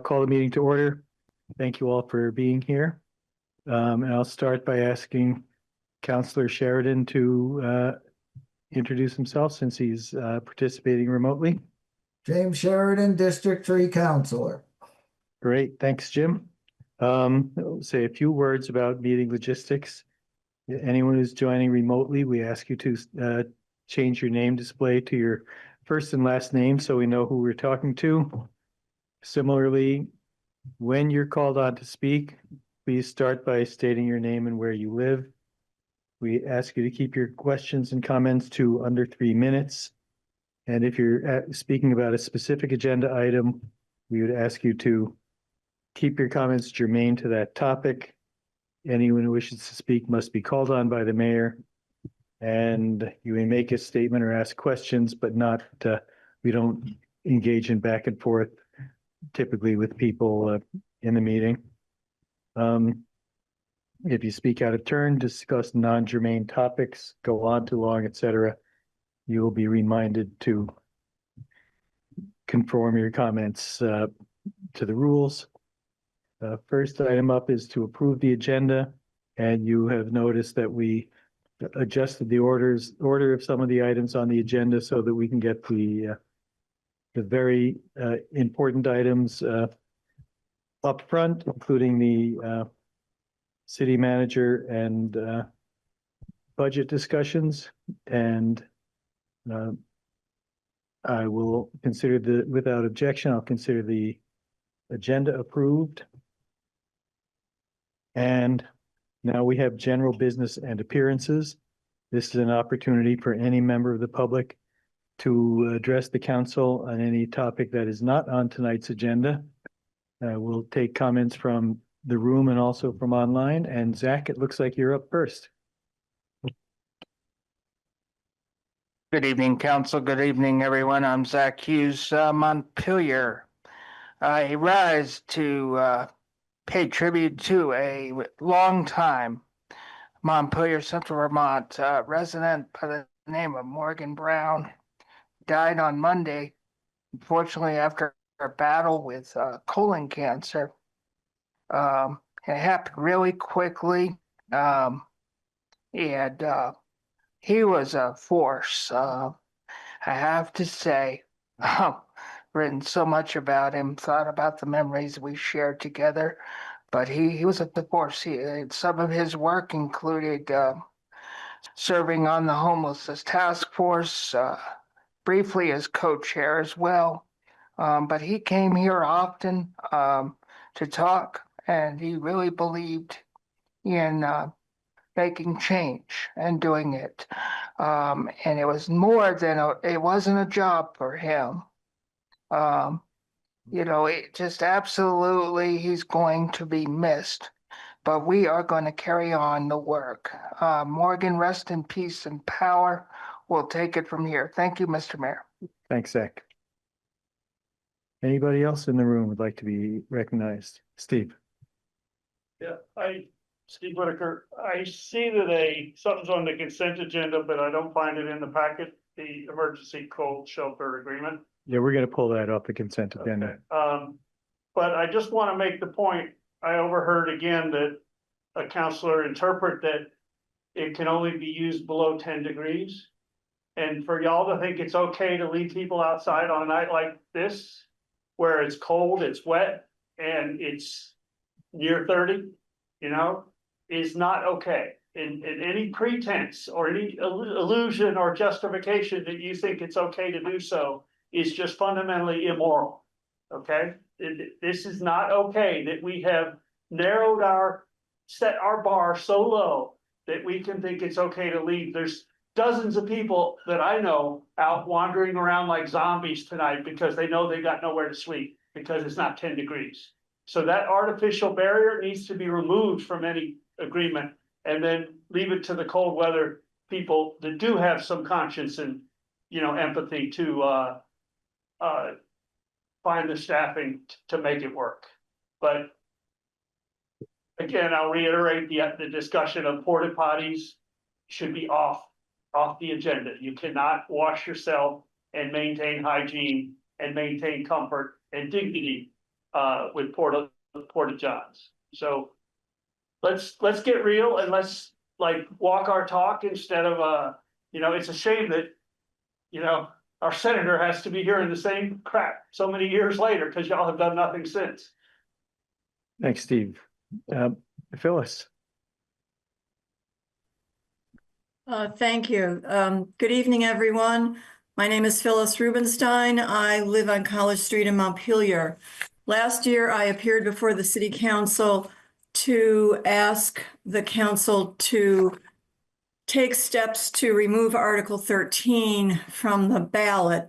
I'll call the meeting to order. Thank you all for being here. And I'll start by asking Councillor Sheridan to introduce himself since he's participating remotely. James Sheridan, District 3 Councilor. Great, thanks, Jim. I'll say a few words about meeting logistics. Anyone who's joining remotely, we ask you to change your name display to your first and last name so we know who we're talking to. Similarly, when you're called on to speak, please start by stating your name and where you live. We ask you to keep your questions and comments to under 3 minutes. And if you're speaking about a specific agenda item, we would ask you to keep your comments germane to that topic. Anyone who wishes to speak must be called on by the mayor. And you may make a statement or ask questions, but not, we don't engage in back and forth typically with people in the meeting. If you speak out of turn, discuss non-germane topics, go on too long, etc., you will be reminded to conform your comments to the rules. First item up is to approve the agenda, and you have noticed that we adjusted the order of some of the items on the agenda so that we can get the very important items up front, including the city manager and budget discussions. And I will consider without objection, I'll consider the agenda approved. And now we have general business and appearances. This is an opportunity for any member of the public to address the council on any topic that is not on tonight's agenda. We'll take comments from the room and also from online. And Zach, it looks like you're up first. Good evening, council. Good evening, everyone. I'm Zach Hughes, Montpelier. I rise to pay tribute to a long-time Montpelier, Central Vermont resident by the name of Morgan Brown. Died on Monday, unfortunately, after a battle with colon cancer. It happened really quickly, and he was a force. I have to say, written so much about him, thought about the memories we shared together, but he was a force. Some of his work included serving on the homelessness task force, briefly as co-chair as well. But he came here often to talk, and he really believed in making change and doing it. And it was more than it wasn't a job for him. It just absolutely, he's going to be missed, but we are going to carry on the work. Morgan, rest in peace and power. We'll take it from here. Thank you, Mr. Mayor. Thanks, Zach. Anybody else in the room would like to be recognized? Steve. Yeah, Steve Whitaker. I see that something's on the consent agenda, but I don't find it in the packet, the emergency cold shelter agreement. Yeah, we're going to pull that off the consent agenda. Okay. But I just want to make the point, I overheard again that a councilor interpret that it can only be used below 10 degrees. And for y'all to think it's okay to leave people outside on a night like this, where it's cold, it's wet, and it's near 30, is not okay. In any pretense or any illusion or justification that you think it's okay to do so is just fundamentally immoral. Okay, this is not okay that we have set our bar so low that we can think it's okay to leave. There's dozens of people that I know out wandering around like zombies tonight because they know they got nowhere to sleep because it's not 10 degrees. So that artificial barrier needs to be removed from any agreement, and then leave it to the cold weather people that do have some conscience and empathy to find the staffing to make it work. But again, I'll reiterate the discussion of porta potties should be off the agenda. You cannot wash yourself and maintain hygiene and maintain comfort and dignity with Porta Johns. So let's get real and let's like walk our talk instead of it's a shame that our senator has to be hearing the same crap so many years later because y'all have done nothing since. Thanks, Steve. Phyllis. Thank you. Good evening, everyone. My name is Phyllis Rubenstein. I live on College Street in Montpelier. Last year, I appeared before the City Council to ask the council to take steps to remove Article 13 from the ballot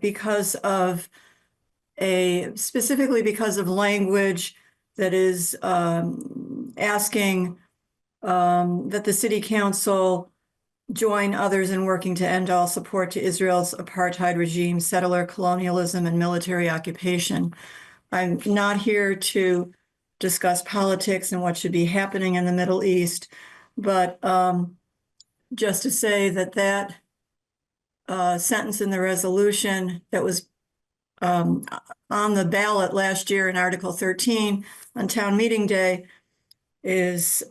specifically because of language that is asking that the City Council join others in working to end all support to Israel's apartheid regime, settler colonialism, and military occupation. I'm not here to discuss politics and what should be happening in the Middle East, but just to say that sentence in the resolution that was on the ballot last year in Article 13 on town meeting day is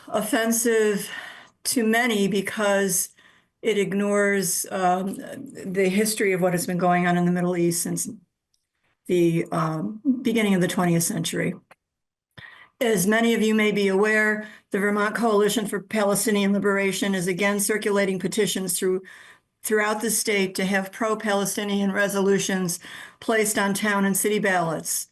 offensive to many because it ignores the history of what has been going on in the Middle East since the beginning of the 20th century. As many of you may be aware, the Vermont Coalition for Palestinian Liberation is again circulating petitions throughout the state to have pro-Palestinian resolutions placed on town and city ballots.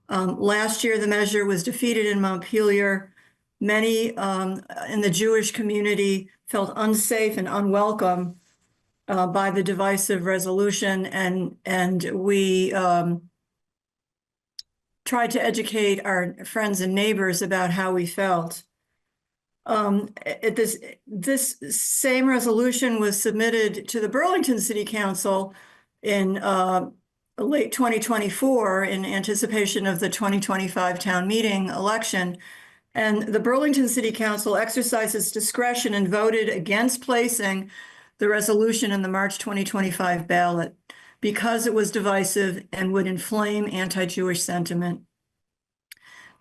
Last year, the measure was defeated in Montpelier. Many in the Jewish community felt unsafe and unwelcome by the divisive resolution, and we tried to educate our friends and neighbors about how we felt. This same resolution was submitted to the Burlington City Council in late 2024 in anticipation of the 2025 town meeting election. And the Burlington City Council exercised its discretion and voted against placing the resolution in the March 2025 ballot because it was divisive and would inflame anti-Jewish sentiment.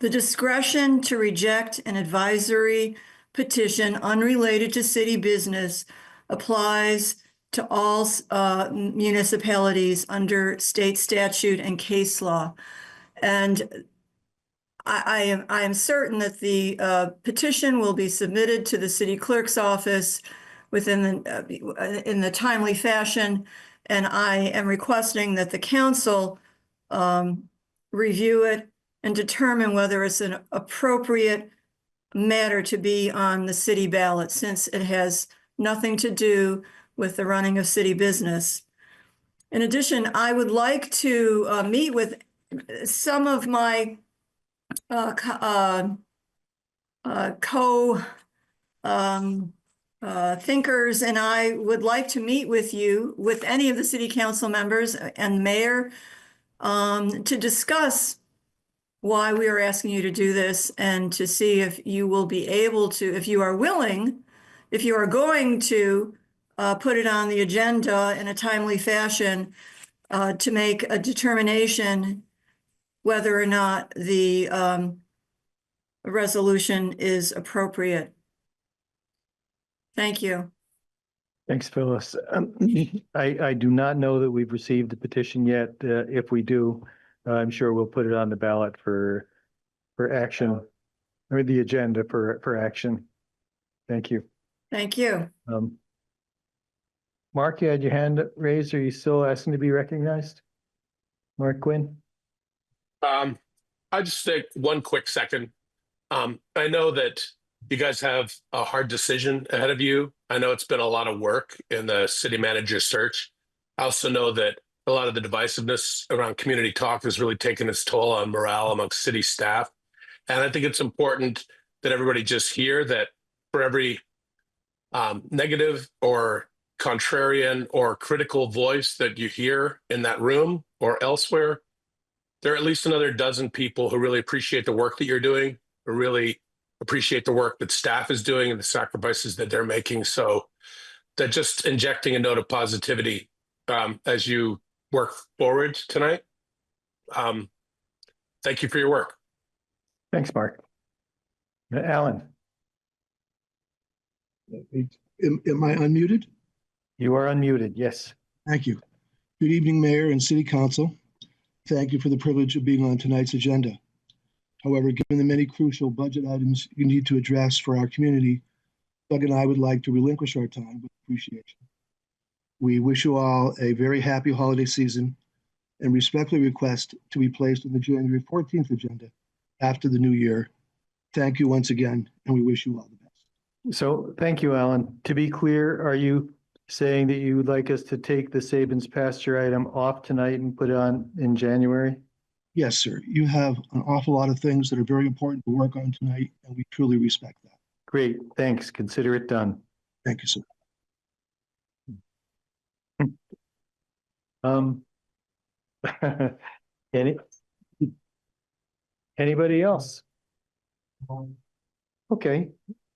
The discretion to reject an advisory petition unrelated to city business applies to all municipalities under state statute and case law. And I am certain that the petition will be submitted to the city clerk's office in the timely fashion, and I am requesting that the council review it and determine whether it's an appropriate matter to be on the city ballot, since it has nothing to do with the running of city business. In addition, I would like to meet with some of my thinkers, and I would like to meet with you, with any of the city council members and mayor, to discuss why we are asking you to do this and to see if you will be able to, if you are willing, if you are going to put it on the agenda in a timely fashion to make a determination whether or not the resolution is appropriate. Thank you. Thanks, Phyllis. I do not know that we've received the petition yet. If we do, I'm sure we'll put it on the ballot for action, or the agenda for action. Thank you. Thank you. Mark, you had your hand raised. Are you still asking to be recognized? Mark Quinn? I just take one quick second. I know that you guys have a hard decision ahead of you. I know it's been a lot of work in the city manager search. I also know that a lot of the divisiveness around community talk has really taken its toll on morale amongst city staff. And I think it's important that everybody just hear that for every negative or contrarian or critical voice that you hear in that room or elsewhere, there are at least another dozen people who really appreciate the work that you're doing, who really appreciate the work that staff is doing and the sacrifices that they're making. So that just injecting a note of positivity as you work forward tonight. thank you for your work. Thanks, Mark. Alan, Am I unmuted? you are unmuted. Yes. Thank you. Good evening, Mayor and City Council. Thank you for the privilege of being on tonight's agenda. However, given the many crucial budget items you need to address for our community, Doug and I would like to relinquish our time with appreciation. We wish you all a very happy holiday season and respectfully request to be placed on the January 14th agenda after the new year. Thank you once again, and we wish you all the best. So thank you, Alan. To be clear, are you saying that you would like us to take the Sabins pasture item off tonight and put it on in January? Yes, sir. You have an awful lot of things that are very important to work on tonight, and we truly respect that. Great, thanks. Consider it done. Thank you, sir. Any, anybody else? Okay,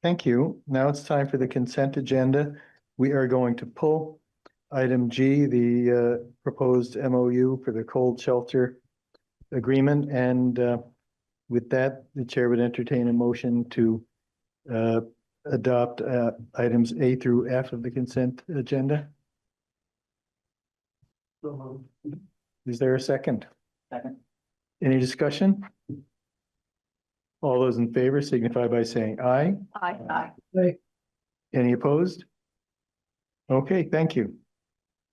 thank you. Now it's time for the consent agenda. We are going to pull item G, the proposed MOU for the cold shelter agreement. And with that, the chair would entertain a motion to adopt items A through F of the consent agenda. Is there a second? Second. Any discussion? All those in favor signify by saying aye. Aye. Any opposed? Okay, thank you.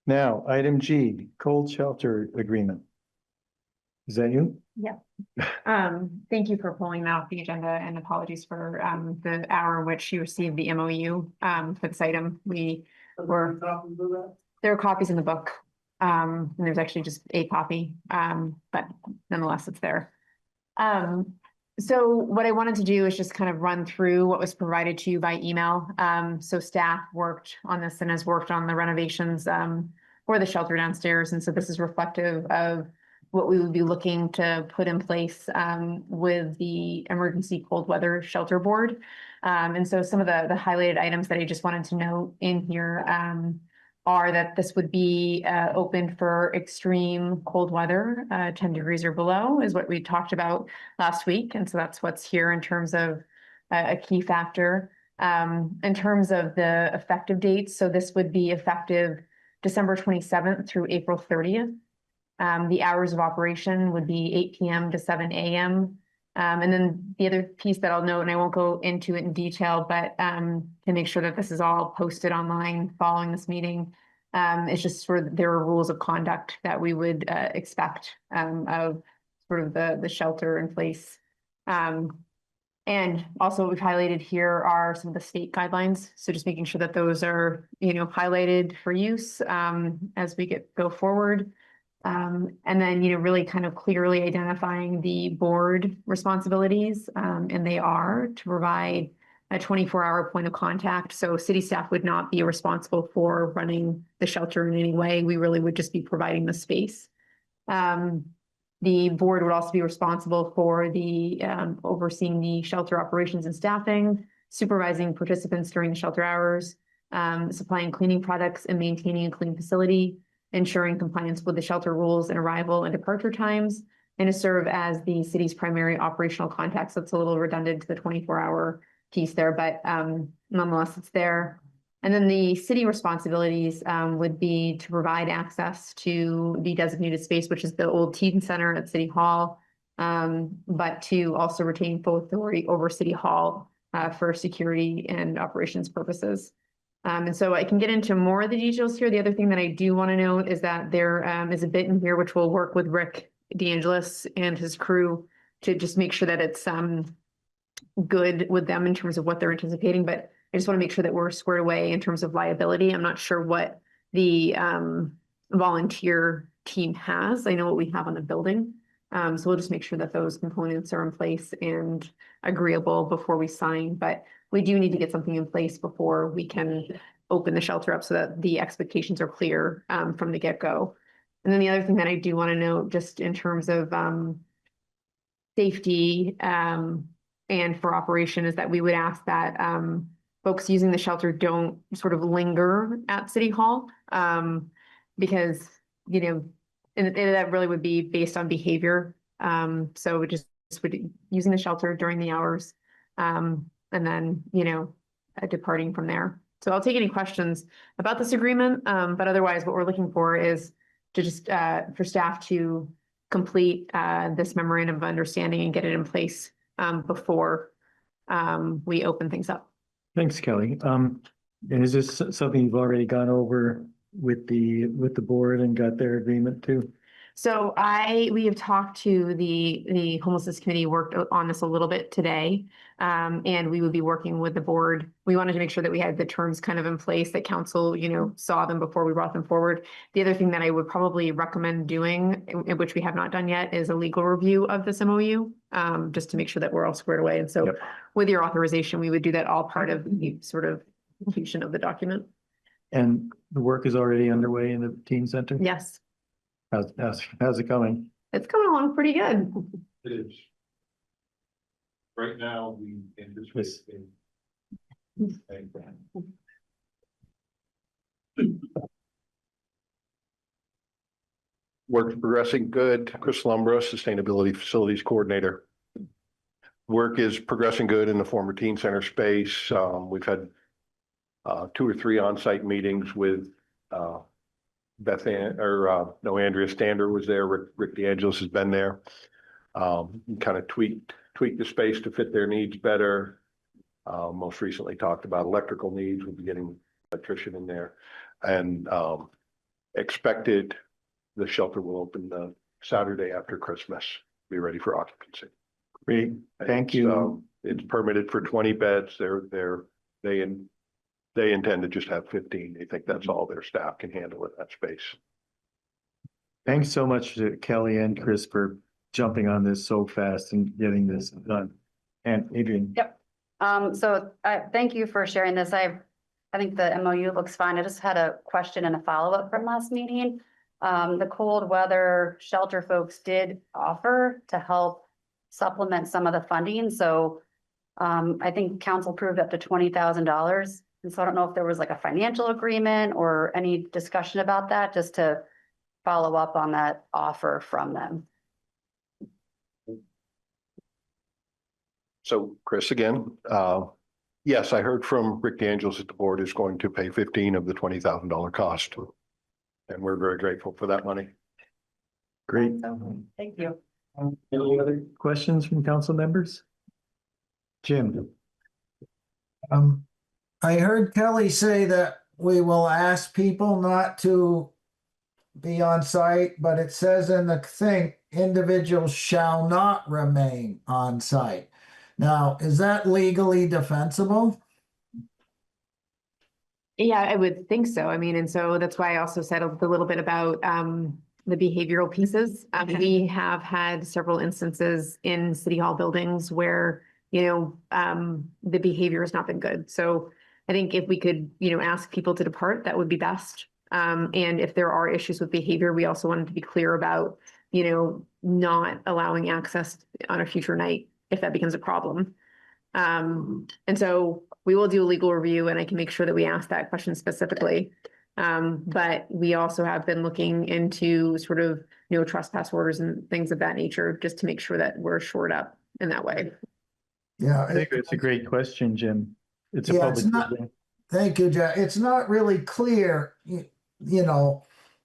Now, item G, cold shelter agreement. Is that you? Thank you for pulling that off the agenda, and apologies for the hour in which you received the MOU for this item. There are copies in the book. And there's actually just a copy, but nonetheless, it's there. So what I wanted to do is just kind of run through what was provided to you by email. So staff worked on this and has worked on the renovations for the shelter downstairs. And so this is reflective of what we would be looking to put in place with the emergency cold weather shelter board. And so some of the highlighted items that I just wanted to note in here are that this would be open for extreme cold weather, 10 degrees or below is what we talked about last week. And so that's what's here in terms of a key factor. In terms of the effective dates, so this would be effective December 27th through April 30th. The hours of operation would be 8 p.m. to 7 a.m. And then the other piece that I'll note, and I won't go into it in detail, but to make sure that this is all posted online following this meeting, it's just sort of there are rules of conduct that we would expect of sort of the shelter in place. And also what we've highlighted here are some of the state guidelines. So just making sure that those are, highlighted for use as we go forward. And then, really kind of clearly identifying the board responsibilities, and they are to provide a 24-hour point of contact. So city staff would not be responsible for running the shelter in any way. We really would just be providing the space. The board would also be responsible for the overseeing the shelter operations and staffing, supervising participants during the shelter hours, supplying cleaning products and maintaining a clean facility, ensuring compliance with the shelter rules and arrival and departure times, and to serve as the city's primary operational contact. So it's a little redundant to the 24-hour piece there, but nonetheless, it's there. And then the city responsibilities would be to provide access to the designated space, which is the old teen center at City Hall, but to also retain full authority over City Hall for security and operations purposes. And so I can get into more of the details here. The other thing that I do want to note is that there is a bit in here which will work with Rick DeAngelis and his crew to just make sure that it's good with them in terms of what they're anticipating. But I just want to make sure that we're squared away in terms of liability. I'm not sure what the volunteer team has. I know what we have on the building. So we'll just make sure that those components are in place and agreeable before we sign. But we do need to get something in place before we can open the shelter up so that the expectations are clear from the get-go. And then the other thing that I do want to note, just in terms of safety and for operation, is that we would ask that folks using the shelter don't sort of linger at City Hall because, and that really would be based on behavior. So just would using the shelter during the hours, and then, departing from there. So I'll take any questions about this agreement. But otherwise, what we're looking for is to just, for staff to complete, this memorandum of understanding and get it in place, before, we open things up. Thanks, Kelly. And is this something you've already gone over with the board and got their agreement too? So we have talked to the homelessness committee, worked on this a little bit today. And we would be working with the board. We wanted to make sure that we had the terms kind of in place, that council, saw them before we brought them forward. The other thing that I would probably recommend doing, which we have not done yet, is a legal review of this MOU, just to make sure that we're all squared away. And so Yep. with your authorization, we would do that all part of the sort of completion of the document. And the work is already underway in the teen center? Yes, How's it going? it's coming along pretty good. It is. Right now, we anticipate. Work's progressing good. Chris Lumbro, Sustainability Facilities Coordinator. Work is progressing good in the former teen center space. We've had 2 or 3 on-site meetings with Andrea Stander was there. Rick DeAngelis has been there. Kind of tweaked the space to fit their needs better. Most recently talked about electrical needs. We'll be getting an electrician in there, and expected the shelter will open the Saturday after Christmas. Be ready for occupancy. Great, thank you. It's permitted for 20 beds. They intend to just have 15. They think that's all their staff can handle in that space. Thanks so much to Kelly and Chris for jumping on this so fast and getting this done. And Adrian. Yep. Thank you for sharing this. I think the MOU looks fine. I just had a question and a follow-up from last meeting. The cold weather shelter folks did offer to help supplement some of the funding. So I think council approved up to $20,000. And so I don't know if there was like a financial agreement or any discussion about that, just to follow up on that offer from them. So Chris, again, yes, I heard from Rick DeAngelis that the board is going to pay 15 of the $20,000 cost. And we're very grateful for that money. Great. So, thank you. Any other questions from council members? Jim. I heard Kelly say that we will ask people not to be on site, but it says in the thing, individuals shall not remain on site. Now, is that legally defensible? Yeah, I would think so. I mean, and so that's why I also said a little bit about the behavioral pieces. We have had several instances in city hall buildings where, the behavior has not been good. So I think if we could, ask people to depart, that would be best. And if there are issues with behavior, we also wanted to be clear about, not allowing access on a future night if that becomes a problem. And so we will do a legal review, and I can make sure that we ask that question specifically. But we also have been looking into sort of, trespass orders and things of that nature, just to make sure that we're shored up in that way. Yeah. I think it's a great question, Jim. It's a Yeah, public it's not- building. Thank you, Jack. It's not really clear,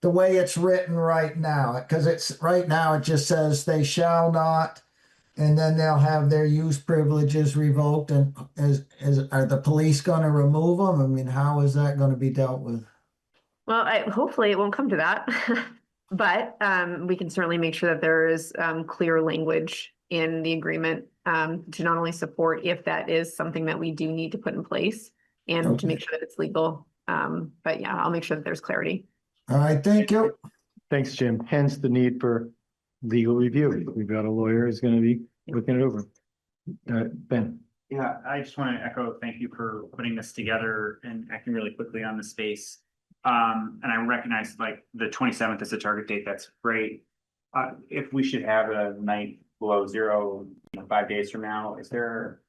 the way it's written right now, because right now it just says they shall not, and then they'll have their use privileges revoked. And are the police going to remove them? I mean, how is that going to be dealt with? Well, hopefully it won't come to that, but we can certainly make sure that there is clear language in the agreement to not only support if that is something that we do need to put in place, and to make sure that it's legal. But yeah, I'll make sure that there's clarity. All right, thank you. Thanks, Jim. Hence the need for legal review. We've got a lawyer who's going to be looking it over. Ben. Yeah, I just want to echo, thank you for putting this together and acting really quickly on the space. And I recognize like the 27th is a target date. That's great. If we should have a night below zero, 5 days from now, is there,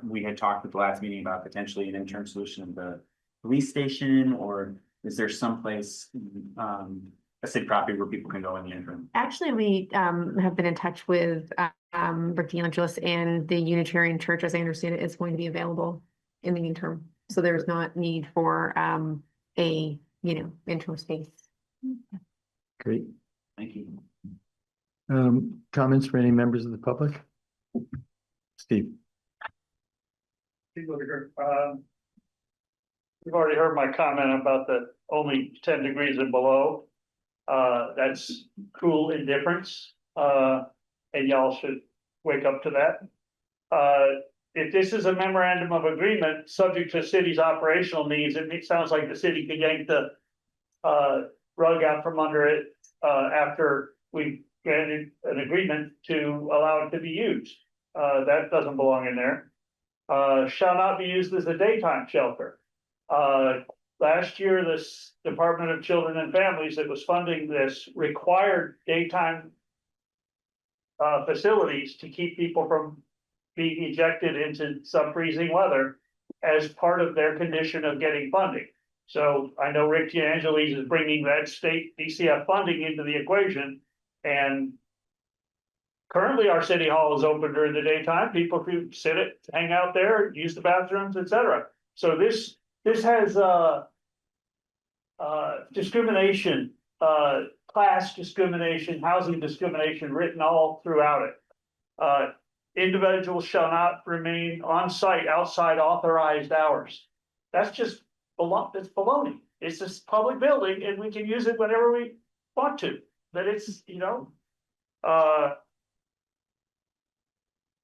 we had talked at the last meeting about potentially an interim solution of the police station, or is there someplace a city property where people can go in the interim. Actually, we have been in touch with Rick DeAngelis, and the Unitarian Church, as I understand it, is going to be available in the interim. So there's not need for a interim space. Great. Thank you. Comments from any members of the public? Steve? You've already heard my comment about the only 10 degrees and below. That's cool indifference. And y'all should wake up to that. If this is a memorandum of agreement subject to city's operational needs, it sounds like the city could yank the rug out from under it after we granted an agreement to allow it to be used. That doesn't belong in there. Shall not be used as a daytime shelter. Last year, this Department of Children and Families that was funding this required daytime facilities to keep people from being ejected into sub-freezing weather as part of their condition of getting funding. So I know Rick DeAngelis is bringing that state DCF funding into the equation, and currently our city hall is open during the daytime. People can hang out there, use the bathrooms, etc. So this has discrimination, class discrimination, housing discrimination written all throughout it. Individuals shall not remain on site outside authorized hours. That's just it's baloney. It's just public building and we can use it whenever we want to. But it's,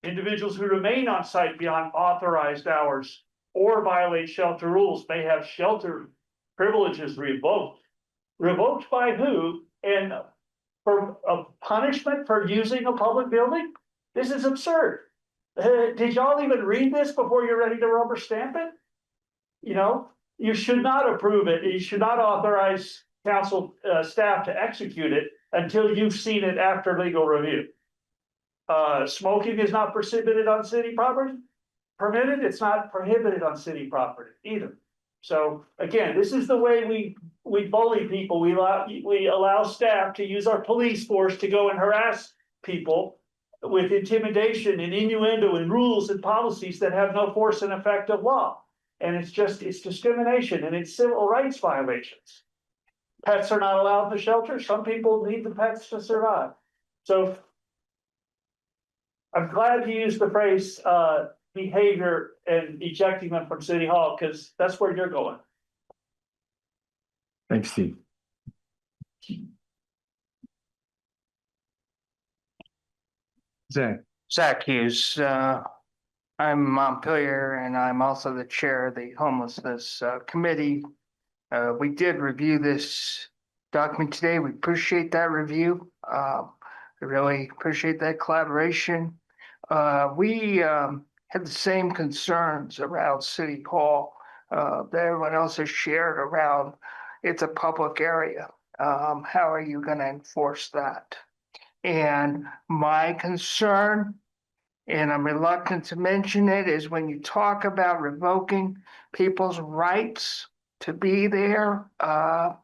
individuals who remain on site beyond authorized hours or violate shelter rules may have shelter privileges revoked. Revoked by who? And for a punishment for using a public building? This is absurd. Did y'all even read this before you're ready to rubber stamp it? You should not approve it. You should not authorize council staff to execute it until you've seen it after legal review. Smoking is not prohibited on city property. Permitted, it's not prohibited on city property either. So again, this is the way we bully people. We allow staff to use our police force to go and harass people with intimidation and innuendo and rules and policies that have no force and effect of law. And it's discrimination and it's civil rights violations. Pets are not allowed in the shelter. Some people need the pets to survive. So I'm glad you used the phrase behavior and ejecting them from City Hall, because that's where you're going. Thanks, Steve. Zach Hughes. I'm Montpelier, and I'm also the chair of the homelessness committee. We did review this document today. We appreciate that review. We really appreciate that collaboration. We had the same concerns around City Hall that everyone else has shared around. It's a public area. How are you going to enforce that? And my concern, and I'm reluctant to mention it, is when you talk about revoking people's rights to be there. I'm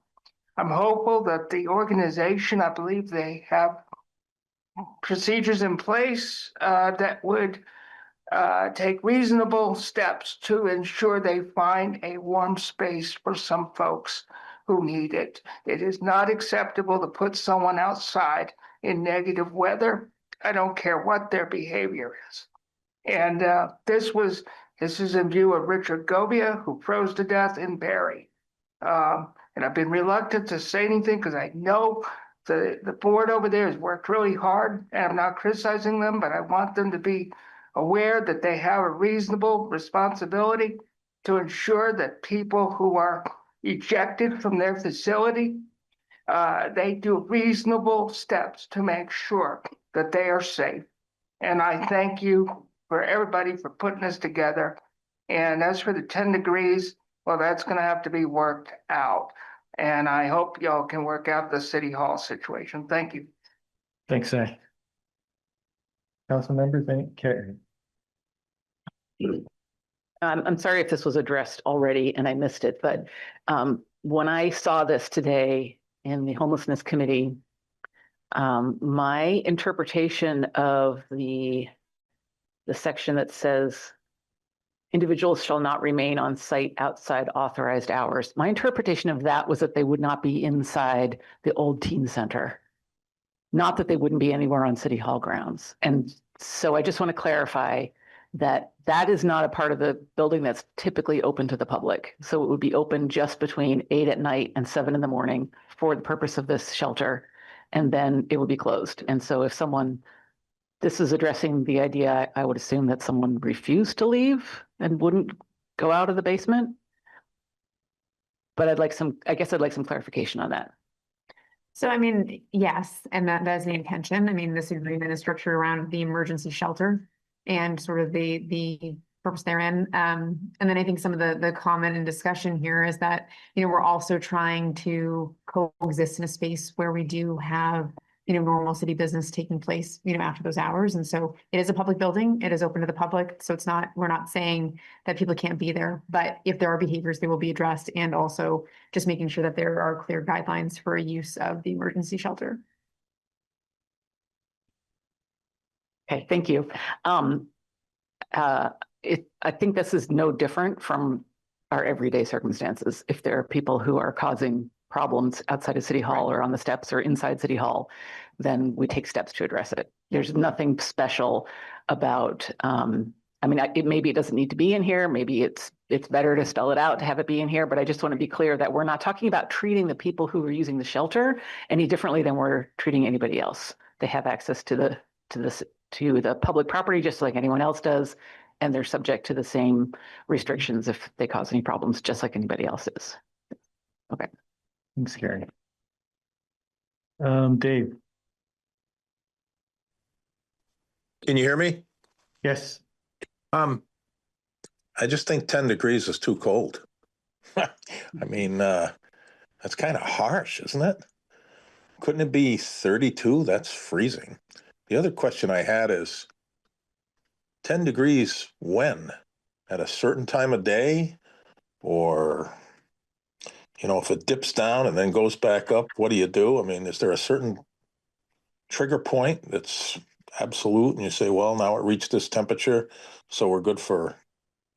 hopeful that the organization, I believe they have procedures in place that would take reasonable steps to ensure they find a warm space for some folks who need it. It is not acceptable to put someone outside in negative weather. I don't care what their behavior is. And this is in view of Richard Gobia, who froze to death in Barrie. And I've been reluctant to say anything because I know the board over there has worked really hard, and I'm not criticizing them, but I want them to be aware that they have a reasonable responsibility to ensure that people who are ejected from their facility, they do reasonable steps to make sure that they are safe. And I thank you for everybody for putting this together. And as for the 10 degrees, well, that's going to have to be worked out. And I hope y'all can work out the City Hall situation. Thank you. Thanks, Zach. Council members, Carrie. I'm sorry if this was addressed already and I missed it, but when I saw this today in the homelessness committee. My interpretation of the section that says individuals shall not remain on site outside authorized hours. My interpretation of that was that they would not be inside the old teen center, not that they wouldn't be anywhere on City Hall grounds. And so I just want to clarify that that is not a part of the building that's typically open to the public. So it would be open just between 8 at night and 7 in the morning for the purpose of this shelter, and then it would be closed. And so if someone, this is addressing the idea, I would assume that someone refused to leave and wouldn't go out of the basement. But I guess I'd like some clarification on that. So I mean, yes, and that's the intention. I mean, this agreement is structured around the emergency shelter and sort of the purpose therein. And then I think some of the comment and discussion here is that, you know, we're also trying to coexist in a space where we do have, you know, normal city business taking place, you know, after those hours. And so it is a public building. It is open to the public. So it's not, we're not saying that people can't be there, but if there are behaviors, they will be addressed, and also just making sure that there are clear guidelines for use of the emergency shelter. Okay, thank you. I think this is no different from our everyday circumstances. If there are people who are causing problems outside of City Hall or on the steps or inside City Hall, then we take steps to address it. There's nothing special about, I mean, maybe it doesn't need to be in here. Maybe it's better to spell it out to have it be in here, but I just want to be clear that we're not talking about treating the people who are using the shelter any differently than we're treating anybody else. They have access to the public property just like anyone else does, and they're subject to the same restrictions if they cause any problems, just like anybody else is. Okay. Thanks, Carrie. Dave. Can you hear me? Yes. I just think 10 degrees is too cold. I mean, that's kind of harsh, isn't it? Couldn't it be 32? That's freezing. The other question I had is 10 degrees when? At a certain time of day? Or, you know, if it dips down and then goes back up, what do you do? I mean, is there a certain trigger point that's absolute and you say, well, now it reached this temperature, so we're good for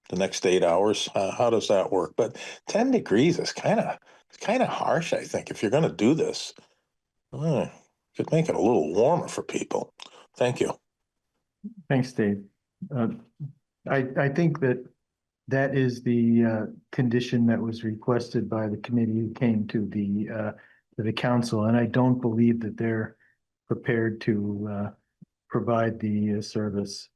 the next 8 hours? How does that work? But 10 degrees is kind of harsh, I think. If you're going to do this, could make it a little warmer for people. Thank you. Thanks, Dave. I think that is the condition that was requested by the committee who came to the council, and I don't believe that they're prepared to provide the service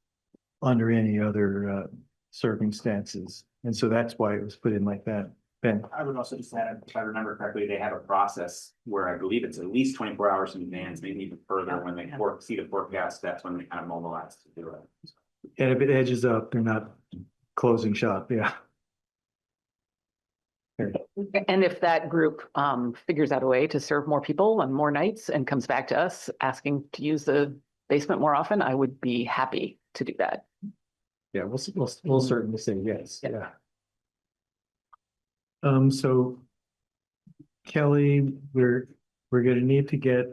under any other circumstances, and so that's why it was put in like that. Ben. I would also just add, if I remember correctly, they have a process where I believe it's at least 24 hours in advance, maybe even further, when they see the forecast, that's when they kind of mobilize to do it. And if it edges up, they're not closing shop, yeah. And if that group figures out a way to serve more people on more nights and comes back to us asking to use the basement more often, I would be happy to do that. Yeah, we'll certainly say yes, yeah. So Kelly, we're gonna need to get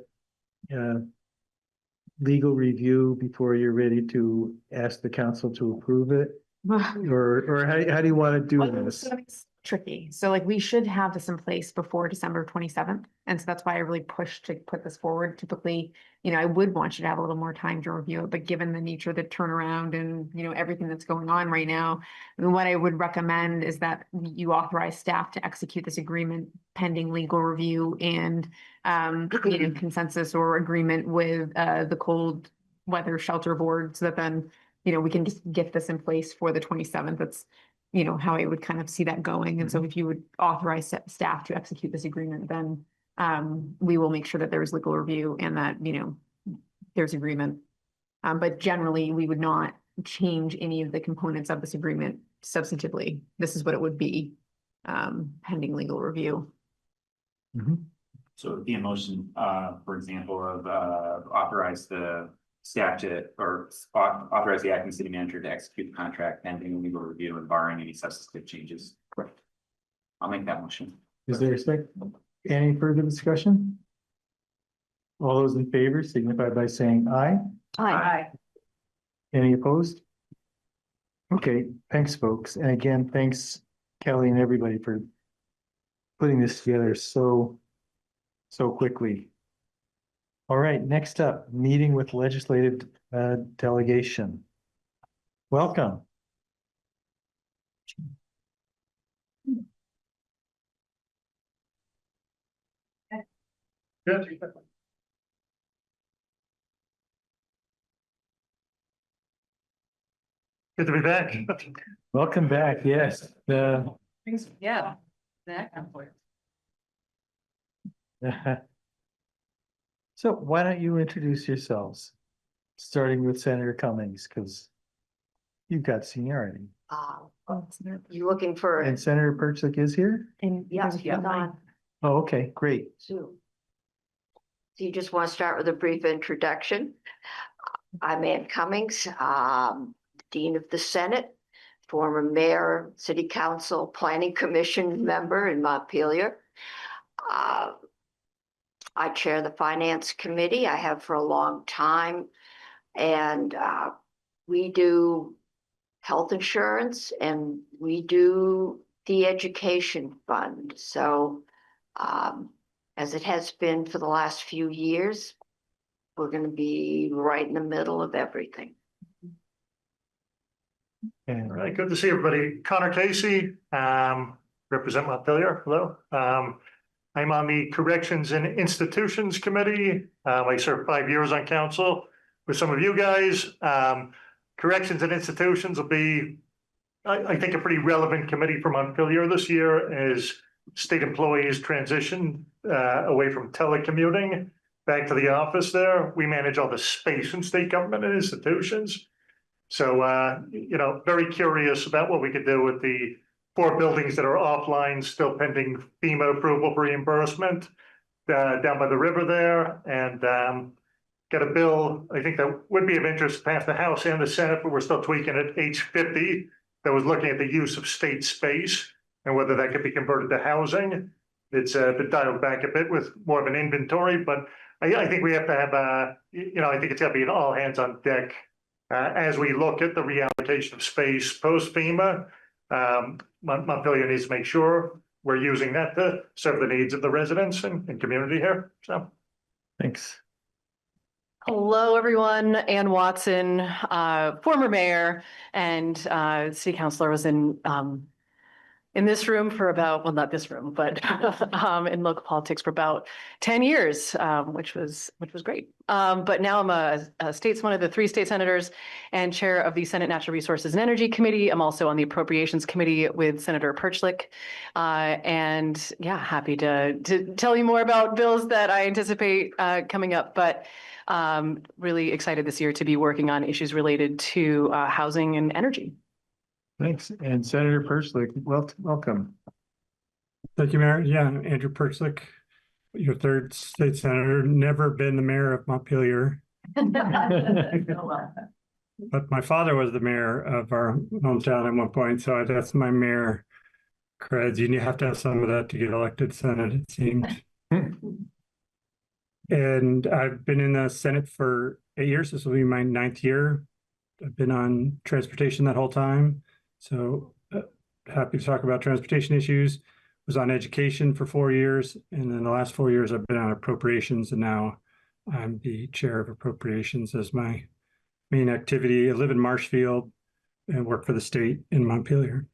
legal review before you're ready to ask the council to approve it? Or how do you want to do this? It's tricky. So like we should have this in place before December 27th. And so that's why I really pushed to put this forward. Typically, you know, I would want you to have a little more time to review it, but given the nature of the turnaround and, you know, everything that's going on right now, what I would recommend is that you authorize staff to execute this agreement pending legal review and, you know, consensus or agreement with the cold weather shelter board, so that then, you know, we can just get this in place for the 27th. That's, you know, how I would kind of see that going. And so if you would authorize staff to execute this agreement, then we will make sure that there's legal review and that, you know, there's agreement. But generally, we would not change any of the components of this agreement substantively. This is what it would be, pending legal review. So it would be a motion, for example, of authorize the staff to, or authorize the acting city manager to execute the contract pending legal review and barring any substantive changes. Correct. I'll make that motion. Is there a second? Any further discussion? All those in favor signify by saying aye. Aye. Any opposed? Okay, thanks, folks. And again, thanks Kelly and everybody for putting this together so quickly. All right, next up, meeting with legislative delegation. Welcome. Good. Good to be back. Welcome back. Yes. Yeah. So why don't you introduce yourselves, starting with Senator Cummings, because you've got seniority. You looking for? And Senator Perchlik is here? Yes, Don. Oh, okay, great. So you just want to start with a brief introduction. I'm Ann Cummings, Dean of the Senate, former mayor, city council, planning commission member in Montpelier. I chair the finance committee. I have for a long time. And we do health insurance and we do the education fund. So as it has been for the last few years, we're going to be right in the middle of everything. All right, good to see everybody. Connor Casey, represent Montpelier. Hello. I'm on the Corrections and Institutions Committee. I served 5 years on council with some of you guys. Corrections and Institutions will be, I think, a pretty relevant committee for Montpelier this year as state employees transition away from telecommuting back to the office there. We manage all the space in state government and institutions. So, very curious about what we could do with the 4 buildings that are offline, still pending FEMA approval for reimbursement down by the river there. And got a bill, I think that would be of interest, past the House and the Senate, but we're still tweaking it, H50, that was looking at the use of state space and whether that could be converted to housing. It's been dialed back a bit with more of an inventory, but I think we have to have, I think it's got to be an all hands on deck as we look at the reallocation of space post FEMA. Montpelier needs to make sure we're using that to serve the needs of the residents and community here. So, Thanks. Hello, everyone. Ann Watson, former mayor and city councilor, was in this room for about, well, not this room, but in local politics for about 10 years, which was great. But now I'm one of the 3 state senators and chair of the Senate Natural Resources and Energy Committee. I'm also on the Appropriations Committee with Senator Perchlik. And yeah, happy to tell you more about bills that I anticipate coming up, but really excited this year to be working on issues related to housing and energy. Thanks. And Senator Perchlik, welcome. Thank you, Mayor. Yeah, I'm Andrew Perchlik, your 3rd state senator, never been the mayor of Montpelier. But my father was the mayor of our hometown at one point, so that's my mayor creds. You have to have some of that to get elected Senate, it seems. And I've been in the Senate for 8 years. This will be my 9th year. I've been on transportation that whole time. So happy to talk about transportation issues. Was on education for 4 years. And then the last 4 years I've been on appropriations, and now I'm the chair of appropriations as my main activity. I live in Marshfield and work for the state in Montpelier.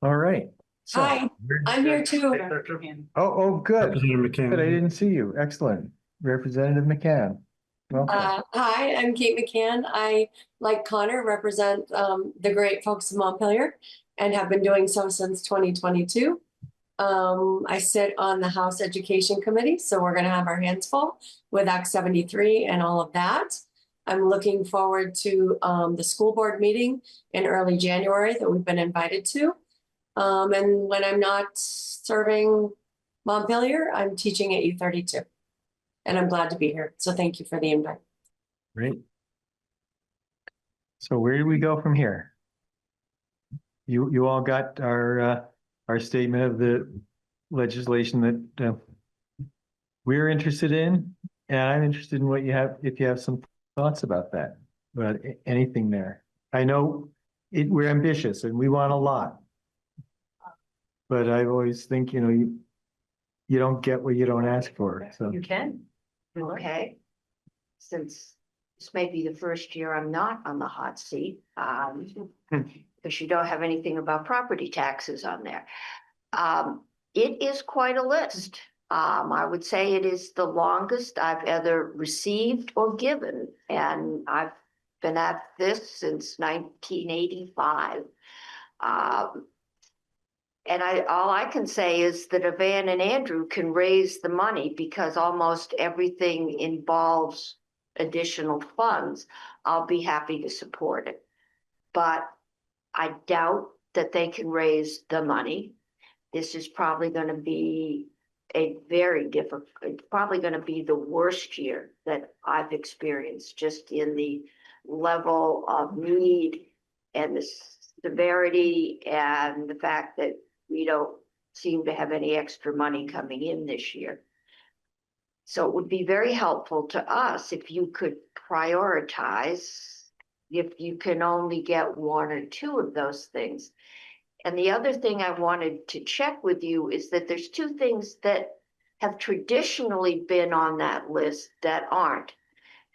All right. So, Hi, I'm here too. Oh, good. Representative McCann. Good, I didn't see you. Excellent. Representative McCann. Welcome. Hi, I'm Kate McCann. I, like Connor, represent the great folks of Montpelier and have been doing so since 2022. I sit on the House Education Committee, so we're going to have our hands full with Act 73 and all of that. I'm looking forward to the school board meeting in early January that we've been invited to. And when I'm not serving Montpelier, I'm teaching at U32. And I'm glad to be here. So thank you for the invite. Great. So where do we go from here? You all got our our statement of the legislation that we're interested in. And I'm interested in what you have, if you have some thoughts about that, about anything there. I know we're ambitious and we want a lot. But I always think, you don't get what you don't ask for, so. You can. Okay. Since this may be the first year I'm not on the hot seat, because you don't have anything about property taxes on there. It is quite a list. I would say it is the longest I've ever received or given, and I've been at this since 1985. And all I can say is that Evan and Andrew can raise the money because almost everything involves additional funds. I'll be happy to support it. But I doubt that they can raise the money. This is probably going to be a very difficult, it's probably going to be the worst year that I've experienced, just in the level of need and the severity and the fact that we don't seem to have any extra money coming in this year. So it would be very helpful to us if you could prioritize, if you can only get one or two of those things. And the other thing I wanted to check with you is that there's two things that have traditionally been on that list that aren't.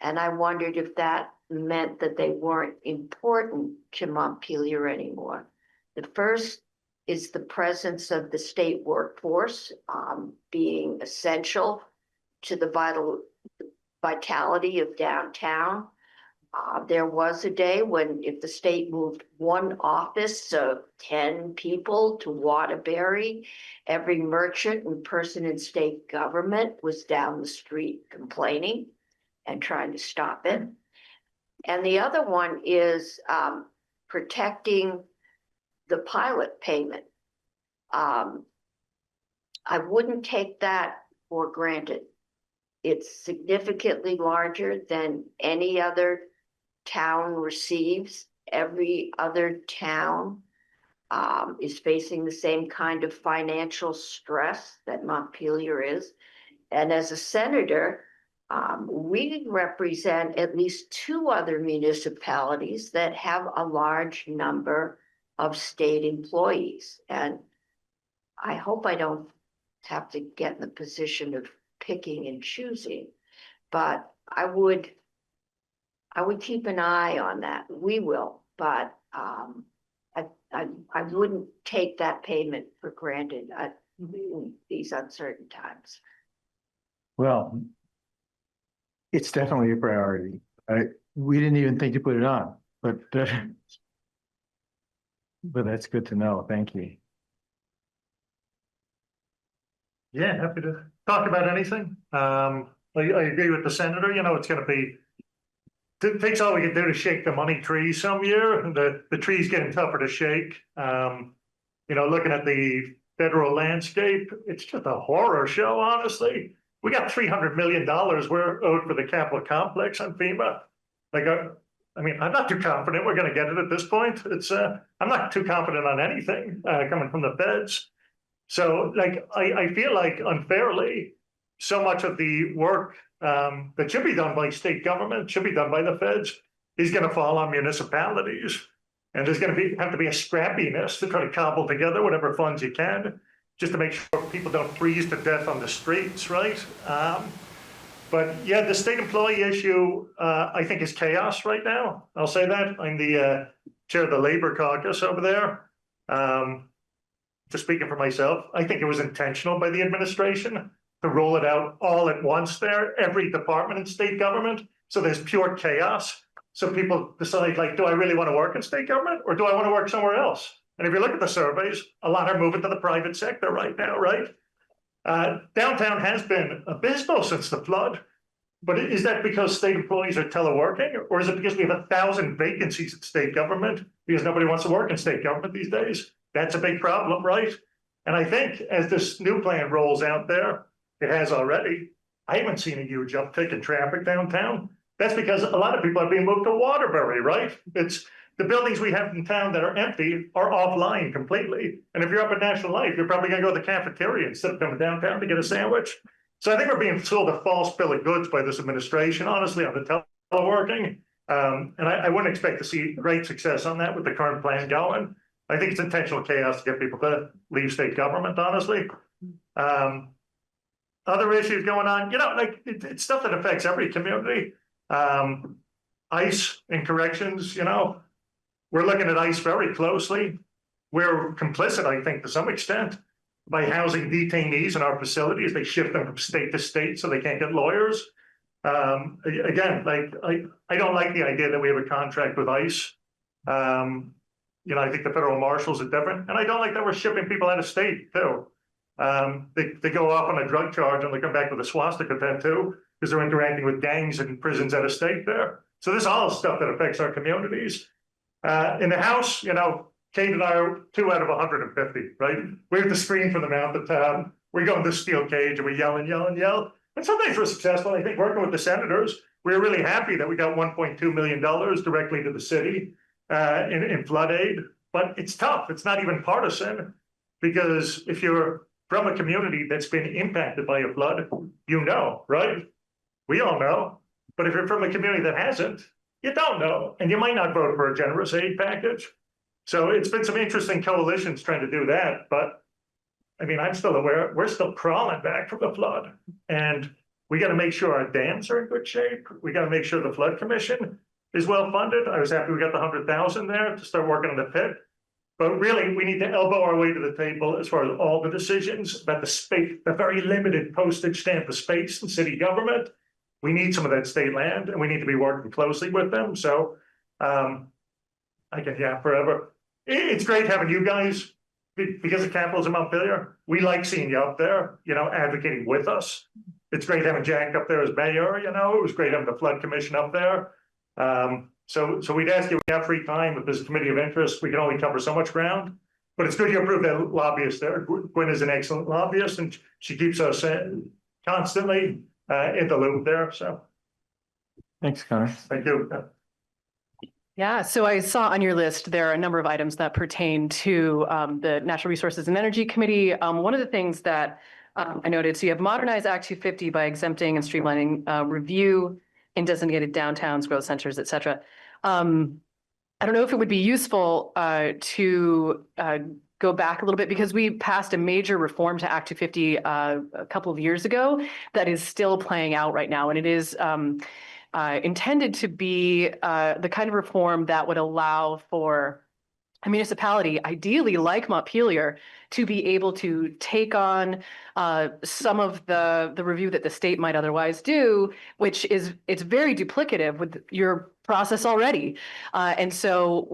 And I wondered if that meant that they weren't important to Montpelier anymore. The first is the presence of the state workforce being essential to the vitality of downtown. There was a day when if the state moved one office of 10 people to Waterbury, every merchant and person in state government was down the street complaining and trying to stop it. And the other one is protecting the pilot payment. I wouldn't take that for granted. It's significantly larger than any other town receives. Every other town is facing the same kind of financial stress that Montpelier is. And as a senator, we represent at least two other municipalities that have a large number of state employees. And I hope I don't have to get in the position of picking and choosing, but I would keep an eye on that. We will, but I wouldn't take that payment for granted in these uncertain times. Well, it's definitely a priority. We didn't even think to put it on, but that's good to know. Thank you. Yeah, happy to talk about anything. I agree with the senator. It's going to be, it takes all we can do to shake the money tree some year. The tree's getting tougher to shake. Looking at the federal landscape, it's just a horror show, honestly. We got $300 million we're owed for the Capitol complex on FEMA. I'm not too confident we're going to get it at this point. I'm not too confident on anything coming from the feds. So, I feel like unfairly, so much of the work that should be done by state government, should be done by the feds, is going to fall on municipalities. And there's going to have to be a scrappiness to try to cobble together whatever funds you can, just to make sure people don't freeze to death on the streets, right? But yeah, the state employee issue, I think, is chaos right now. I'll say that. I'm the chair of the Labor Caucus over there. Just speaking for myself, I think it was intentional by the administration to roll it out all at once there, every department in state government. So there's pure chaos. So people decide, do I really want to work in state government or do I want to work somewhere else? And if you look at the surveys, a lot are moving to the private sector right now, right? Downtown has been abysmal since the flood. But is that because state employees are teleworking, or is it because we have 1,000 vacancies in state government because nobody wants to work in state government these days? That's a big problem, right? And I think as this new plan rolls out there, it has already, I haven't seen a huge uptick in traffic downtown. That's because a lot of people are being moved to Waterbury, right? There's the buildings we have in town that are empty are offline completely. And if you're up at National Life, you're probably gonna go to the cafeteria instead of coming downtown to get a sandwich. So I think we're being sold a false bill of goods by this administration, honestly, on the teleworking. And I wouldn't expect to see great success on that with the current plan going. I think it's intentional chaos to get people to leave state government, honestly. Other issues going on, like it's stuff that affects every community. ICE and corrections, we're looking at ICE very closely. We're complicit, I think, to some extent, by housing detainees in our facilities. They shift them from state to state so they can't get lawyers. Again, like I don't like the idea that we have a contract with ICE. I think the federal marshals are different, and I don't like that we're shipping people out of state too. They go off on a drug charge and they come back with a swastika tattoo because they're interacting with gangs in prisons out of state there. So this is all stuff that affects our communities. In the House, Kate and I are 2 out of 150, right? We have to scream from the mountaintop. We go in the steel cage and we yell and yell and yell. And sometimes we're successful. I think working with the senators, we're really happy that we got $1.2 million directly to the city in flood aid. But it's tough. It's not even partisan, because if you're from a community that's been impacted by a flood, right? We all know. But if you're from a community that hasn't, you don't know. And you might not vote for a generous aid package. So it's been some interesting coalitions trying to do that. But I mean, I'm still aware we're still crawling back from the flood. And we got to make sure our dams are in good shape. We got to make sure the flood commission is well funded. I was happy we got the 100,000 there to start working on the pit. But really, we need to elbow our way to the table as far as all the decisions about the space, the very limited postage stamp of space in city government. We need some of that state land, and we need to be working closely with them. So I can forever. It's great having you guys, because the capital's in Montpelier. We like seeing you up there, advocating with us. It's great having Jack up there as mayor. It was great having the flood commission up there. So we'd ask you, we have free time with this committee of interest. We can only cover so much ground, but it's good you approved that lobbyist there. Gwen is an excellent lobbyist, and she keeps us constantly in the loop there. So Thanks, Connor. thank you. Yeah, so I saw on your list, there are a number of items that pertain to the Natural Resources and Energy Committee. One of the things that I noted, so you have modernized Act 250 by exempting and streamlining review in designated downtowns, growth centers, et cetera. I don't know if it would be useful to go back a little bit, because we passed a major reform to Act 250 a couple of years ago that is still playing out right now. And it is intended to be the kind of reform that would allow for a municipality, ideally like Montpelier, to be able to take on some of the review that the state might otherwise do, which is, it's very duplicative with your process already. And so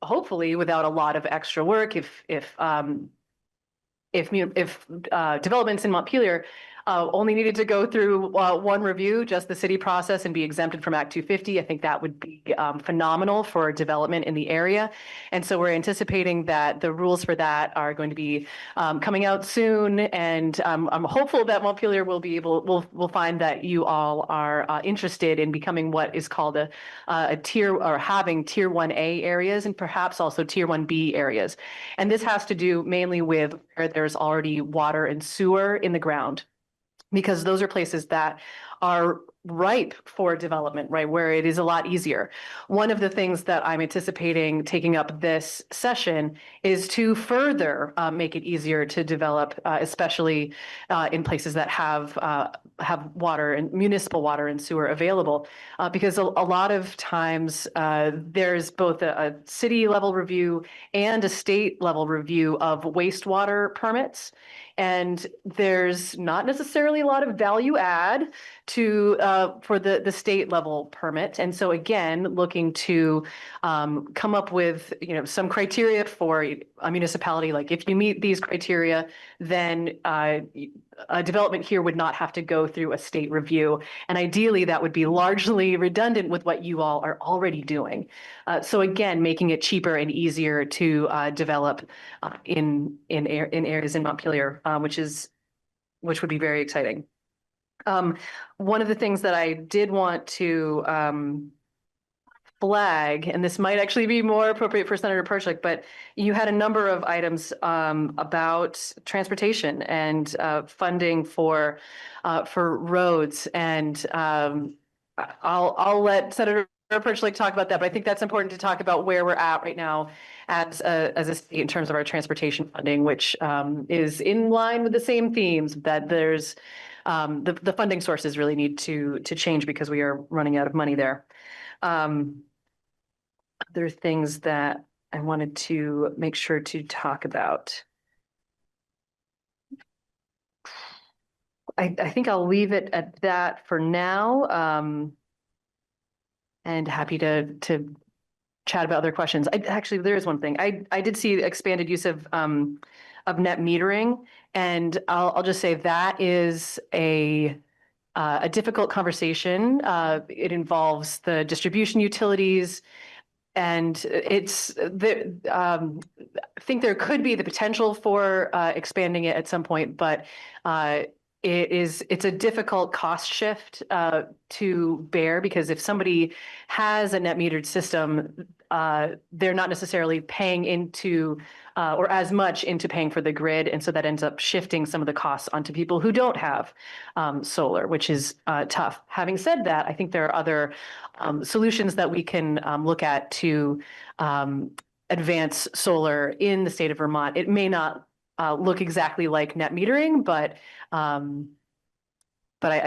hopefully without a lot of extra work, if developments in Montpelier only needed to go through one review, just the city process, and be exempted from Act 250. I think that would be phenomenal for development in the area. And so we're anticipating that the rules for that are going to be coming out soon. And I'm hopeful that Montpelier will be will find that you all are interested in becoming what is called a tier, or having tier 1A areas, and perhaps also tier 1B areas. And this has to do mainly with where there's already water and sewer in the ground, because those are places that are ripe for development, right, where it is a lot easier. One of the things that I'm anticipating taking up this session is to further make it easier to develop, especially in places that have water and municipal water and sewer available, because a lot of times there's both a city level review and a state level review of wastewater permits. And there's not necessarily a lot of value add to for the state level permit. And so again, looking to come up with some criteria for a municipality, like if you meet these criteria, then a development here would not have to go through a state review. And ideally, that would be largely redundant with what you all are already doing. So again, making it cheaper and easier to develop in areas in Montpelier, which would be very exciting. One of the things that I did want to flag, and this might actually be more appropriate for Senator Perchik, but you had a number of items about transportation and funding for roads, and I'll let Senator Perchik talk about that, but I think that's important to talk about where we're at right now as a state in terms of our transportation funding, which is in line with the same themes that there's the funding sources really need to change because we are running out of money there. Other things that I wanted to make sure to talk about. I think I'll leave it at that for now. And happy to chat about other questions. Actually, there is one thing. I did see expanded use of net metering, and I'll just say that is a difficult conversation. It involves the distribution utilities, and I think there could be the potential for expanding it at some point, but it's a difficult cost shift to bear, because if somebody has a net metered system, they're not necessarily paying into or as much into paying for the grid. And so that ends up shifting some of the costs onto people who don't have solar, which is tough. Having said that, I think there are other solutions that we can look at to advance solar in the state of Vermont. It may not look exactly like net metering, but I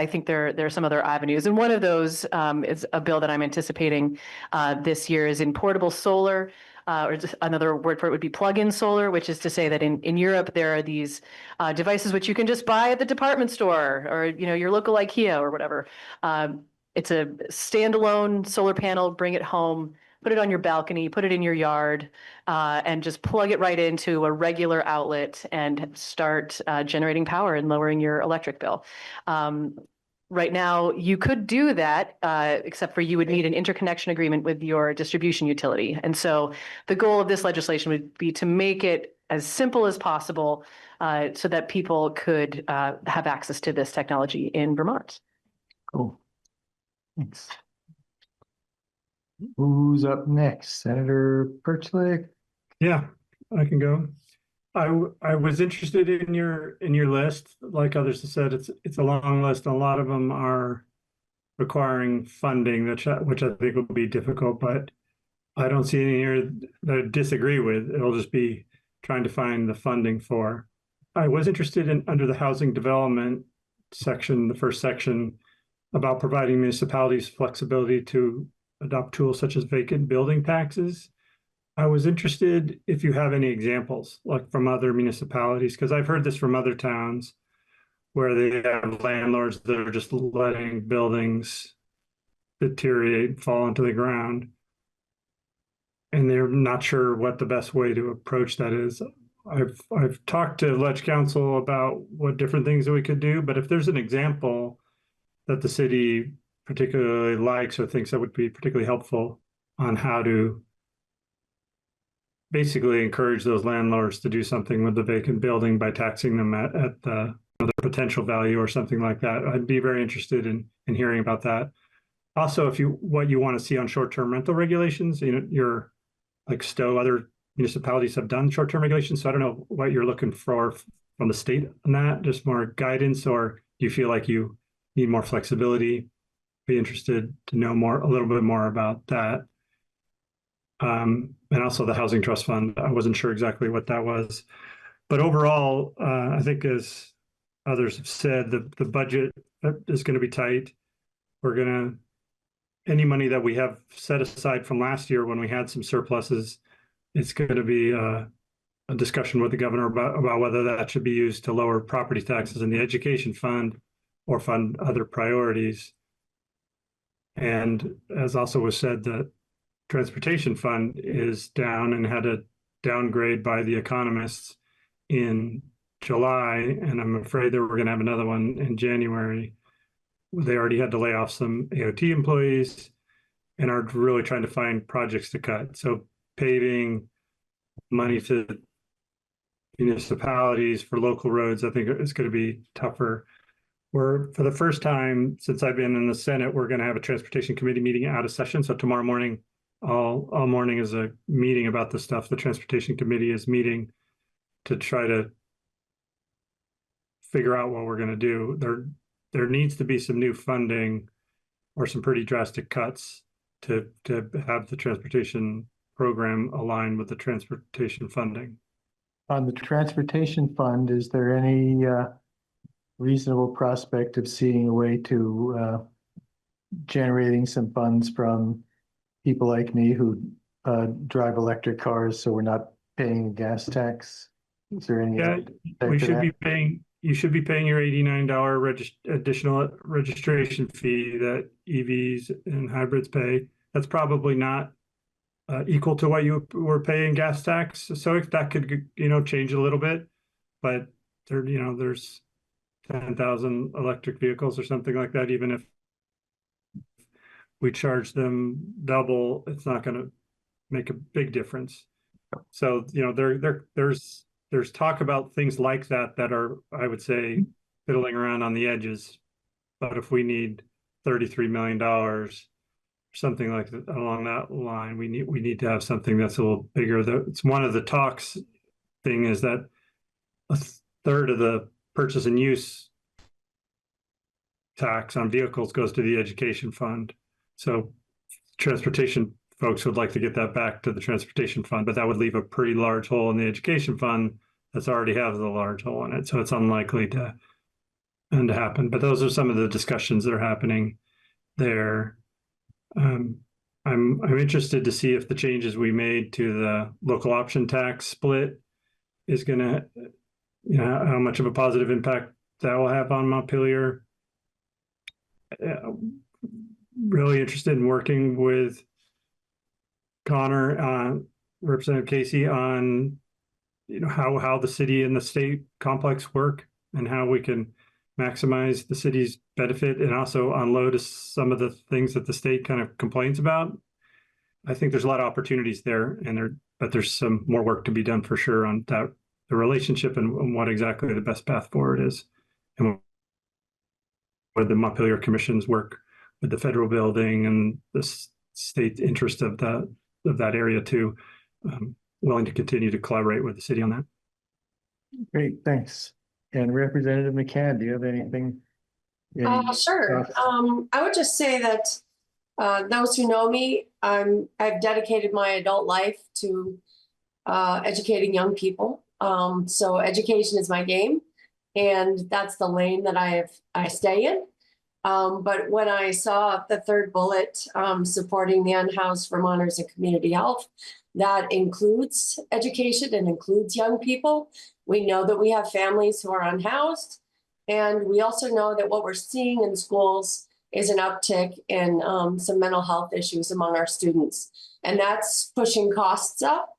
think there are some other avenues. And one of those is a bill that I'm anticipating this year is in portable solar, or just another word for it would be plug-in solar, which is to say that in Europe, there are these devices which you can just buy at the department store or your local IKEA or whatever. It's a standalone solar panel, bring it home, put it on your balcony, put it in your yard, and just plug it right into a regular outlet and start generating power and lowering your electric bill. Right now, you could do that, except for you would need an interconnection agreement with your distribution utility. And so the goal of this legislation would be to make it as simple as possible so that people could have access to this technology in Vermont. Cool. Thanks. Who's up next? Senator Perchik? Yeah, I can go. I was interested in your list. Like others have said, it's a long list. A lot of them are requiring funding, which I think will be difficult, but I don't see any here that I disagree with. It'll just be trying to find the funding for. I was interested in under the housing development section, the first section, about providing municipalities flexibility to adopt tools such as vacant building taxes. I was interested if you have any examples, like from other municipalities, because I've heard this from other towns where they have landlords that are just letting buildings deteriorate, fall into the ground, and they're not sure what the best way to approach that is. I've talked to Ledge Council about what different things that we could do, but if there's an example that the city particularly likes or thinks that would be particularly helpful on how to basically encourage those landlords to do something with the vacant building by taxing them at the potential value or something like that, I'd be very interested in hearing about that. Also, what you want to see on short-term rental regulations, you're like Stowe, other municipalities have done short-term regulations, so I don't know what you're looking for from the state on that, just more guidance, or do you feel like you need more flexibility? Be interested to know a little bit more about that. And also the Housing Trust Fund. I wasn't sure exactly what that was. But overall, I think as others have said, the budget is going to be tight. Any money that we have set aside from last year when we had some surpluses, it's going to be a discussion with the governor about whether that should be used to lower property taxes in the education fund or fund other priorities. And as also was said, the transportation fund is down and had a downgrade by the economists in July, and I'm afraid that we're going to have another one in January. They already had to lay off some AOT employees and are really trying to find projects to cut. So paving, money to municipalities for local roads, I think it's going to be tougher. For the first time since I've been in the Senate, we're going to have a transportation committee meeting out of session. So tomorrow morning, all morning is a meeting about the stuff. The Transportation Committee is meeting to try to figure out what we're going to do. There needs to be some new funding or some pretty drastic cuts to have the transportation program align with the transportation funding. On the transportation fund, is there any reasonable prospect of seeing a way to generating some funds from people like me who drive electric cars, so we're not paying a gas tax? Is there any? Yeah, we should be paying. You should be paying your $89 additional registration fee that EVs and hybrids pay. That's probably not equal to what you were paying gas tax. So if that could, change a little bit, but there's 10,000 electric vehicles or something like that. Even if we charge them double, it's not going to make a big difference. So, there's talk about things like that are, I would say, fiddling around on the edges. But if we need $33 million or something like that along that line, we need to have something that's a little bigger. It's one of the talks thing is that a third of the purchase and use tax on vehicles goes to the education fund. So transportation folks would like to get that back to the transportation fund, but that would leave a pretty large hole in the education fund that's already has a large hole in it. So it's unlikely to happen. But those are some of the discussions that are happening there. I'm interested to see if the changes we made to the local option tax split is going to, how much of a positive impact that will have on Montpelier. Really interested in working with Connor, Representative Casey, on how the city and the state complex work and how we can maximize the city's benefit and also unload some of the things that the state kind of complains about. I think there's a lot of opportunities there, but there's some more work to be done for sure on that, the relationship and what exactly the best path forward is, and where the Montpelier Commission's work with the federal building and the state interest of that area too. Willing to continue to collaborate with the city on that. Great, thanks. And Representative McCann, do you have anything? Sure. I would just say that those who know me, I've dedicated my adult life to educating young people. So education is my game, and that's the lane that I stay in. But when I saw the third bullet supporting the unhoused Vermonters and community health, that includes education and includes young people. We know that we have families who are unhoused. And we also know that what we're seeing in schools is an uptick in some mental health issues among our students. And that's pushing costs up.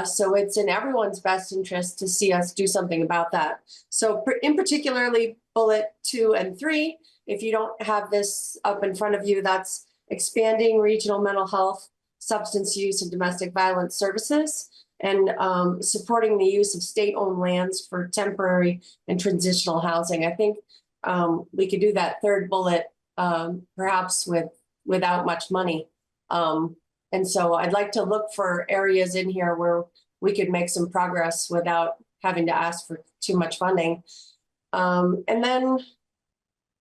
So it's in everyone's best interest to see us do something about that. So in particularly bullet 2 and 3, if you don't have this up in front of you, that's expanding regional mental health, substance use, and domestic violence services, and supporting the use of state-owned lands for temporary and transitional housing. I think we could do that third bullet perhaps without much money. And so I'd like to look for areas in here where we could make some progress without having to ask for too much funding. And then,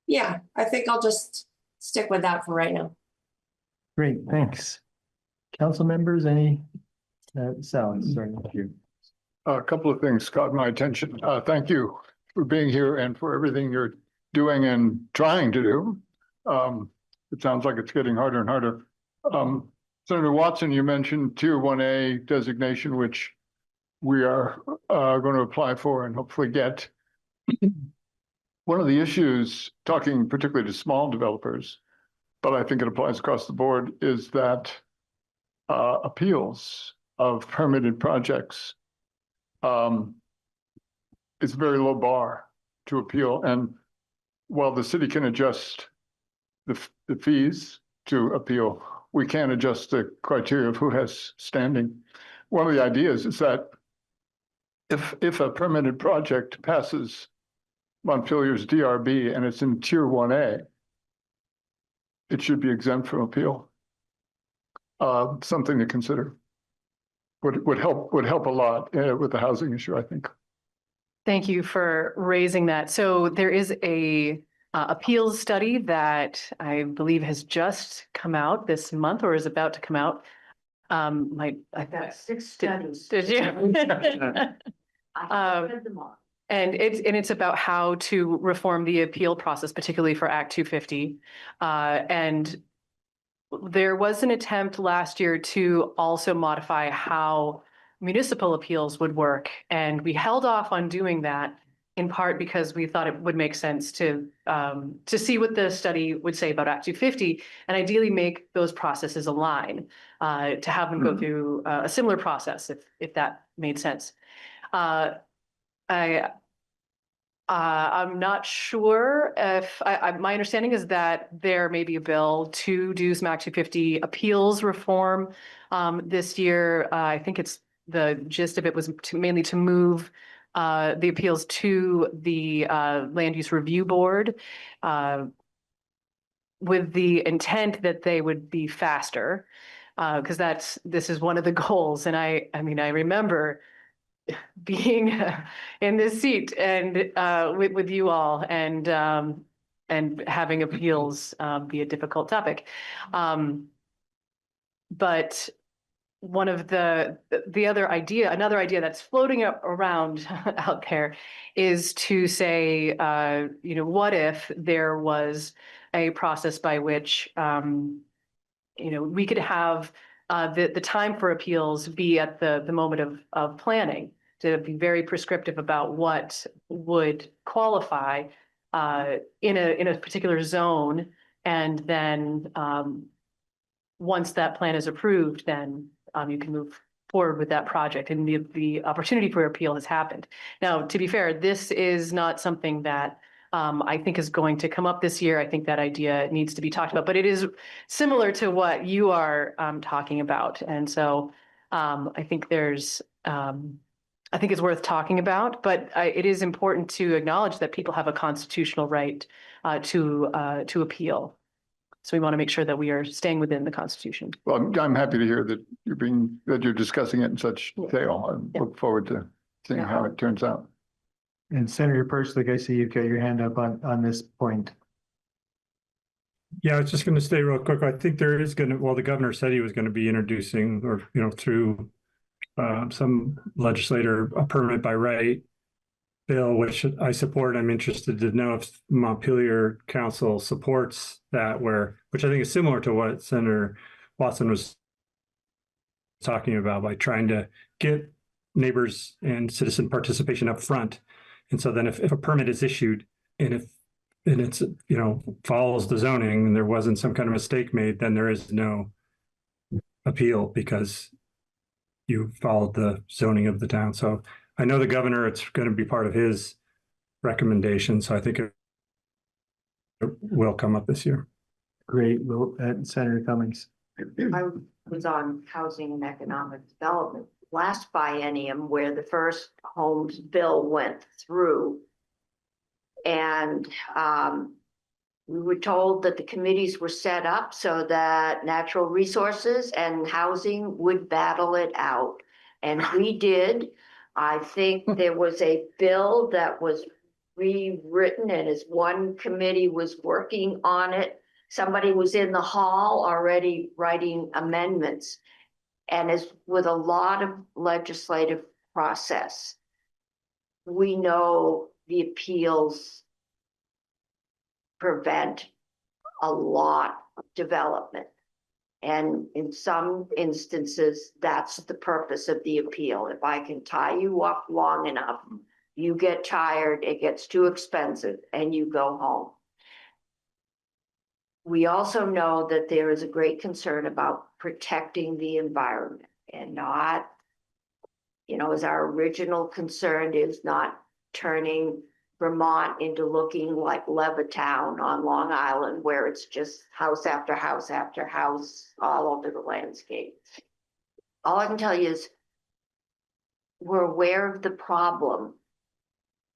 yeah, I think I'll just stick with that for right now. Great, thanks. Council members, any Sal, starting with you. A couple of things caught my attention. Thank you for being here and for everything you're doing and trying to do. It sounds like it's getting harder and harder. Senator Watson, you mentioned Tier 1A designation, which we are going to apply for and hopefully get. One of the issues, talking particularly to small developers, but I think it applies across the board, is that appeals of permitted projects is a very low bar to appeal. And while the city can adjust the fees to appeal, we can't adjust the criteria of who has standing. One of the ideas is that if a permitted project passes Montpelier's DRB and it's in Tier 1A, it should be exempt from appeal. something to consider. Would help a lot with the housing issue, I think. Thank you for raising that. So there is a appeals study that I believe has just come out this month or is about to come out. I've got 6 studies. Did you? I read them all. And it's about how to reform the appeal process, particularly for Act 250. And there was an attempt last year to also modify how municipal appeals would work. And we held off on doing that in part because we thought it would make sense to see what the study would say about Act 250 and ideally make those processes align, to have them go through a similar process if that made sense. I'm not sure if my understanding is that there may be a bill to do some Act 250 appeals reform this year. I think it's the gist of it was mainly to move the appeals to the Land Use Review Board with the intent that they would be faster, because this is one of the goals. And I mean, I remember being in this seat and with you all and having appeals be a difficult topic. But one of another idea that's floating around out there is to say, what if there was a process by which, we could have the time for appeals be at the moment of planning, to be very prescriptive about what would qualify in a particular zone. And then once that plan is approved, then you can move forward with that project and the opportunity for appeal has happened. Now, to be fair, this is not something that I think is going to come up this year. I think that idea needs to be talked about, but it is similar to what you are talking about. And so I think I think it's worth talking about, but it is important to acknowledge that people have a constitutional right to appeal. So we want to make sure that we are staying within the Constitution. Well, I'm happy to hear that you're discussing it in such detail. I look forward to seeing how it turns out. And Senator Perchlik, I see you've got your hand up on this point. Yeah, I was just going to stay real quick. I think there is the governor said he was going to be introducing or, through some legislator, a permit by right bill, which I support. I'm interested to know if Montpelier Council supports that, which I think is similar to what Senator Watson was talking about, by trying to get neighbors and citizen participation up front. And so then if a permit is issued and it's, follows the zoning and there wasn't some kind of mistake made, then there is no appeal because you followed the zoning of the town. So I know the governor, it's going to be part of his recommendation. So I think it will come up this year. Great. Well, Senator Cummings. I was on Housing and Economic Development last biennium where the first homes bill went through. And we were told that the committees were set up so that natural resources and housing would battle it out. And we did. I think there was a bill that was rewritten, and as one committee was working on it, somebody was in the hall already writing amendments. And as with a lot of legislative process, we know the appeals prevent a lot of development. And in some instances, that's the purpose of the appeal. If I can tie you up long enough, you get tired, it gets too expensive, and you go home. We also know that there is a great concern about protecting the environment and not, as our original concern is not turning Vermont into looking like Levittown on Long Island, where it's just house after house after house all over the landscape. All I can tell you is we're aware of the problem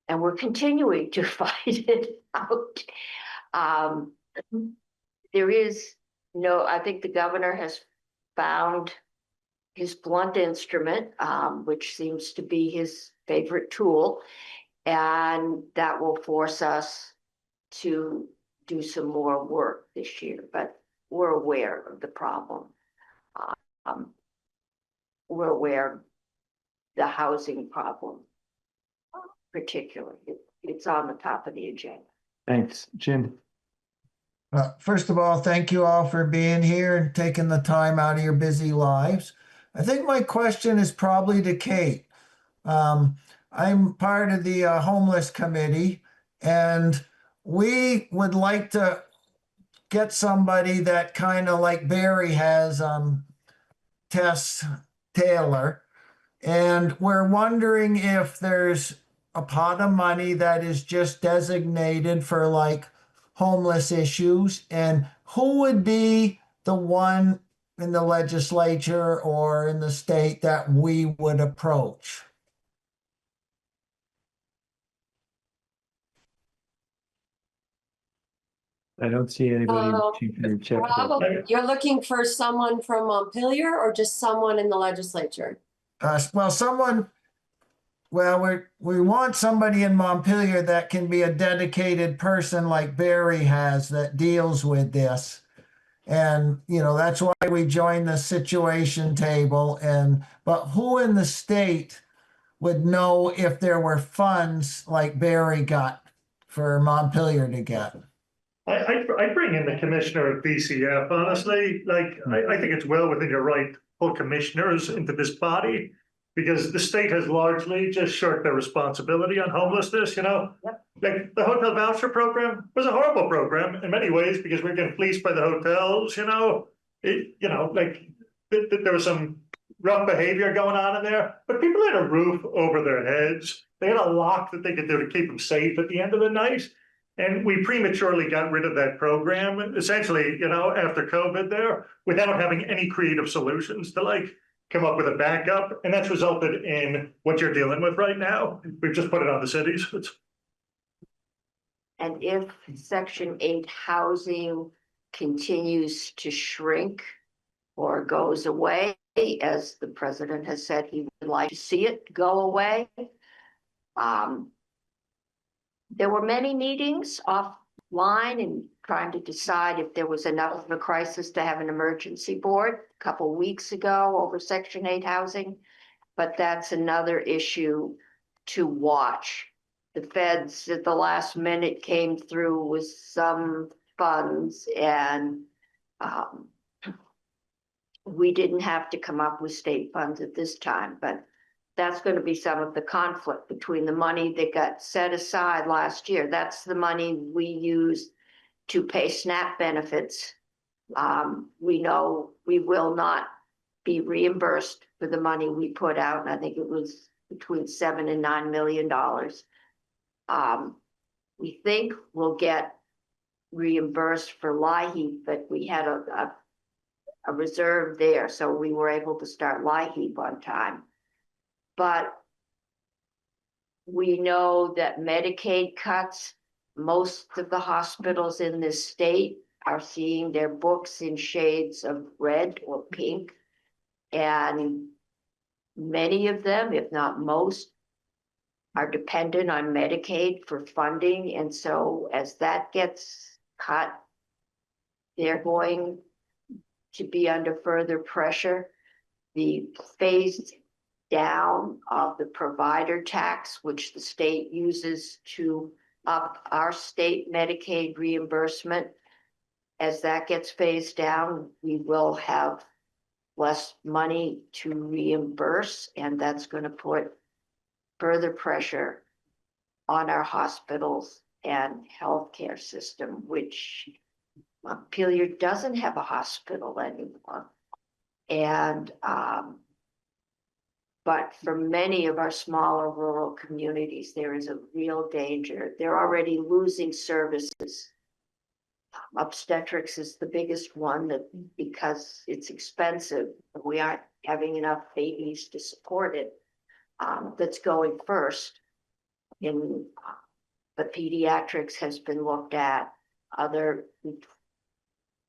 and we're continuing to fight it out. There is I think the governor has found his blunt instrument, which seems to be his favorite tool. And that will force us to do some more work this year, but we're aware of the problem. We're aware of the housing problem, particularly. It's on the top of the agenda. Thanks, Jim. First of all, thank you all for being here and taking the time out of your busy lives. I think my question is probably to Kate. I'm part of the homeless committee, and we would like to get somebody that kind of like Barry has, Tess Taylor. And we're wondering if there's a pot of money that is just designated for like homeless issues, and who would be the one in the legislature or in the state that we would approach? I don't see anybody reaching for your checkbook. Probably, you're looking for someone from Montpelier or just someone in the legislature? We want somebody in Montpelier that can be a dedicated person like Barry has that deals with this. And, that's why we joined the situation table. But who in the state would know if there were funds like Barry got for Montpelier to get? I bring in the commissioner of BCF, honestly. I think it's well within your right to pull commissioners into this body, because the state has largely just shirked their responsibility on homelessness, Like the hotel voucher program was a horrible program in many ways because we're getting fleeced by the hotels, there was some rough behavior going on in there, but people had a roof over their heads. They had a lock that they could do to keep them safe at the end of the night. And we prematurely got rid of that program, essentially, after COVID there, without having any creative solutions to come up with a backup. And that's resulted in what you're dealing with right now. We've just put it on the cities. And if Section 8 housing continues to shrink or goes away, as the president has said he would like to see it go away, there were many meetings offline and trying to decide if there was enough of a crisis to have an emergency board a couple weeks ago over Section 8 housing, but that's another issue to watch. The feds at the last minute came through with some funds, and we didn't have to come up with state funds at this time, but that's going to be some of the conflict between the money that got set aside last year. That's the money we use to pay SNAP benefits. We know we will not be reimbursed for the money we put out, and I think it was between $7 and $9 million. We think we'll get reimbursed for LIHEAP, but we had a reserve there, so we were able to start LIHEAP on time. But we know that Medicaid cuts, most of the hospitals in this state are seeing their books in shades of red or pink. And many of them, if not most, are dependent on Medicaid for funding. And so as that gets cut, they're going to be under further pressure. The phased down of the provider tax, which the state uses to up our state Medicaid reimbursement, as that gets phased down, we will have less money to reimburse, and that's going to put further pressure on our hospitals and healthcare system, which Montpelier doesn't have a hospital anymore. And but for many of our smaller rural communities, there is a real danger. They're already losing services. Obstetrics is the biggest one, that because it's expensive, we aren't having enough babies to support it. That's going first. But pediatrics has been looked at. Other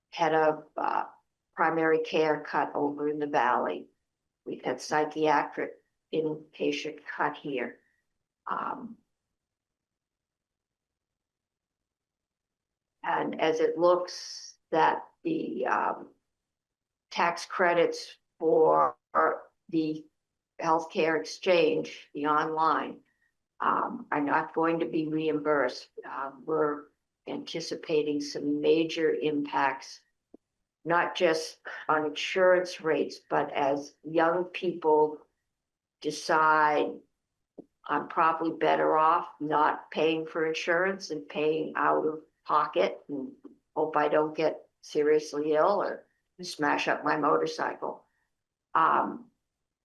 had a primary care cut over in the valley. We've had psychiatric inpatient cut here. And as it looks that the tax credits for the healthcare exchange, the online, are not going to be reimbursed. We're anticipating some major impacts, not just on insurance rates, but as young people decide I'm probably better off not paying for insurance and paying out of pocket and hope I don't get seriously ill or smash up my motorcycle.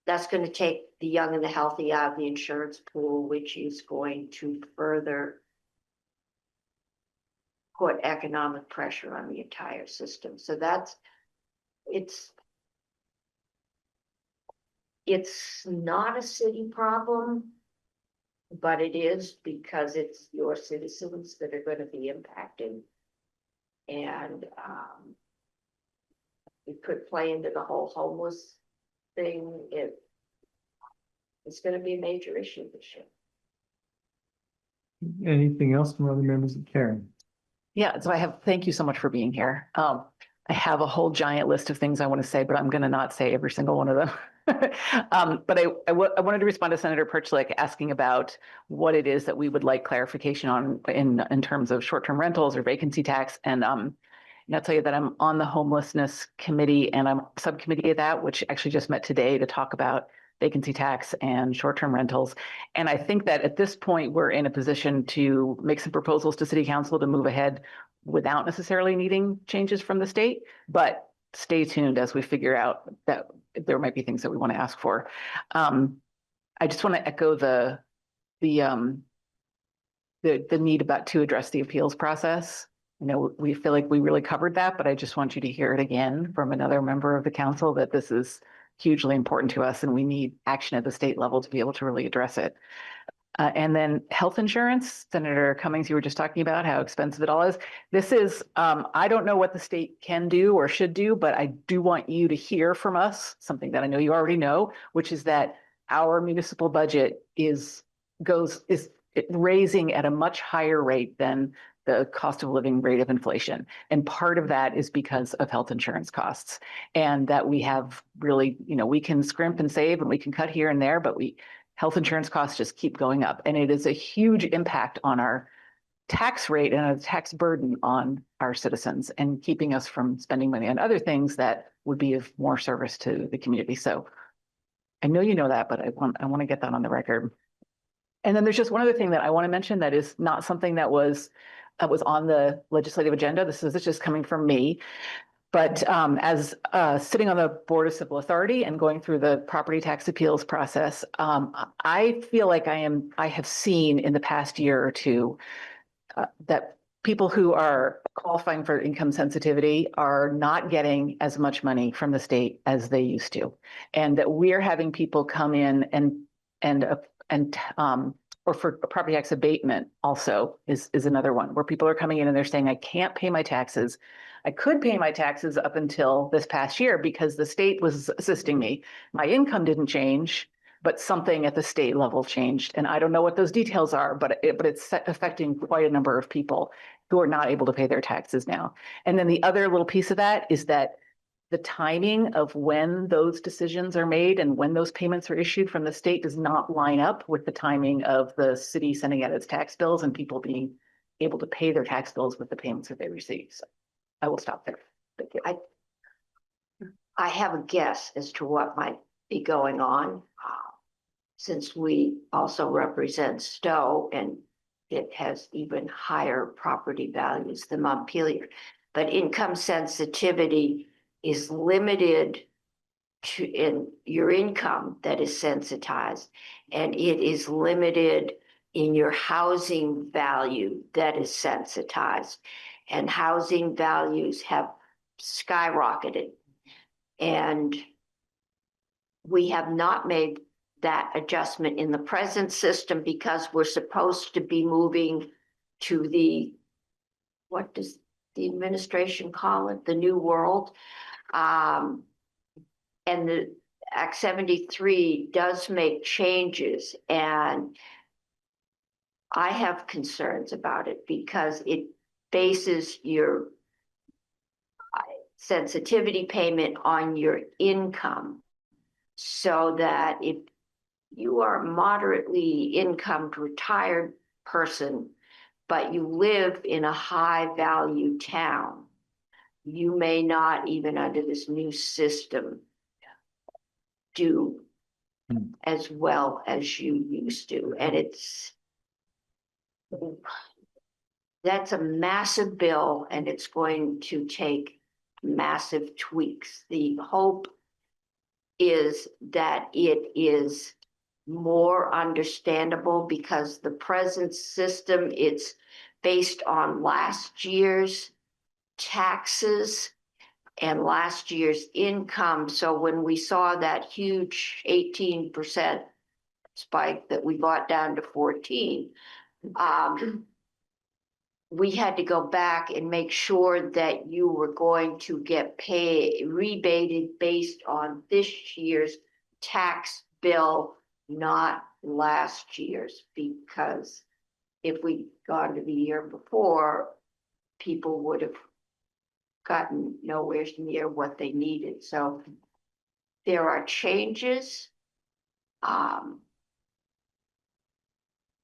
That's going to take the young and the healthy out of the insurance pool, which is going to further put economic pressure on the entire system. So it's not a city problem, but it is because it's your citizens that are going to be impacted. And it could play into the whole homeless thing. It's going to be a major issue this year. Anything else from other members of Karen? Yeah, so thank you so much for being here. I have a whole giant list of things I want to say, but I'm going to not say every single one of them. But I wanted to respond to Senator Perchlik asking about what it is that we would like clarification on in terms of short-term rentals or vacancy tax. And I'll tell you that I'm on the homelessness committee and I'm subcommittee of that, which actually just met today to talk about vacancy tax and short-term rentals. And I think that at this point, we're in a position to make some proposals to City Council to move ahead without necessarily needing changes from the state, but stay tuned as we figure out that there might be things that we want to ask for. I just want to echo the need to address the appeals process. We feel like we really covered that, but I just want you to hear it again from another member of the council that this is hugely important to us and we need action at the state level to be able to really address it. And then health insurance, Senator Cummings, you were just talking about how expensive it all is. This is, I don't know what the state can do or should do, but I do want you to hear from us, something that I know you already know, which is that our municipal budget is raising at a much higher rate than the cost of living rate of inflation. And part of that is because of health insurance costs. And that we have really, we can scrimp and save and we can cut here and there, but health insurance costs just keep going up. And it is a huge impact on our tax rate and a tax burden on our citizens and keeping us from spending money on other things that would be of more service to the community. So I know you know that, but I want to get that on the record. And then there's just one other thing that I want to mention that is not something that was on the legislative agenda. This is just coming from me. But as sitting on the Board of Civil Authority and going through the property tax appeals process, I feel like I have seen in the past year or two that people who are qualifying for income sensitivity are not getting as much money from the state as they used to. And that we're having people come in or for property tax abatement also is another one where people are coming in and they're saying, I can't pay my taxes. I could pay my taxes up until this past year because the state was assisting me. My income didn't change, but something at the state level changed. And I don't know what those details are, but it's affecting quite a number of people who are not able to pay their taxes now. And then the other little piece of that is that the timing of when those decisions are made and when those payments are issued from the state does not line up with the timing of the city sending out its tax bills and people being able to pay their tax bills with the payments that they receive. So I will stop there. Thank you. I have a guess as to what might be going on, since we also represent Stowe and it has even higher property values than Montpelier. But income sensitivity is limited to in your income that is sensitized, and it is limited in your housing value that is sensitized. And housing values have skyrocketed. And we have not made that adjustment in the present system because we're supposed to be moving to the, what does the administration call it? The new world. And the Act 73 does make changes, and I have concerns about it because it bases your sensitivity payment on your income, so that if you are a moderately incomed retired person, but you live in a high value town, you may not, even under this new system, do as well as you used to. And that's a massive bill, and it's going to take massive tweaks. The hope is that it is more understandable, because the present system, it's based on last year's taxes and last year's income. So when we saw that huge 18% spike that we got down to 14, we had to go back and make sure that you were going to get rebated based on this year's tax bill, not last year's, because if we'd gone to the year before, people would have gotten nowhere near what they needed. So there are changes.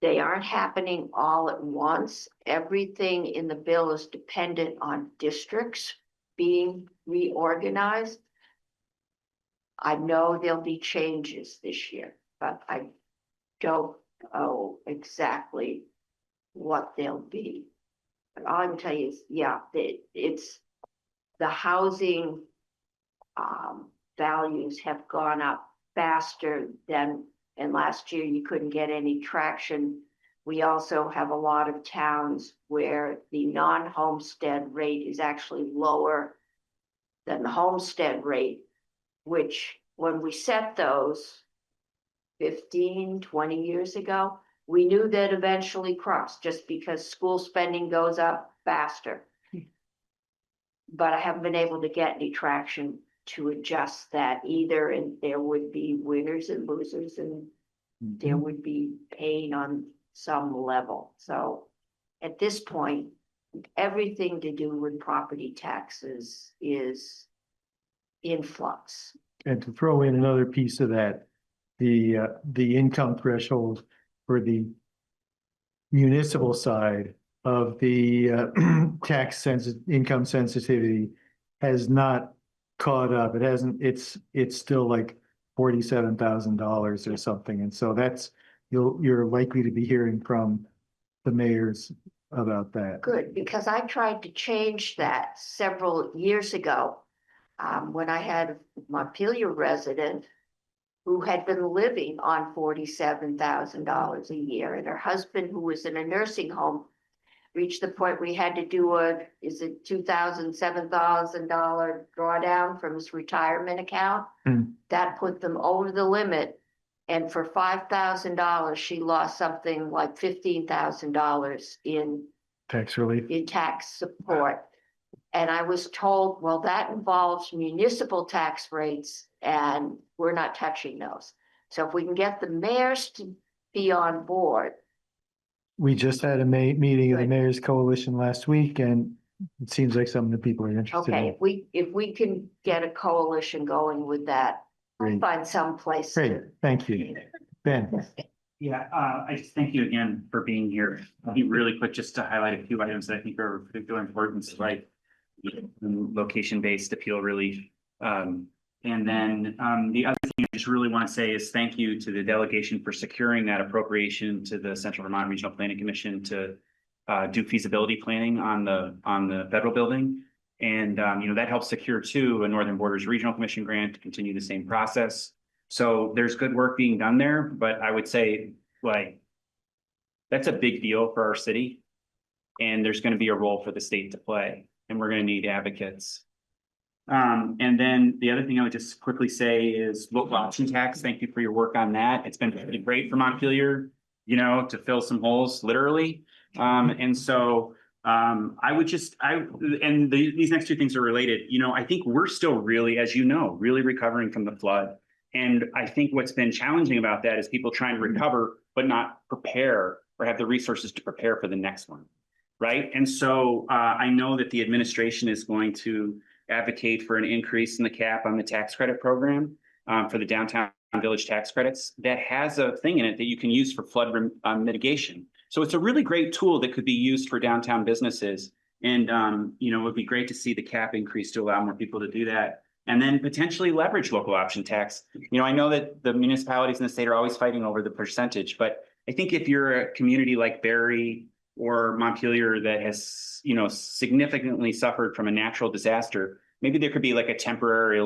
They aren't happening all at once. Everything in the bill is dependent on districts being reorganized. I know there'll be changes this year, but I don't know exactly what they'll be. But all I can tell you is, yeah, it's the housing values have gone up faster than, and last year you couldn't get any traction. We also have a lot of towns where the non-homestead rate is actually lower than the homestead rate, which when we set those 15, 20 years ago, we knew that eventually cross, just because school spending goes up faster. But I haven't been able to get any traction to adjust that either, and there would be winners and losers, and there would be pain on some level. So at this point, everything to do with property taxes is in flux. And to throw in another piece of that, the income threshold for the municipal side of the income sensitivity has not caught up. It hasn't, it's still like $47,000 or something. And so that's, you're likely to be hearing from the mayors about that. Good, because I tried to change that several years ago when I had a Montpelier resident who had been living on $47,000 a year, and her husband, who was in a nursing home, reached the point we had to do $2,000, $7,000 drawdown from his retirement account. That put them over the limit. And for $5,000, she lost something like $15,000 in tax relief, in tax support. And I was told, well, that involves municipal tax rates, and we're not touching those. So if we can get the mayors to be on board. we just had a meeting of the Mayor's Coalition last week, and it seems like some of the people are interested Okay, in. if we can get a coalition going with that, Great. find some place. Great, thank you. Ben. Yeah, I just thank you again for being here. I'll be really quick just to highlight a few items that I think are of particular importance, like location-based appeal relief. And then the other thing I just really want to say is thank you to the delegation for securing that appropriation to the Central Vermont Regional Planning Commission to do feasibility planning on the federal building. And that helps secure too a Northern Borders Regional Commission grant to continue the same process. So there's good work being done there, but I would say like that's a big deal for our city. And there's going to be a role for the state to play, and we're going to need advocates. And then the other thing I would just quickly say is local option tax. Thank you for your work on that. It's been pretty great for Montpelier, to fill some holes, literally. And so I would just, these next two things are related. You know, I think we're still really, as you know, really recovering from the flood. And I think what's been challenging about that is people trying to recover, but not prepare or have the resources to prepare for the next one. Right. And so I know that the administration is going to advocate for an increase in the cap on the tax credit program for the downtown village tax credits that has a thing in it that you can use for flood mitigation. So it's a really great tool that could be used for downtown businesses. And, you know, it would be great to see the cap increase to allow more people to do that. And then potentially leverage local option tax. You know, I know that the municipalities in the state are always fighting over the percentage, but I think if you're a community like Barry or Montpelier that has, you know, significantly suffered from a natural disaster, maybe there could be like a temporary,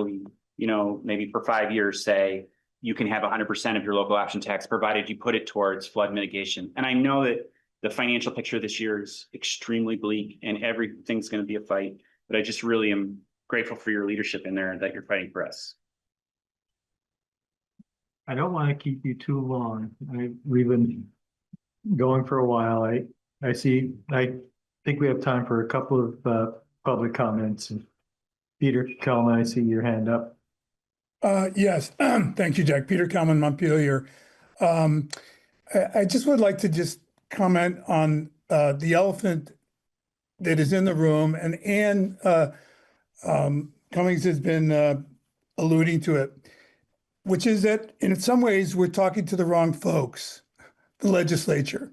you know, maybe for 5 years, say, you can have 100% of your local option tax provided you put it towards flood mitigation. And I know that the financial picture this year is extremely bleak and everything's going to be a fight, but I just really am grateful for your leadership in there and that you're fighting for us. I don't want to keep you too long. We've been going for a while. I think we have time for a couple of public comments. And Peter Kalman, I see your hand up. Yes, thank you, Jack. Peter Kalman, Montpelier. I just would like to just comment on the elephant that is in the room, and Ann Cummings has been alluding to it, which is that in some ways we're talking to the wrong folks, the legislature.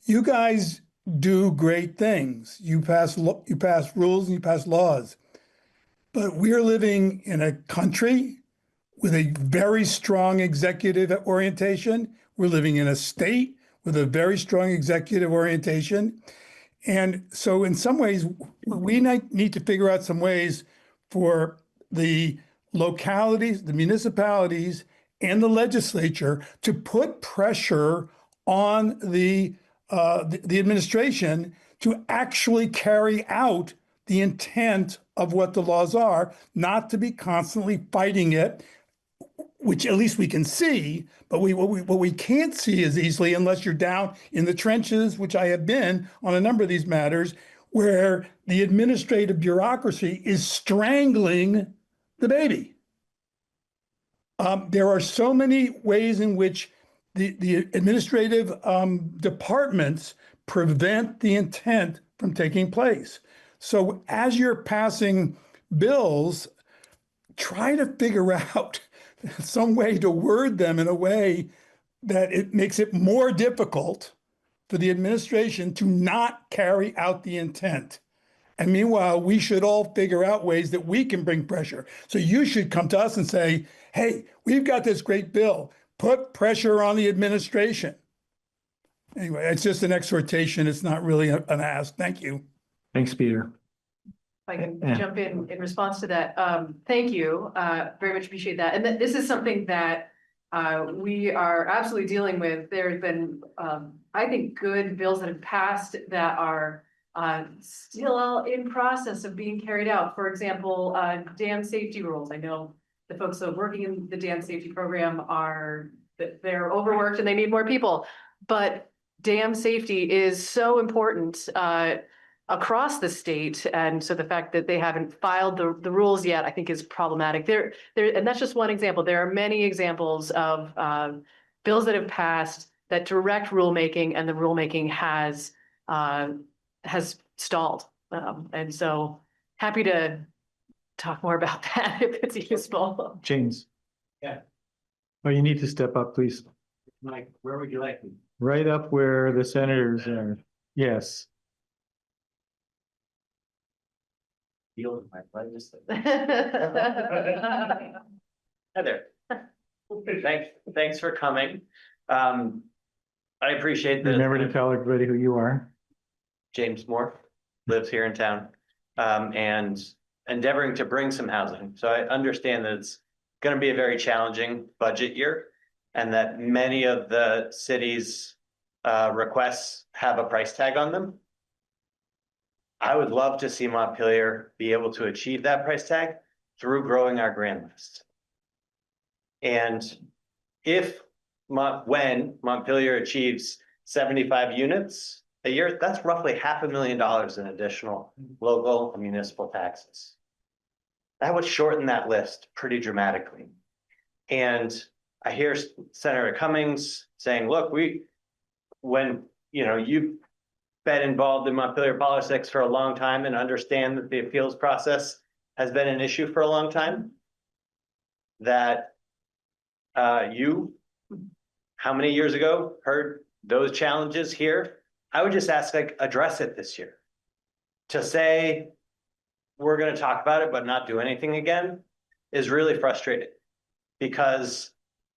You guys do great things. You pass rules and you pass laws, but we're living in a country with a very strong executive orientation. We're living in a state with a very strong executive orientation. And so in some ways, we need to figure out some ways for the localities, the municipalities, and the legislature to put pressure on the administration to actually carry out the intent of what the laws are, not to be constantly fighting it, which at least we can see, but what we can't see as easily unless you're down in the trenches, which I have been on a number of these matters, where the administrative bureaucracy is strangling the baby. There are so many ways in which the administrative departments prevent the intent from taking place. So as you're passing bills, try to figure out some way to word them in a way that it makes it more difficult for the administration to not carry out the intent. And meanwhile, we should all figure out ways that we can bring pressure. So you should come to us and say, hey, we've got this great bill. Put pressure on the administration. Anyway, it's just an exhortation. It's not really an ask. Thank you. Thanks, Peter. If I can jump in response to that, thank you. Very much appreciate that. And this is something that we are absolutely dealing with. There have been, I think, good bills that have passed that are still in process of being carried out. For example, dam safety rules. I know the folks that are working in the dam safety program they're overworked and they need more people. But dam safety is so important across the state, and so the fact that they haven't filed the rules yet, I think, is problematic. And that's just one example. There are many examples of bills that have passed that direct rulemaking, and the rulemaking has stalled. And so happy to talk more about that if it's useful. James. Yeah. Oh, you need to step up, please. Mike, where would you like me? Right up where the senators are. Yes. Deal with my legislature. Hi there. Thanks for coming. I appreciate that. Remember to tell everybody who you are. James Moore, lives here in town, and endeavoring to bring some housing. So I understand that it's going to be a very challenging budget year, and that many of the city's requests have a price tag on them. I would love to see Montpelier be able to achieve that price tag through growing our grand list. And when Montpelier achieves 75 units a year, that's roughly $500,000 in additional local and municipal taxes. That would shorten that list pretty dramatically. And I hear Senator Cummings saying, look, when you've been involved in Montpelier politics for a long time and understand that the appeals process has been an issue for a long time, that how many years ago heard those challenges here? I would just ask, like, address it this year. To say we're going to talk about it but not do anything again is really frustrating, because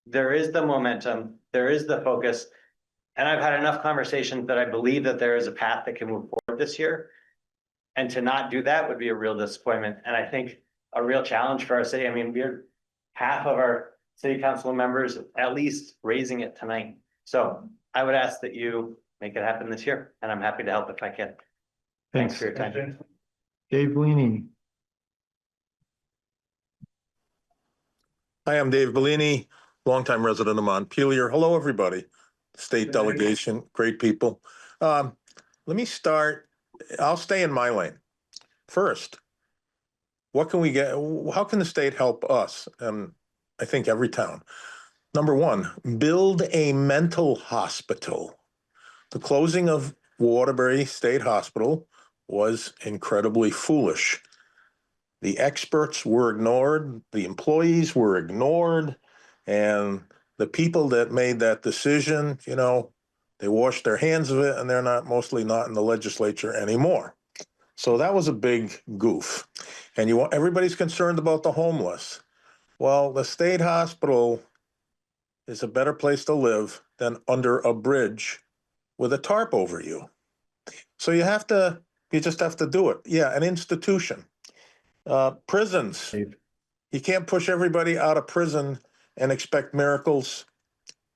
there is the momentum, there is the focus, and I've had enough conversations that I believe that there is a path that can move forward this year. And to not do that would be a real disappointment, and I think a real challenge for our city. I mean, we're half of our city council members at least raising it tonight. So I would ask that you make it happen this year, and I'm happy to help if I can. Thanks for your time. Dave Bellini. Hi, I'm Dave Bellini, longtime resident of Montpelier. Hello, everybody. State delegation, great people. Let me start. I'll stay in my lane. First, what can we get? How can the state help us? And I think every town. Number one, build a mental hospital. The closing of Waterbury State Hospital was incredibly foolish. The experts were ignored, the employees were ignored, and the people that made that decision, they washed their hands of it, and they're mostly not in the legislature anymore. So that was a big goof. And everybody's concerned about the homeless. Well, the state hospital is a better place to live than under a bridge with a tarp over you. So you just have to do it. Yeah, an institution. Prisons. You can't push everybody out of prison and expect miracles.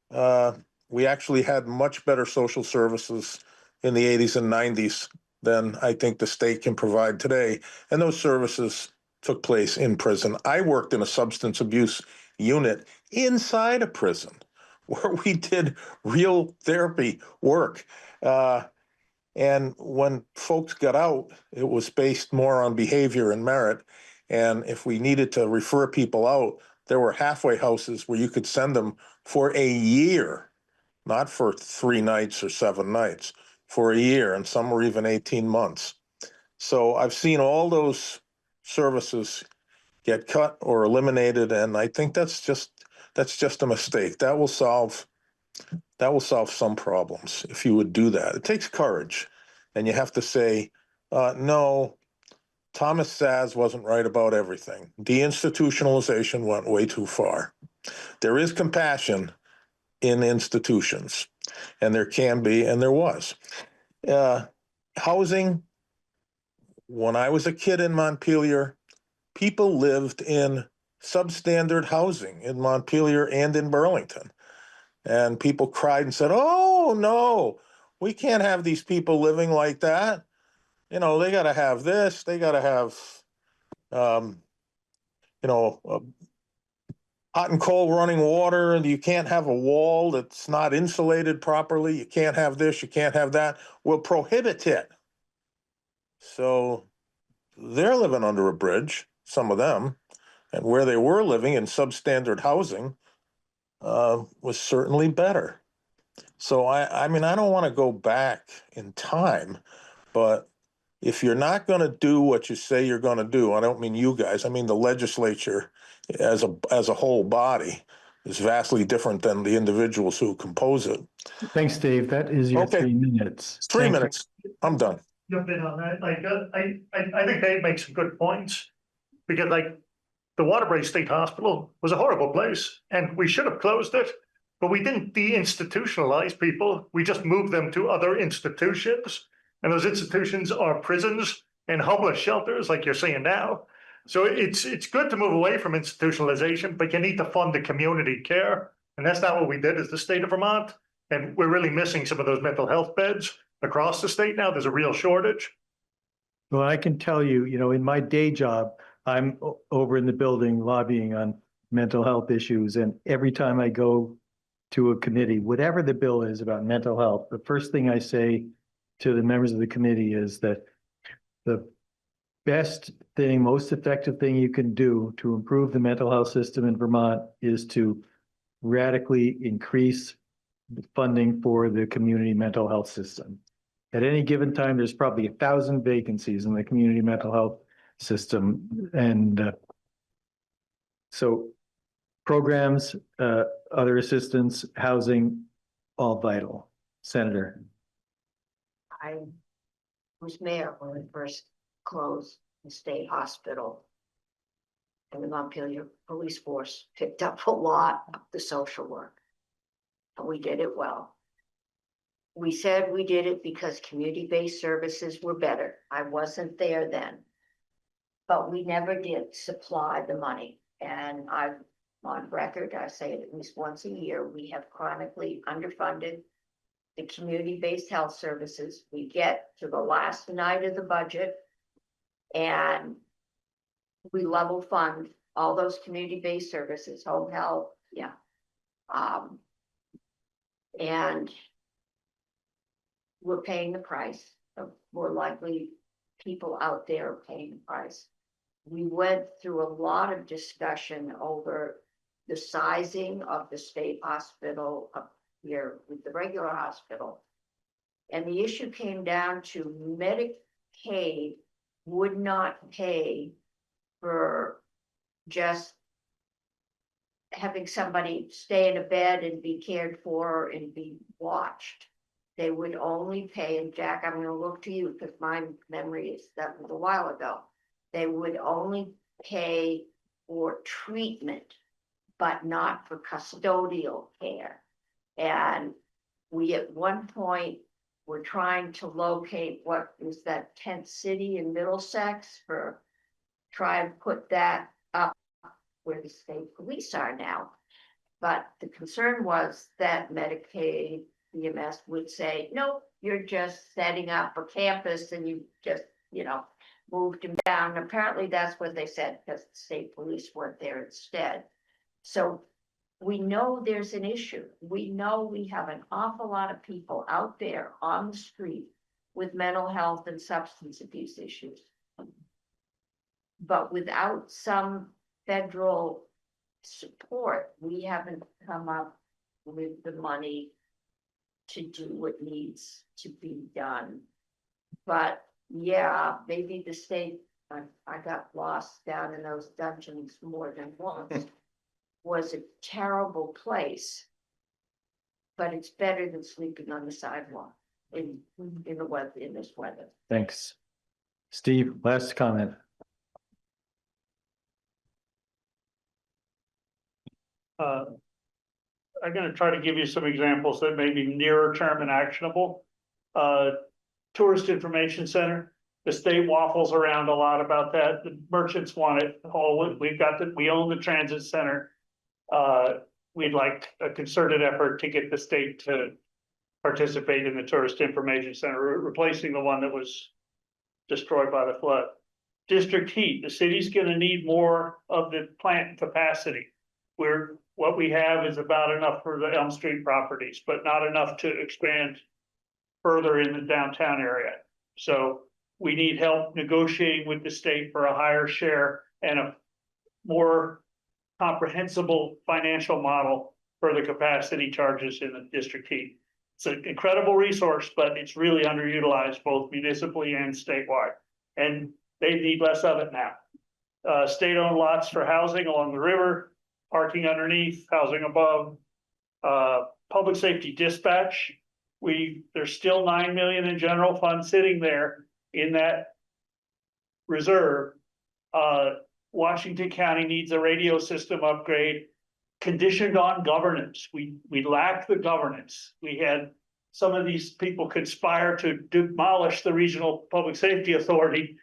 We actually had much better social services in the 80s and 90s than I think the state can provide today. And those services took place in prison. I worked in a substance abuse unit inside a prison where we did real therapy work. And when folks got out, it was based more on behavior and merit. And if we needed to refer people out, there were halfway houses where you could send them for a year, not for 3 nights or 7 nights, for a year, and some were even 18 months. So I've seen all those services get cut or eliminated, and I think that's just a mistake. That will solve some problems if you would do that. It takes courage, and you have to say, no, Thomas Saz wasn't right about everything. Deinstitutionalization went way too far. There is compassion in institutions, and there can be, and there was. Housing, when I was a kid in Montpelier, people lived in substandard housing in Montpelier and in Burlington. And people cried and said, oh, no, we can't have these people living like that. They got to have this. They got to have, hot and cold running water. And you can't have a wall that's not insulated properly. You can't have this. You can't have that. We'll prohibit it. So they're living under a bridge, some of them. And where they were living in substandard housing was certainly better. So I mean, I don't want to go back in time, but if you're not going to do what you say you're going to do, I don't mean you guys, I mean the legislature as a whole body is vastly different than the individuals who compose it. Thanks, Dave. That is your 3 minutes. 3 minutes. I'm done. Jump in on that. I think Dave makes some good points, because the Waterbury State Hospital was a horrible place, and we should have closed it, but we didn't deinstitutionalize people. We just moved them to other institutions, and those institutions are prisons and homeless shelters, like you're saying now. So it's good to move away from institutionalization, but you need to fund the community care, and that's not what we did as the state of Vermont. And we're really missing some of those mental health beds across the state now. There's a real shortage. Well, I can tell you, in my day job, I'm over in the building lobbying on mental health issues. And every time I go to a committee, whatever the bill is about mental health, the first thing I say to the members of the committee is that the best thing, most effective thing you can do to improve the mental health system in Vermont is to radically increase funding for the community mental health system. At any given time, there's probably 1,000 vacancies in the community mental health system. And so programs, other assistance, housing, all vital. Senator. I was mayor when we first closed the state hospital. And the Montpelier police force picked up a lot of the social work. And we did it well. We said we did it because community-based services were better. I wasn't there then. But we never did supply the money. And I'm on record, I say it at least once a year, we have chronically underfunded the community-based health services. We get to the last night of the budget and we level fund all those community-based services, home health, yeah. And we're paying the price. More likely people out there are paying the price. We went through a lot of discussion over the sizing of the state hospital up here with the regular hospital. And the issue came down to Medicaid would not pay for just having somebody stay in a bed and be cared for and be watched. They would only pay, and Jack, I'm gonna look to you because my memory is that was a while ago. They would only pay for treatment, but not for custodial care. And we at one point were trying to locate what was that tent city in Middlesex for try and put that up where the state police are now. But the concern was that Medicaid, EMS would say, nope, you're just setting up a campus and you just, moved them down. And apparently that's what they said because the state police weren't there instead. So we know there's an issue. We know we have an awful lot of people out there on the street with mental health and substance abuse issues. But without some federal support, we haven't come up with the money to do what needs to be done. But yeah, maybe the state, I got lost down in those dungeons more than once, was a terrible place. But it's better than sleeping on the sidewalk in the weather, in this weather. Thanks. Steve, last comment. I'm going to try to give you some examples that may be nearer term and actionable. Tourist Information Center, the state waffles around a lot about that. The merchants want it. We own the transit center. We'd like a concerted effort to get the state to participate in the Tourist Information Center, replacing the one that was destroyed by the flood. District heat, the city's going to need more of the plant capacity. What we have is about enough for the Elm Street properties, but not enough to expand further in the downtown area. So we need help negotiating with the state for a higher share and a more comprehensible financial model for the capacity charges in the district heat. It's an incredible resource, but it's really underutilized both municipally and statewide. And they need less of it now. State-owned lots for housing along the river, parking underneath, housing above, public safety dispatch. There's still 9 million in general fund sitting there in that reserve. Washington County needs a radio system upgrade conditioned on governance. We lack the governance. We had some of these people conspire to demolish the regional public safety authority.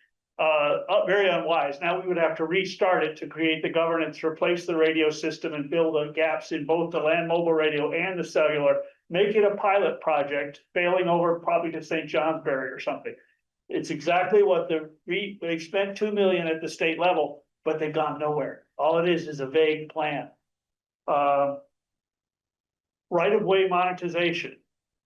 Very unwise. Now we would have to restart it to create the governance, replace the radio system and fill the gaps in both the land mobile radio and the cellular, make it a pilot project, failing over probably to St. Johnsbury or something. It's exactly what they spent $2 million at the state level, but they've gone nowhere. All it is a vague plan. Right-of-way monetization.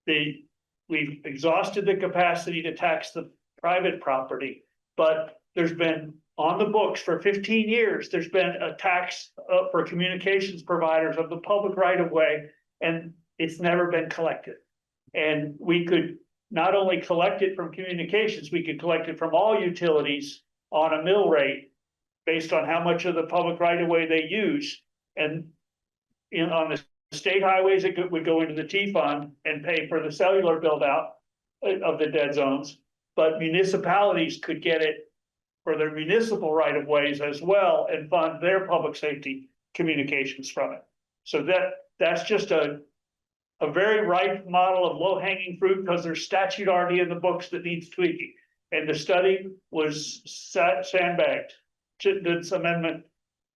The we've exhausted the capacity to tax the private property, but there's been on the books for 15 years, there's been a tax for communications providers of the public right of way, and it's never been collected. And we could not only collect it from communications, we could collect it from all utilities on a mill rate based on how much of the public right of way they use. And on the state highways, it would go into the T fund and pay for the cellular build out of the dead zones. But municipalities could get it for their municipal right of ways as well and fund their public safety communications from it. So that's just a very ripe model of low hanging fruit because there's statute already in the books that needs tweaking. And the study was sandbagged. This amendment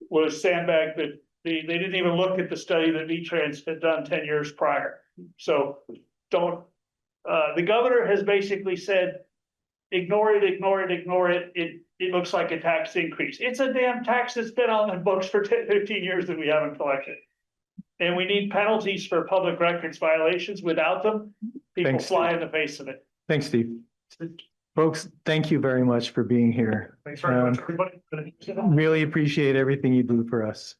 was sandbagged that they didn't even look at the study that V-Trans had done 10 years prior. So don't, the governor has basically said, ignore it, ignore it, ignore it. It looks like a tax increase. It's a damn tax that's been on the books for 10, 15 years that we haven't collected. And we need penalties for public records violations. Without them, people fly in the face of it. Thanks, Steve. Folks, thank you very much for being here. Thanks very much, everybody. Really appreciate everything you do for us.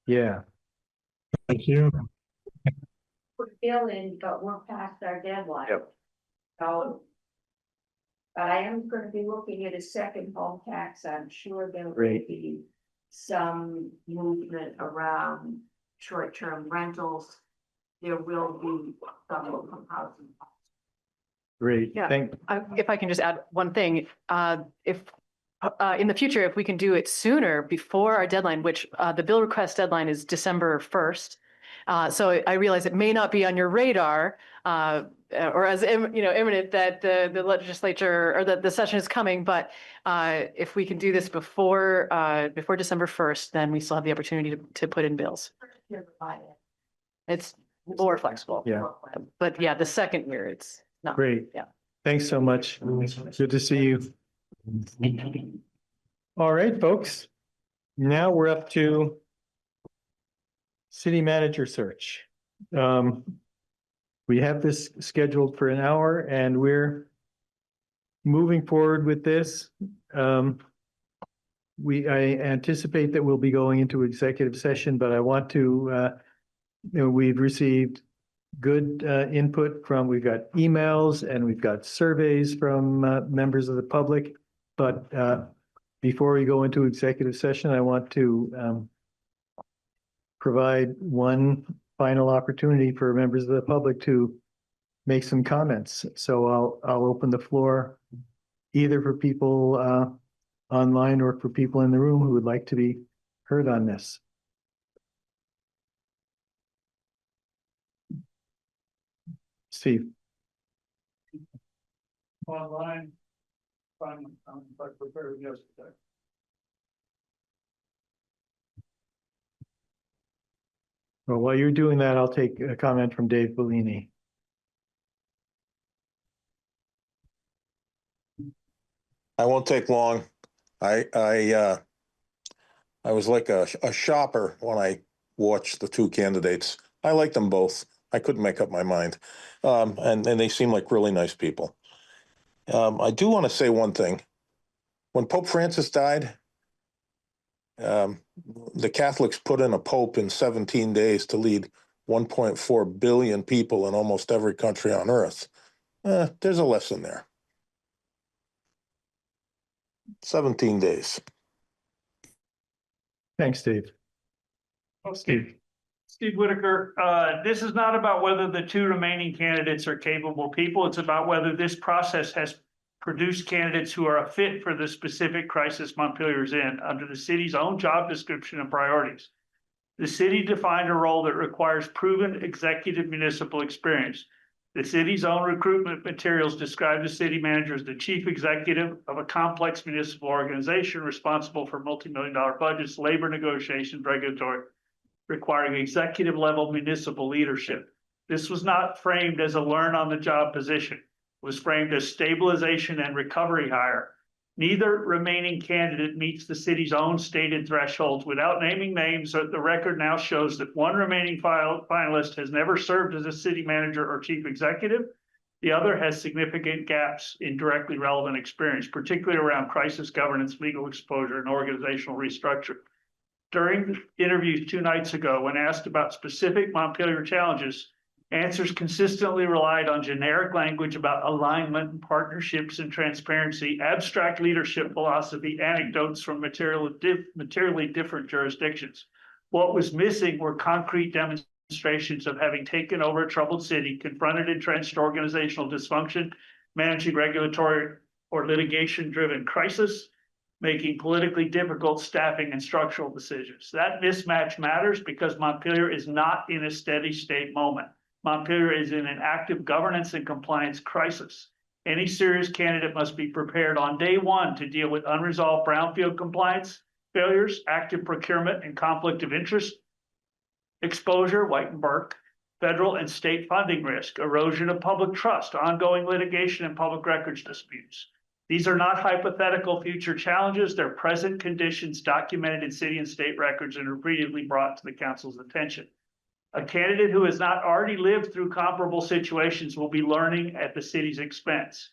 Yeah. Thank you. We're still in, but we're past our deadline. Yep. So, but I am gonna be looking at a second home tax. I'm sure there will Great. be some movement around short-term rentals. There will be some local housing. Great. Yeah. Thank, If I can just add one thing, if in the future, if we can do it sooner before our deadline, which the bill request deadline is December 1st. So I realize it may not be on your radar or as imminent that the legislature or the session is coming, but if we can do this before December 1st, then we still have the opportunity to put in bills. It's more flexible. yeah, But yeah, the second year, it's not. great. Yeah. Thanks so much. Good to see you. All right, folks. Now we're up to city manager search. We have this scheduled for an hour and we're moving forward with this. I anticipate that we'll be going into executive session, but I want to, we've received good input from, we've got emails and we've got surveys from members of the public. But before we go into executive session, I want to provide one final opportunity for members of the public to make some comments. So I'll open the floor either for people online or for people in the room who would like to be heard on this. Steve. Online, I'm prepared yesterday. Well, while you're doing that, I'll take a comment from Dave Bellini. I won't take long. I was like a shopper when I watched the two candidates. I liked them both. I couldn't make up my mind. And they seem like really nice people. I do want to say one thing. When Pope Francis died, the Catholics put in a pope in 17 days to lead 1.4 billion people in almost every country on earth. There's a lesson there. 17 days. Thanks, Steve. Oh, Steve Whitaker, this is not about whether the two remaining candidates are capable people. It's about whether this process has produced candidates who are a fit for the specific crisis Montpelier is in under the city's own job description and priorities. The city defined a role that requires proven executive municipal experience. The city's own recruitment materials describe the city manager as the chief executive of a complex municipal organization responsible for multi-million-dollar budgets, labor negotiations, regulatory, requiring executive level municipal leadership. This was not framed as a learn on the job position. It was framed as stabilization and recovery hire Neither remaining candidate meets the city's own stated thresholds. Without naming names, the record now shows that one remaining finalist has never served as a city manager or chief executive. The other has significant gaps in directly relevant experience, particularly around crisis governance, legal exposure, and organizational restructure. During interviews 2 nights ago, when asked about specific Montpelier challenges, answers consistently relied on generic language about alignment and partnerships and transparency, abstract leadership philosophy, anecdotes from materially different jurisdictions. What was missing were concrete demonstrations of having taken over a troubled city, confronted entrenched organizational dysfunction, managing regulatory or litigation-driven crisis, making politically difficult staffing and structural decisions. That mismatch matters because Montpelier is not in a steady state moment. Montpelier is in an active governance and compliance crisis. Any serious candidate must be prepared on day one to deal with unresolved brownfield compliance failures, active procurement and conflict of interest exposure, White and Burke, federal and state funding risk, erosion of public trust, ongoing litigation and public records disputes. These are not hypothetical future challenges. They're present conditions documented in city and state records and repeatedly brought to the council's attention. A candidate who has not already lived through comparable situations will be learning at the city's expense.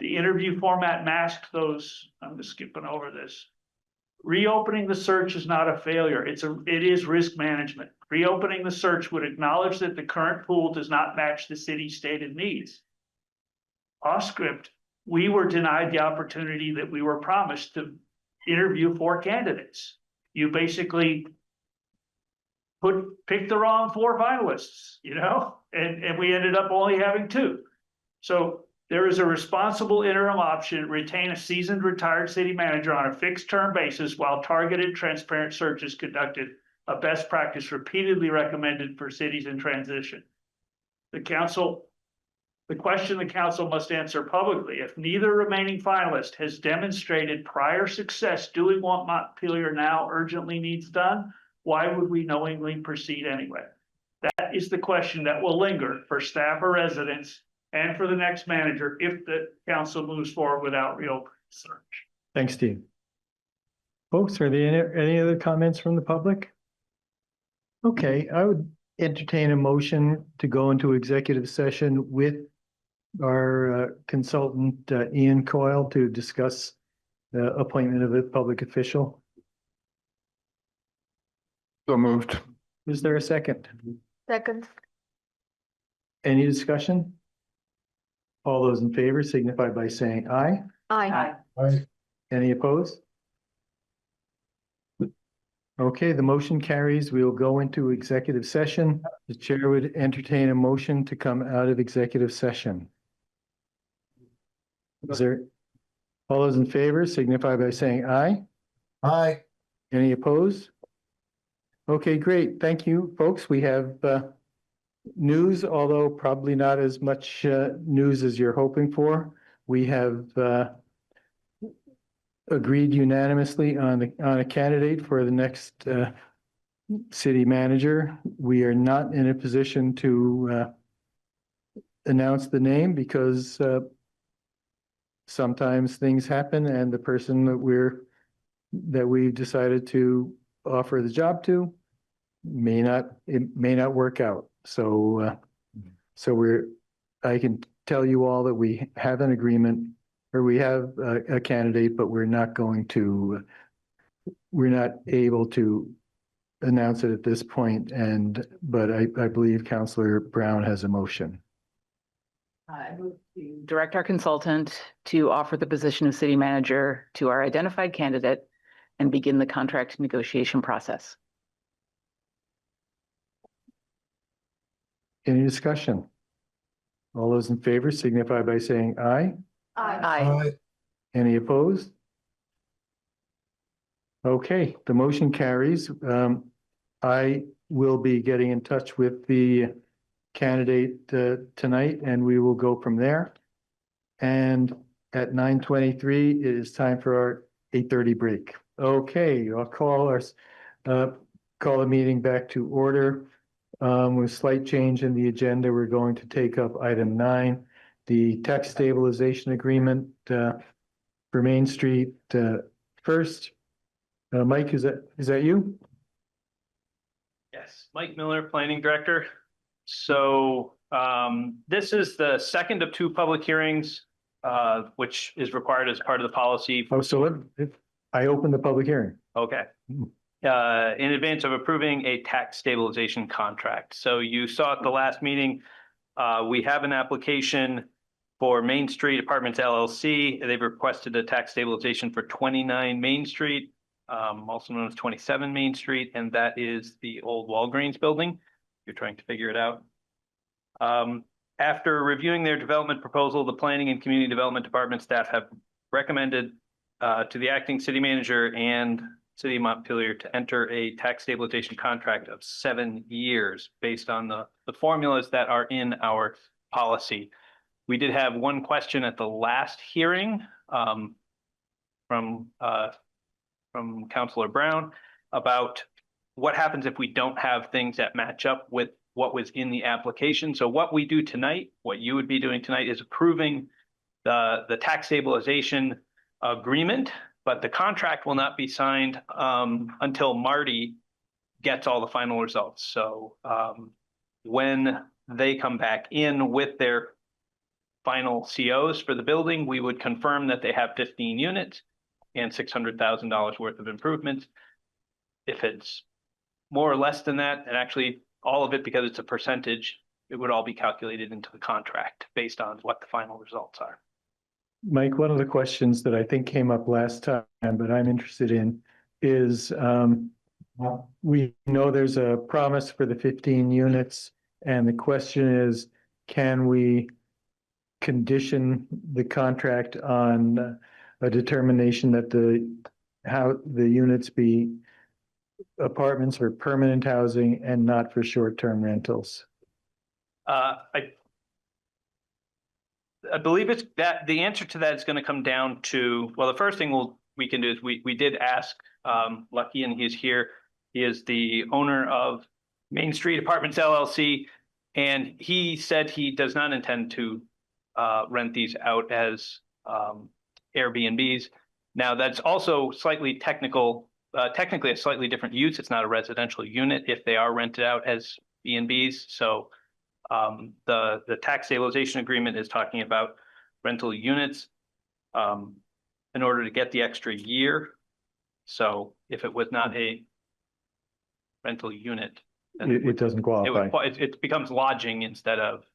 The interview format masked those. I'm just skipping over this. Reopening the search is not a failure. It is risk management. Reopening the search would acknowledge that the current pool does not match the city's stated needs. Off script, we were denied the opportunity that we were promised to interview 4 candidates. You basically picked the wrong 4 finalists, and we ended up only having 2. So there is a responsible interim option, retain a seasoned retired city manager on a fixed term basis while targeted transparent search is conducted, a best practice repeatedly recommended for cities in transition. The question the council must answer publicly: if neither remaining finalist has demonstrated prior success doing what Montpelier now urgently needs done, why would we knowingly proceed anyway? That is the question that will linger for staff or residents and for the next manager if the council moves forward without reopening search. Thanks, Steve. Folks, are there any other comments from the public? Okay, I would entertain a motion to go into executive session with our consultant, Ian Coyle, to discuss the appointment of a public official. So moved. Is there a second? Second. Any discussion? All those in favor signify by saying aye. Aye. Any opposed? Okay, the motion carries. We will go into executive session. The chair would entertain a motion to come out of executive session. Is there, all those in favor signify by saying aye. Aye. Any opposed? Okay, great. Thank you, folks. We have news, although probably not as much news as you're hoping for. We have agreed unanimously on a candidate for the next city manager. We are not in a position to announce the name because sometimes things happen and the person that we've decided to offer the job to may not work out. So I can tell you all that we have an agreement, or we have a candidate, but we're not able to announce it at this point. But I believe Councillor Brown has a motion. I move to direct our consultant to offer the position of city manager to our identified candidate and begin the contract negotiation process. Any discussion? All those in favor signify by saying aye. Aye. Any opposed? Okay, the motion carries. I will be getting in touch with the candidate tonight, and we will go from there. And at 9:23, it is time for our 8:30 break. Okay, I'll call the meeting back to order. With slight change in the agenda, we're going to take up item 9, the tax stabilization agreement for Main Street, first. Mike, is that you? Yes, Mike Miller, Planning Director. So this is the second of two public hearings, which is required as part of the policy. Oh, so I opened the public hearing. Okay. In advance of approving a tax stabilization contract. So you saw at the last meeting, we have an application for Main Street Apartments LLC. They've requested a tax stabilization for 29 Main Street, also known as 27 Main Street, and that is the old Walgreens building. You're trying to figure it out. After reviewing their development proposal, the Planning and Community Development Department staff have recommended to the acting city manager and City of Montpelier to enter a tax stabilization contract of 7 years based on the formulas that are in our policy. We did have one question at the last hearing from Councilor Brown about what happens if we don't have things that match up with what was in the application. So what we do tonight, what you would be doing tonight, is approving the tax stabilization agreement, but the contract will not be signed until Marty gets all the final results. So when they come back in with their final COs for the building, we would confirm that they have 15 units and $600,000 worth of improvements. If it's more or less than that, and actually all of it, because it's a percentage, it would all be calculated into the contract based on what the final results are. Mike, one of the questions that I think came up last time, but I'm interested in, is we know there's a promise for the 15 units, and the question is, can we condition the contract on a determination that how the units be apartments for permanent housing and not for short-term rentals? I believe it's that the answer to that is going to come down to, well, the first thing we can do is we did ask Lucky, and he's here. He is the owner of Main Street Apartments LLC, and he said he does not intend to rent these out as Airbnbs. Now, that's also slightly technically a slightly different use. It's not a residential unit if they are rented out as B&Bs. So the tax stabilization agreement is talking about rental units in order to get the extra year. So if it was not a rental unit, then it doesn't qualify. It becomes lodging instead of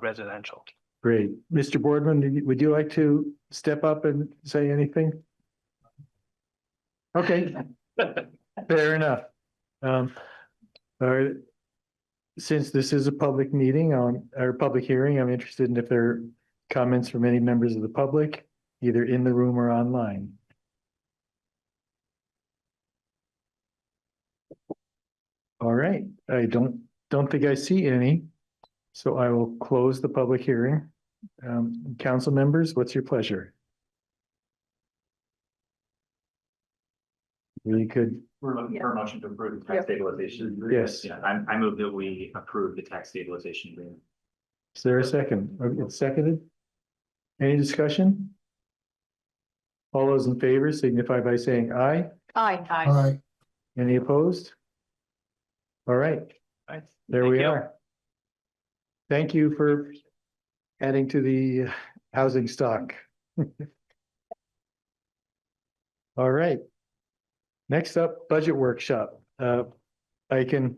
residential. Great. Mr. Boardman, would you like to step up and say anything? Okay, fair enough. All right. Since this is a public meeting or public hearing, I'm interested in if there are comments from any members of the public, either in the room or online. All right, I don't think I see any, so I will close the public hearing. Council members, what's your pleasure? We could. We're looking for a motion to approve the tax stabilization agreement. Yes. Yeah, I move that we approve the tax stabilization agreement. Is there a second? It's seconded. Any discussion? All those in favor signify by saying aye. Aye. Aye. Any opposed? All right, there we are. Thank you for adding to the housing stock. All right. Next up, budget workshop. I can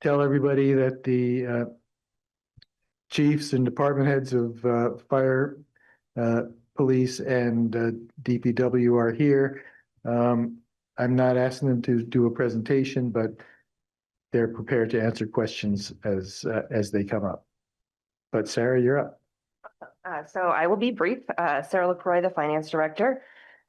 tell everybody that the chiefs and department heads of fire, police, and DPW are here. I'm not asking them to do a presentation, but they're prepared to answer questions as they come up. But Sarah, you're up. So I will be brief. Sarah LaCroix, the finance director.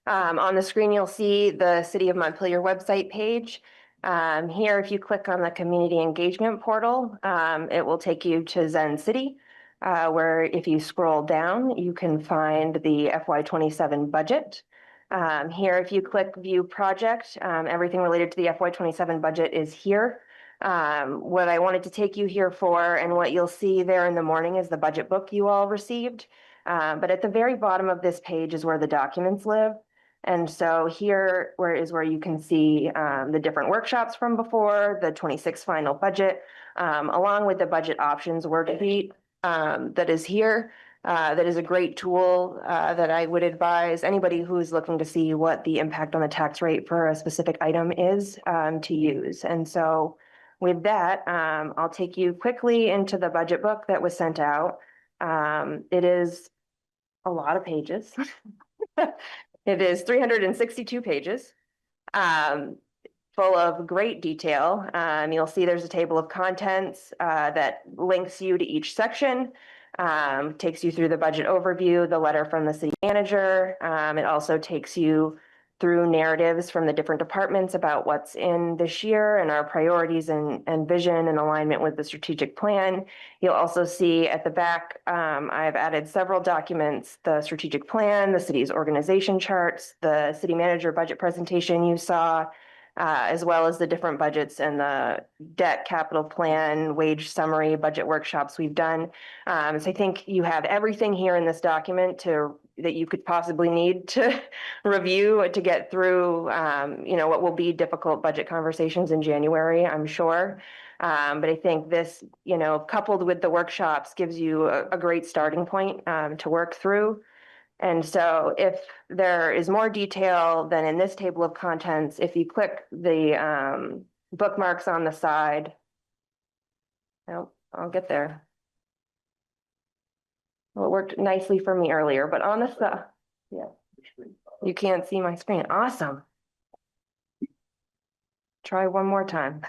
On the screen, you'll see the City of Montpelier website page. Here, if you click on the community engagement portal, it will take you to Zen City, where if you scroll down, you can find the FY27 budget. Here, if you click view project, everything related to the FY27 budget is here. What I wanted to take you here for, and what you'll see there in the morning, is the budget book you all received. But at the very bottom of this page is where the documents live. And so here where you can see the different workshops from before, the 26 final budget, along with the budget options worksheet that is here. That is a great tool that I would advise anybody who's looking to see what the impact on the tax rate for a specific item is to use. And so with that, I'll take you quickly into the budget book that was sent out. It is a lot of pages. It is 362 pages, full of great detail. You'll see there's a table of contents that links you to each section, takes you through the budget overview, the letter from the city manager. It also takes you through narratives from the different departments about what's in this year and our priorities and vision and alignment with the strategic plan. You'll also see at the back, I've added several documents, the strategic plan, the city's organization charts, the city manager budget presentation you saw, as well as the different budgets and the debt capital plan, wage summary, budget workshops we've done. So I think you have everything here in this document that you could possibly need to review to get through, what will be difficult budget conversations in January, I'm sure. But I think this, coupled with the workshops gives you a great starting point to work through. And so if there is more detail than in this table of contents, if you click the bookmarks on the side, I'll get there. Well, it worked nicely for me earlier, but on the side, yeah, you can't see my screen. Awesome. Try one more time.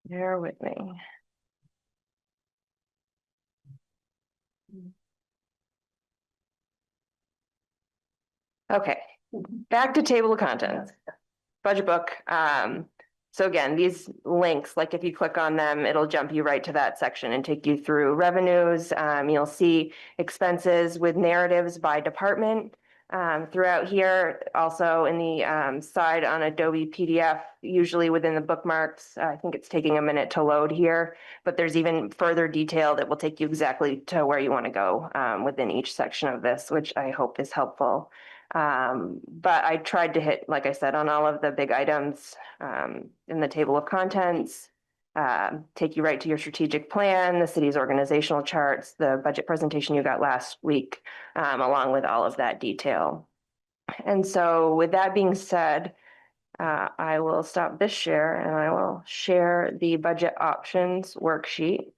Bear with me. Okay, back to table of contents, budget book. So again, these links, like if you click on them, it'll jump you right to that section and take you through revenues. You'll see expenses with narratives by department throughout here. Also in the side on Adobe PDF, usually within the bookmarks. I think it's taking a minute to load here, but there's even further detail that will take you exactly to where you want to go within each section of this, which I hope is helpful. But I tried to hit, like I said, on all of the big items in the table of contents, take you right to your strategic plan, the city's organizational charts, the budget presentation you got last week, along with all of that detail. And so with that being said, I will stop this share and I will share the budget options worksheet.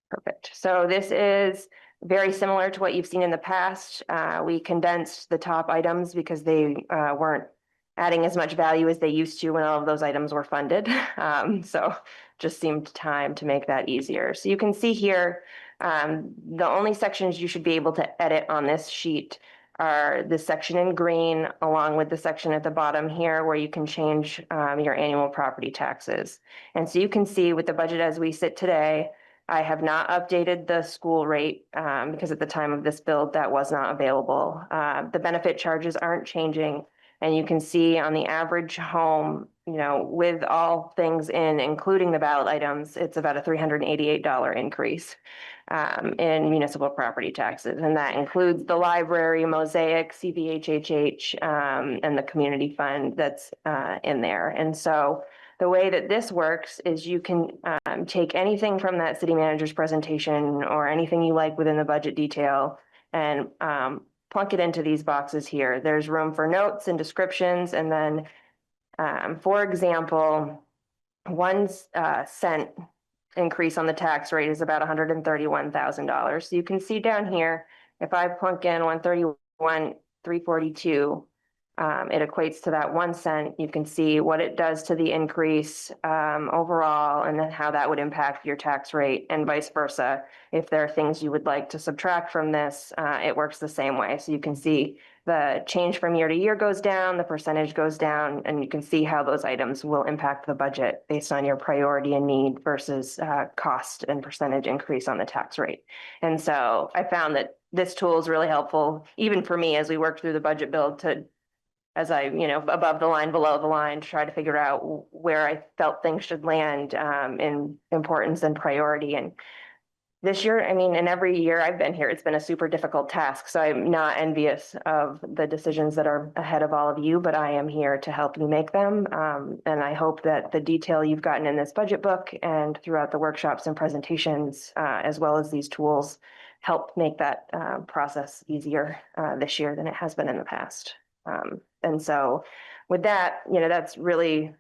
Perfect. So this is very similar to what you've seen in the past. We condensed the top items because they weren't adding as much value as they used to when all of those items were funded. So just seemed time to make that easier. So you can see here, the only sections you should be able to edit on this sheet are the section in green, along with the section at the bottom here where you can change your annual property taxes. And so you can see with the budget as we sit today, I have not updated the school rate because at the time of this build that was not available. The benefit charges aren't changing. And you can see on the average home, with all things in, including the ballot items, it's about a $388 increase in municipal property taxes. And that includes the library, Mosaic, CVHHH, and the community fund that's in there. And so the way that this works is you can take anything from that city manager's presentation or anything you like within the budget detail and plunk it into these boxes here. There's room for notes and descriptions. And then, for example, 1 cent increase on the tax rate is about $131,000. So you can see down here, if I plunk in 131,342, it equates to that 1 cent. You can see what it does to the increase overall, and then how that would impact your tax rate, and vice versa. If there are things you would like to subtract from this, it works the same way. So you can see the change from year to year goes down, the percentage goes down, and you can see how those items will impact the budget based on your priority and need versus cost and percentage increase on the tax rate. And so I found that this tool is really helpful, even for me as we work through the budget build, to as I, above the line, below the line, to try to figure out where I felt things should land in importance and priority. And this year, I mean, and every year I've been here, it's been a super difficult task. So I'm not envious of the decisions that are ahead of all of you, but I am here to help you make them. And I hope that the detail you've gotten in this budget book and throughout the workshops and presentations, as well as these tools, help make that process easier this year than it has been in the past. And so with that, that's really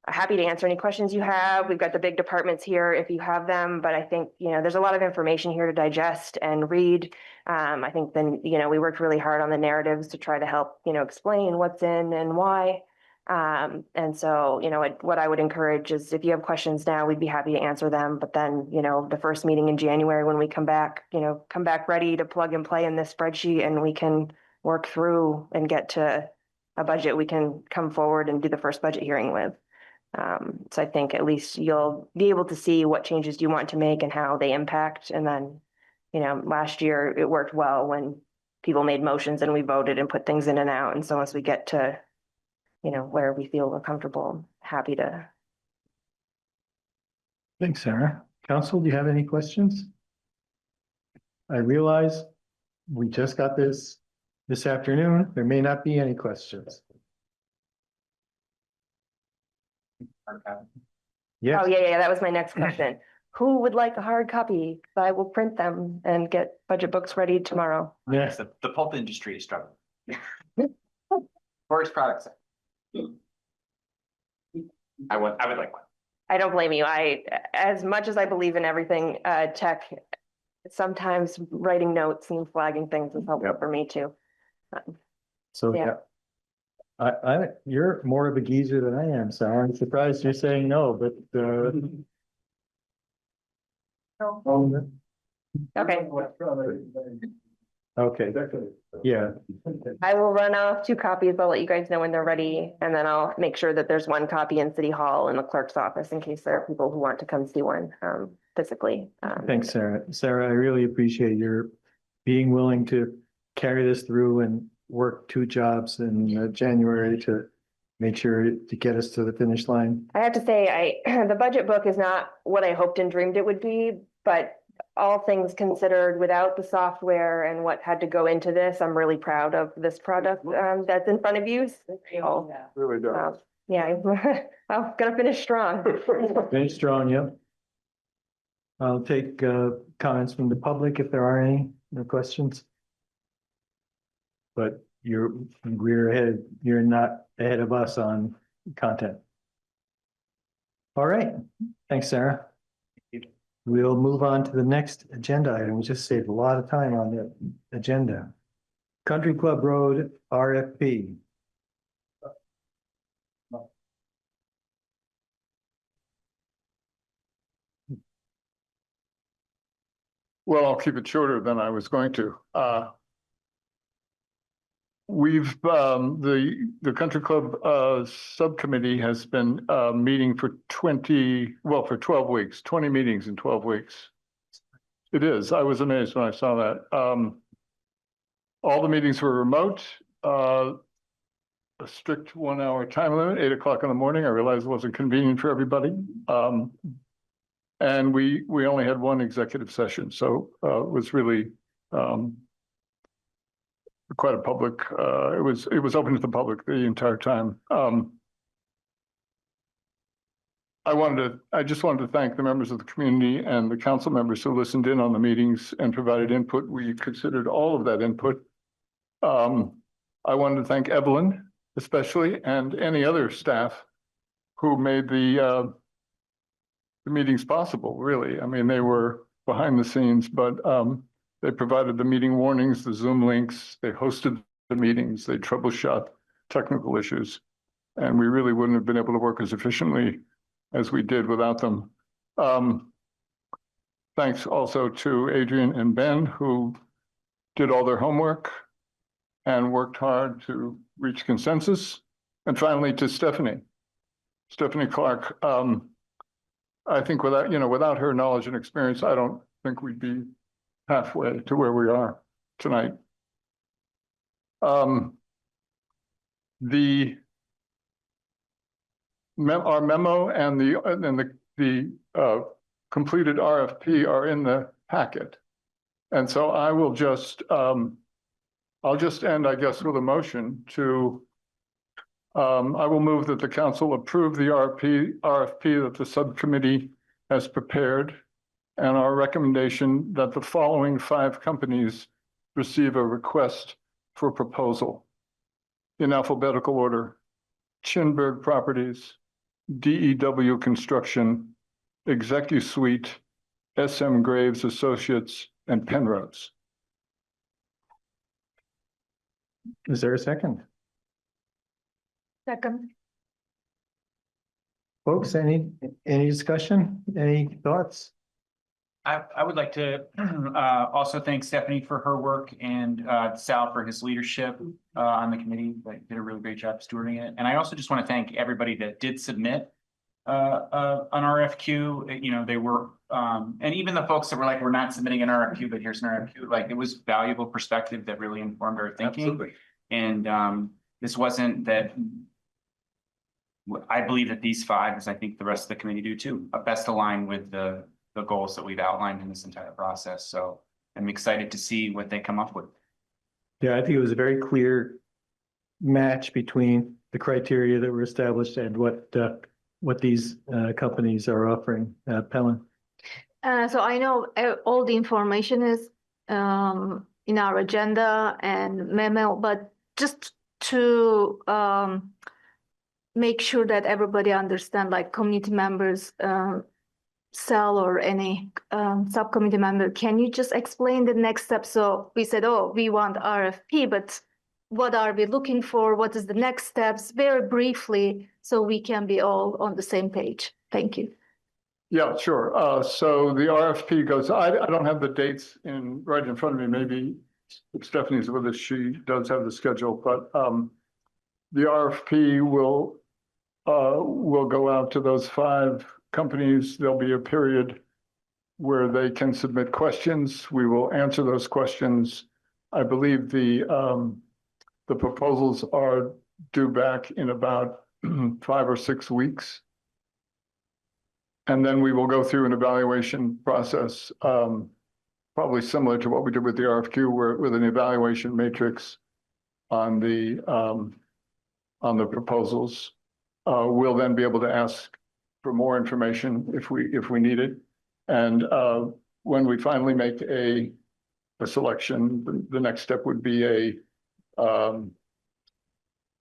happy to answer any questions you have. We've got the big departments here if you have them, but I think, there's a lot of information here to digest and read. I think then, we worked really hard on the narratives to try to help, explain what's in and why. And so, what I would encourage is if you have questions now, we'd be happy to answer them. But then, the first meeting in January, when we come back ready to plug and play in this spreadsheet, and we can work through and get to a budget we can come forward and do the first budget hearing with. So I think at least you'll be able to see what changes you want to make and how they impact. And then, last year it worked well when people made motions and we voted and put things in and out. And so once we get to, where we feel we're comfortable, happy to. Thanks, Sarah. Council, do you have any questions? I realize we just got this afternoon. There may not be any questions. Yes. Oh, yeah, that was my next question. Who would like a hard copy? I will print them and get budget books ready tomorrow. Yes. The pulp industry is struggling. Forest products. I would like one. I don't blame you. As much as I believe in everything tech, sometimes writing notes and flagging things is helpful for me too. So, yeah. You're more of a geezer than I am, so I'm surprised you're saying no, but Okay. Okay, yeah. I will run off 2 copies. I'll let you guys know when they're ready, and then I'll make sure that there's 1 copy in City Hall in the clerk's office in case there are people who want to come see one physically. Thanks, Sarah. Sarah, I really appreciate your being willing to carry this through and work 2 jobs in January to make sure to get us to the finish line. I have to say, the budget book is not what I hoped and dreamed it would be, but all things considered, without the software and what had to go into this, I'm really proud of this product that's in front of you. So, Really does. yeah, I'm gonna finish strong. Finish strong, yep. I'll take comments from the public if there are any, no questions. But you're not ahead of us on content. All right, thanks, Sarah. We'll move on to the next agenda item. We just saved a lot of time on the agenda. Country Club Road RFP. Well, I'll keep it shorter than I was going to. We've, the Country Club subcommittee has been meeting for 12 weeks, 20 meetings in 12 weeks. It is. I was amazed when I saw that. All the meetings were remote, a strict 1-hour time limit, 8 o'clock in the morning. I realized it wasn't convenient for everybody. And we only had 1 executive session, so it was really quite a public, it was open to the public the entire time. I just wanted to thank the members of the community and the council members who listened in on the meetings and provided input. We considered all of that input. I wanted to thank Evelyn especially, and any other staff who made the meetings possible, really. I mean, they were behind the scenes, but they provided the meeting warnings, the Zoom links, they hosted the meetings, they troubleshot technical issues. And we really wouldn't have been able to work as efficiently as we did without them. Thanks also to Adrian and Ben, who did all their homework and worked hard to reach consensus. And finally to Stephanie Clark. I think without her knowledge and experience, I don't think we'd be halfway to where we are tonight. our memo and the completed RFP are in the packet. And so I will just, I'll just end, I guess, with a motion to, I will move that the council approve the RFP that the subcommittee has prepared, and our recommendation that the following 5 companies receive a request for proposal in alphabetical order: Chinberg Properties, DEW Construction, ExecuSuite, SM Graves Associates, and Penrose. Is there a second? Second. Folks, any discussion? Any thoughts? I would like to also thank Stephanie for her work and Sal for his leadership on the committee. They did a really great job stewarding it. And I also just want to thank everybody that did submit an RFQ. You know, they were, and even the folks that were like, we're not submitting an RFQ, but here's an RFQ. Like, it was valuable perspective that really informed our thinking. Absolutely. And this wasn't that. I believe that these 5, as I think the rest of the committee do too, are best aligned with the goals that we've outlined in this entire process. So I'm excited to see what they come up with. Yeah, I think it was a very clear match between the criteria that were established and what these companies are offering. Pellen. So I know all the information is in our agenda and memo, but just to make sure that everybody understand, like community members, Sal or any subcommittee member, can you just explain the next step? So we said, oh, we want RFP, but what are we looking for? What is the next steps? Very briefly, so we can be all on the same page. Thank you. Yeah, sure. So the RFP goes, I don't have the dates right in front of me. Maybe if Stephanie's with us, she does have the schedule, but the RFP will go out to those 5 companies. There'll be a period where they can submit questions. We will answer those questions. I believe the proposals are due back in about 5 or 6 weeks. And then we will go through an evaluation process, probably similar to what we did with the RFQ, with an evaluation matrix on the proposals. We'll then be able to ask for more information if we need it. And when we finally make a selection, the next step would be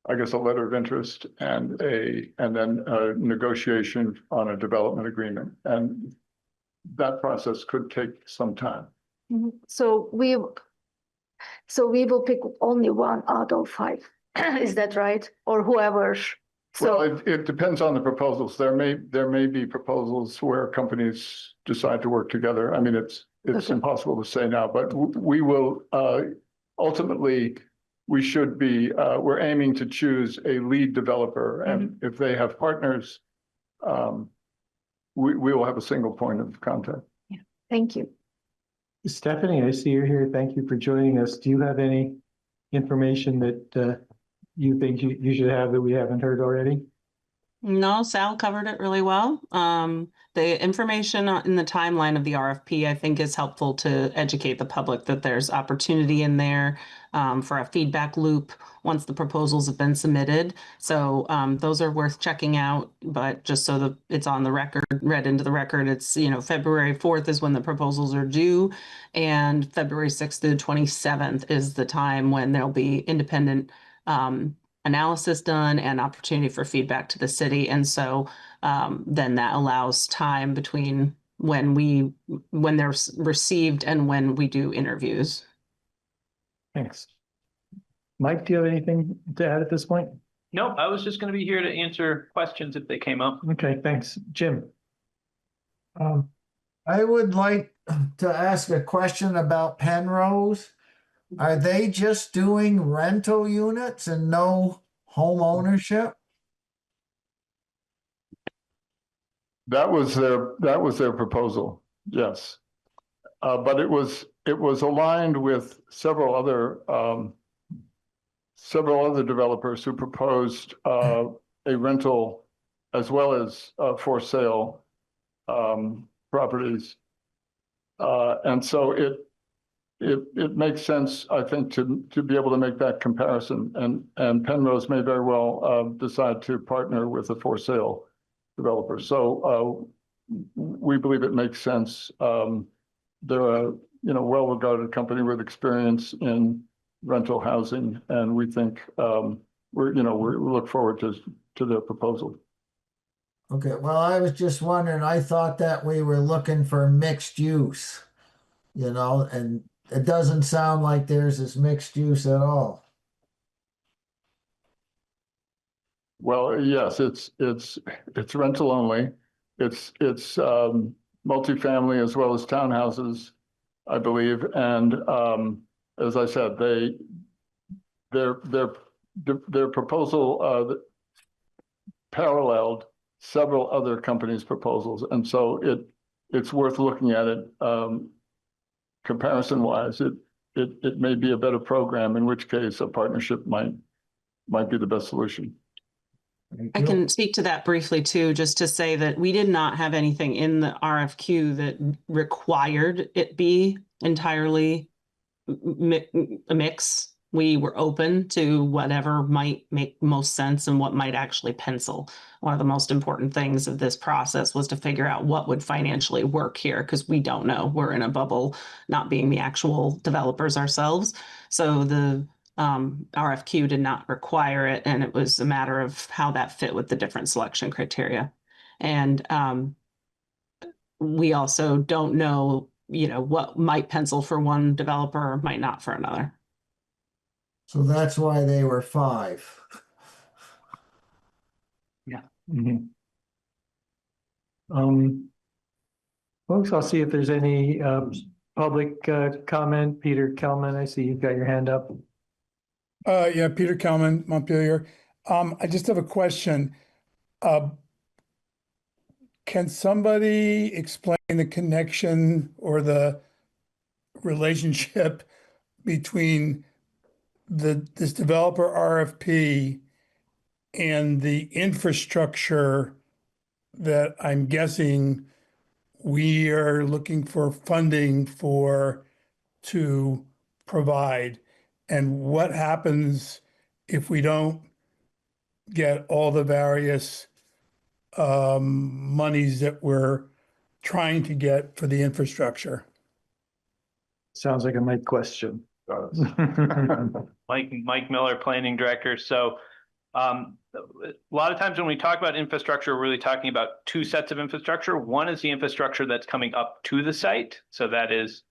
I guess a letter of interest and then a negotiation on a development agreement. And that process could take some time. So we will pick only 1 out of 5. Is that right? Or whoever. So well, it depends on the proposals. There may be proposals where companies decide to work together. I mean, it's okay. Impossible to say now, but we will ultimately. We should be, we're aiming to choose a lead developer, and if they have partners, we will have a single point of contact. Yeah, thank you. Stephanie, I see you're here. Thank you for joining us. Do you have any information that you think you should have that we haven't heard already? No, Sal covered it really well. The information in the timeline of the RFP, I think, is helpful to educate the public that there's opportunity in there for a feedback loop once the proposals have been submitted. So those are worth checking out, but just so that it's on the record, read into the record, it's, you know, February 4th is when the proposals are due, and February 6th to 27th is the time when there'll be independent analysis done and opportunity for feedback to the city. And so then that allows time between when they're received and when we do interviews. Thanks. Mike, do you have anything to add at this point? No, I was just going to be here to answer questions if they came up. Okay, thanks. Jim. I would like to ask a question about Penrose. Are they just doing rental units and no home ownership? That was their proposal, yes. But it was aligned with several other several other developers who proposed a rental as well as for sale properties. And so it makes sense, I think, to be able to make that comparison. And Penrose may very well decide to partner with a for sale developer. So we believe it makes sense. They're a well-regarded company with experience in rental housing, and we think we look forward to their proposal. Okay, well, I was just wondering, I thought that we were looking for mixed use, and it doesn't sound like theirs is mixed use at all. Well, yes, it's rental only. It's multifamily as well as townhouses, I believe. And as I said, their proposal paralleled several other companies' proposals, and so it's worth looking at it comparison-wise. It may be a better program, in which case a partnership might be the best solution. I can speak to that briefly too, just to say that we did not have anything in the RFQ that required it be entirely a mix. We were open to whatever might make most sense and what might actually pencil. One of the most important things of this process was to figure out what would financially work here, because we don't know. We're in a bubble, not being the actual developers ourselves. So the RFQ did not require it, and it was a matter of how that fit with the different selection criteria. And we also don't know, what might pencil for one developer or might not for another. So that's why they were 5. Yeah. Mm-hmm. Folks, I'll see if there's any public comment. Peter Kelman, I see you've got your hand up. Yeah, Peter Kelman, Montpelier. I just have a question. Can somebody explain the connection or the relationship between this developer RFP and the infrastructure that I'm guessing we are looking for funding to provide? And what happens if we don't get all the various monies that we're trying to get for the infrastructure? Sounds like a Mike question. Mike Miller, Planning Director. So a lot of times when we talk about infrastructure, we're really talking about 2 sets of infrastructure. One is the infrastructure that's coming up to the site. So that is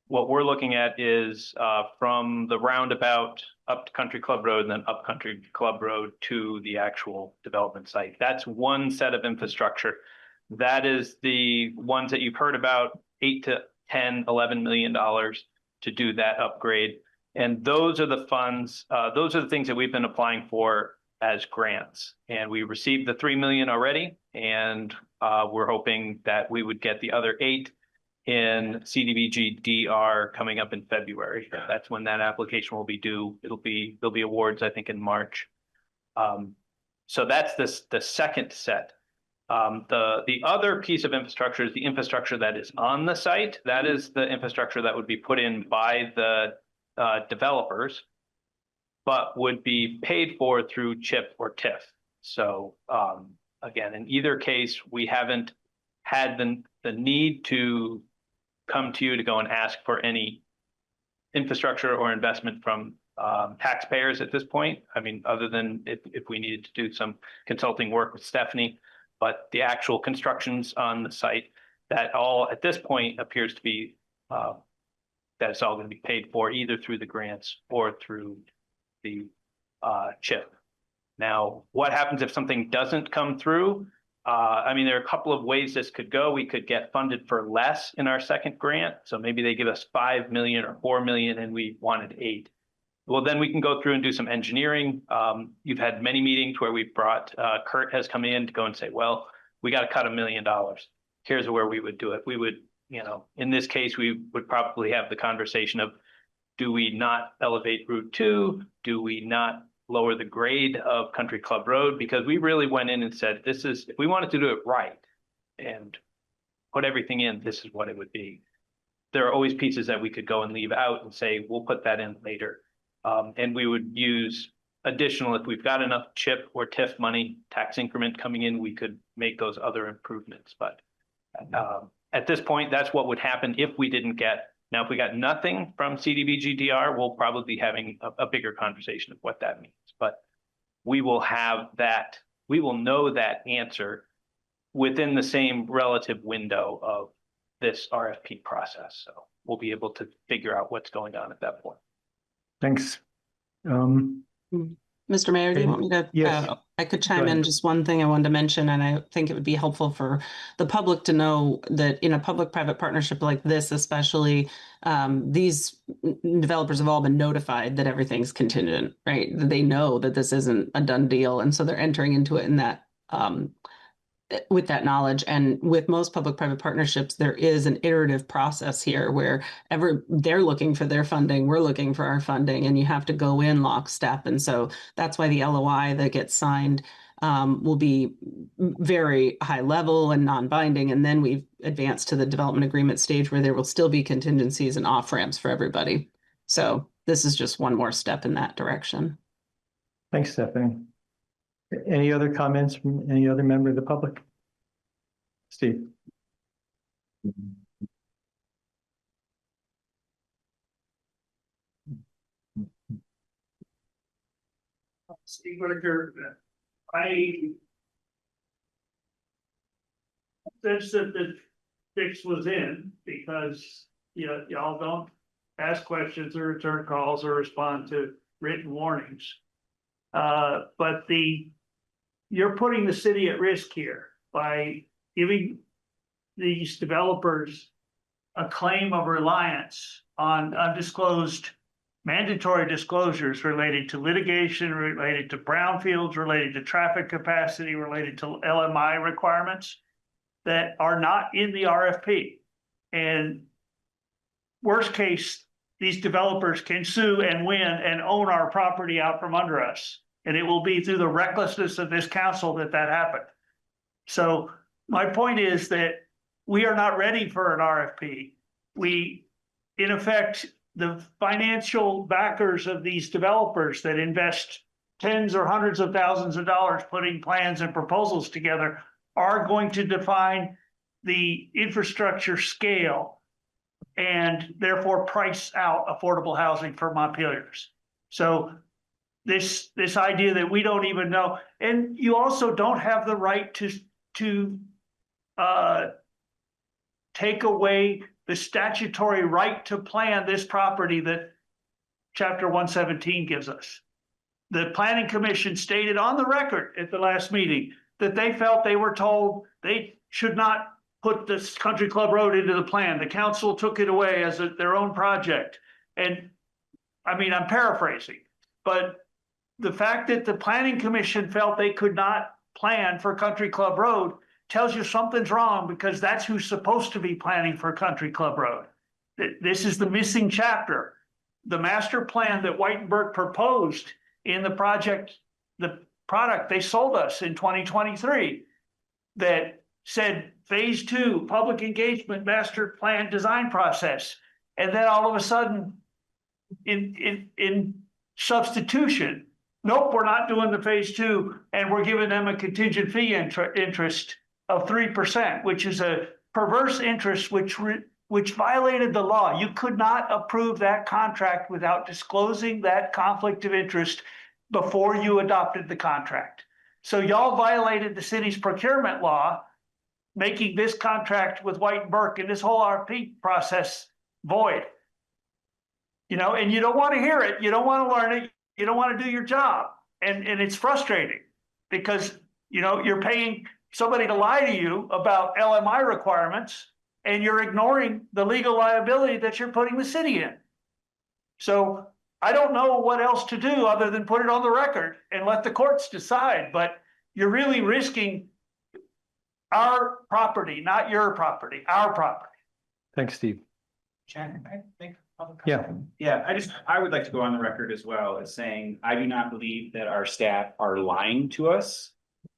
what we're looking at is from the roundabout up to Country Club Road and then up Country Club Road to the actual development site. That's one set of infrastructure. That is the ones that you've heard about, $8 to $10, $11 million to do that upgrade. And those are the funds, those are the things that we've been applying for as grants. And we received the 3 million already, and we're hoping that we would get the other 8 in CDBG DR coming up in February. That's when that application will be due. There'll be awards, I think, in March. So that's the second set. The other piece of infrastructure is the infrastructure that is on the site. That is the infrastructure that would be put in by the developers, but would be paid for through CHIP or TIF. So again, in either case, we haven't had the need to come to you to go and ask for any infrastructure or investment from taxpayers at this point. I mean, other than if we needed to do some consulting work with Stephanie, but the actual constructions on the site, that all at this point appears to be that's all going to be paid for either through the grants or through the CHIP. Now, what happens if something doesn't come through? I mean, there are a couple of ways this could go. We could get funded for less in our second grant. So maybe they give us 5 million or 4 million and we wanted 8. Well, then we can go through and do some engineering. You've had many meetings where we've brought, Kurt has come in to go and say, well, we got to cut $1 million. Here's where we would do it. We would, in this case, we would probably have the conversation of, Do we not elevate Route 2? Do we not lower the grade of Country Club Road? Because we really went in and said, this is, if we wanted to do it right and put everything in, this is what it would be. There are always pieces that we could go and leave out and say, we'll put that in later. And we would use additional, if we've got enough CHIP or TIF money, tax increment coming in, we could make those other improvements. But at this point, that's what would happen if we didn't get. Now, if we got nothing from CDBG-DR, we'll probably be having a bigger conversation of what that means. But we will have that, we will know that answer within the same relative window of this RFP process. So we'll be able to figure out what's going on at that point. Thanks. Mr. Mayor, do you want me to? Yes. I could chime in just one thing I wanted to mention, and I think it would be helpful for the public to know that in a public-private partnership like this, especially, these developers have all been notified that everything's contingent, right? They know that this isn't a done deal, and so they're entering into it in that with that knowledge. And with most public-private partnerships, there is an iterative process here where they're looking for their funding, we're looking for our funding, and you have to go in lockstep. And so that's why the LOI that gets signed will be very high level and non-binding. And then we've advanced to the development agreement stage where there will still be contingencies and off-ramps for everybody. So this is just one more step in that direction. Thanks, Stephanie. Any other comments from any other member of the public? Steve. Steve Whitaker, I sense that the fix was in because, you know, y'all don't ask questions or return calls or respond to written warnings. But you're putting the city at risk here by giving these developers a claim of reliance on undisclosed mandatory disclosures related to litigation, related to brownfields, related to traffic capacity, related to LMI requirements that are not in the RFP. And worst case, these developers can sue and win and own our property out from under us. And it will be through the recklessness of this council that happened. So my point is that we are not ready for an RFP. We, in effect, the financial backers of these developers that invest tens or hundreds of thousands of dollars putting plans and proposals together are going to define the infrastructure scale and therefore price out affordable housing for Montpeliers. So this idea that we don't even know, and you also don't have the right to take away the statutory right to plan this property that Chapter 117 gives us. The Planning Commission stated on the record at the last meeting that they felt they were told they should not put this Country Club Road into the plan. The council took it away as their own project. And I mean, I'm paraphrasing, but the fact that the Planning Commission felt they could not plan for Country Club Road tells you something's wrong, because that's who's supposed to be planning for Country Club Road. This is the missing chapter. The master plan that White and Burke proposed in the product they sold us in 2023 that said phase 2 public engagement master plan design process. And then all of a sudden in substitution, nope, we're not doing the phase 2, and we're giving them a contingent fee interest of 3%, which is a perverse interest which violated the law. You could not approve that contract without disclosing that conflict of interest before you adopted the contract. So y'all violated the city's procurement law, making this contract with White and Burke and this whole RFP process void. You know, and you don't want to hear it, you don't want to learn it, you don't want to do your job. And it's frustrating because, you know, you're paying somebody to lie to you about LMI requirements and you're ignoring the legal liability that you're putting the city in. So I don't know what else to do other than put it on the record and let the courts decide, but you're really risking our property, not your property, our property. Thanks, Steve. Shannon, I think Yeah. Yeah, I would like to go on the record as well as saying, I do not believe that our staff are lying to us.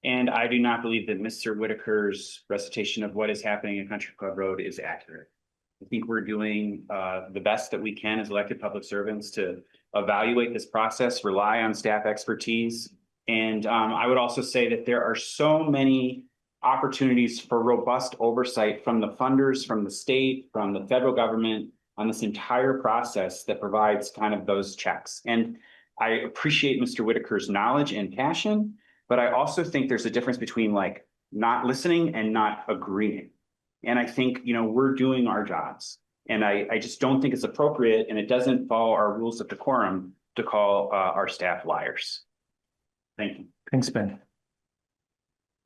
And I do not believe that Mr. Whitaker's recitation of what is happening in Country Club Road is accurate. I think we're doing the best that we can as elected public servants to evaluate this process, rely on staff expertise. And I would also say that there are so many opportunities for robust oversight from the funders, from the state, from the federal government on this entire process that provides kind of those checks. And I appreciate Mr. Whitaker's knowledge and passion, but I also think there's a difference between like not listening and not agreeing. And I think, we're doing our jobs. And I just don't think it's appropriate, and it doesn't follow our rules of decorum to call our staff liars. Thank you. Thanks, Ben.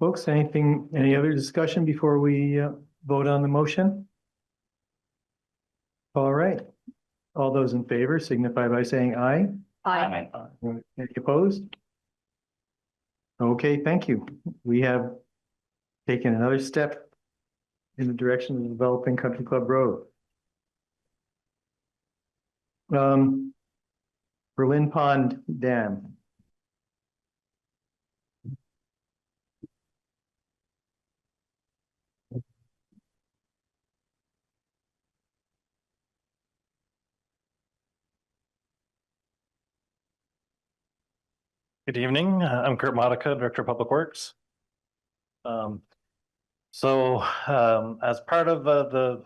Folks, any other discussion before we vote on the motion? All right. All those in favor signify by saying aye. Aye. Any opposed? Okay, thank you. We have taken another step in the direction of developing Country Club Road. Berlin Pond Dam. Good evening. I'm Kurt Modica, Director of Public Works. As part of the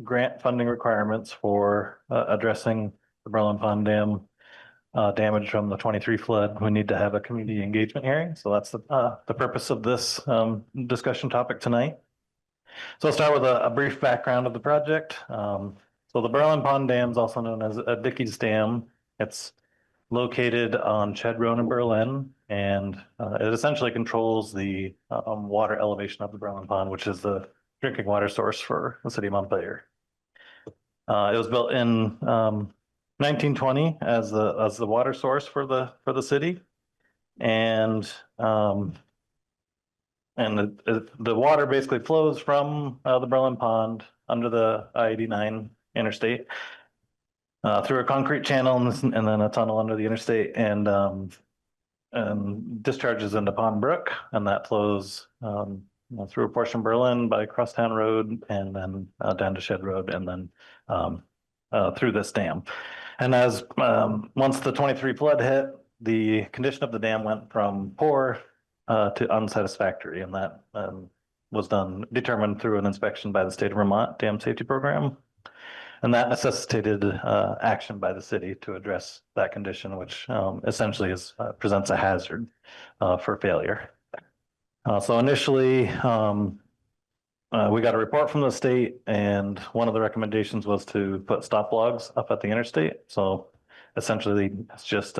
grant funding requirements for addressing the Berlin Pond Dam damage from the 23 flood, we need to have a community engagement hearing. So that's the purpose of this discussion topic tonight. So I'll start with a brief background of the project. So the Berlin Pond Dam is also known as a Dickey's Dam. It's located on Ched Road in Berlin, and it essentially controls the water elevation of the Berlin Pond, which is the drinking water source for the city of Montpelier. It was built in 1920 as the water source for the city, and the water basically flows from the Berlin Pond under the I-89 interstate. Through a concrete channel and then a tunnel under the interstate, and discharges into Pond Brook, and that flows through a portion of Berlin by Crosstown Road, and then down to Ched Road, and then through this dam. And as once the 23 flood hit, the condition of the dam went from poor to unsatisfactory, and that was determined through an inspection by the state of Vermont Dam Safety Program. And that necessitated action by the city to address that condition, which essentially presents a hazard for failure. So initially, we got a report from the state, and one of the recommendations was to put stop logs up at the interstate. So essentially, it's just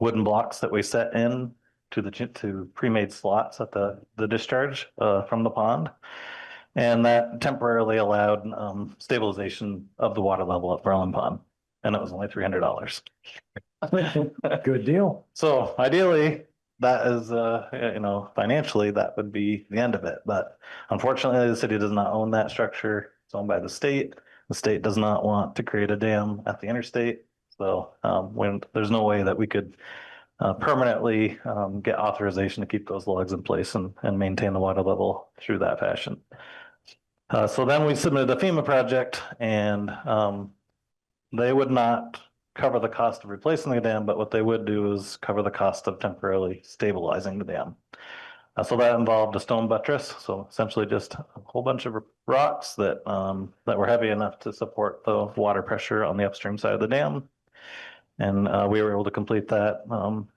wooden blocks that we set in to pre-made slots at the discharge from the pond. And that temporarily allowed stabilization of the water level at Berlin Pond, and it was only $300. Good deal. So ideally, that is, financially, that would be the end of it. But unfortunately, the city does not own that structure. It's owned by the state. The state does not want to create a dam at the interstate. So there's no way that we could permanently get authorization to keep those logs in place and maintain the water level through that fashion. So then we submitted a FEMA project, and they would not cover the cost of replacing the dam, but what they would do is cover the cost of temporarily stabilizing the dam. So that involved a stone buttress, so essentially just a whole bunch of rocks that were heavy enough to support the water pressure on the upstream side of the dam. And we were able to complete that in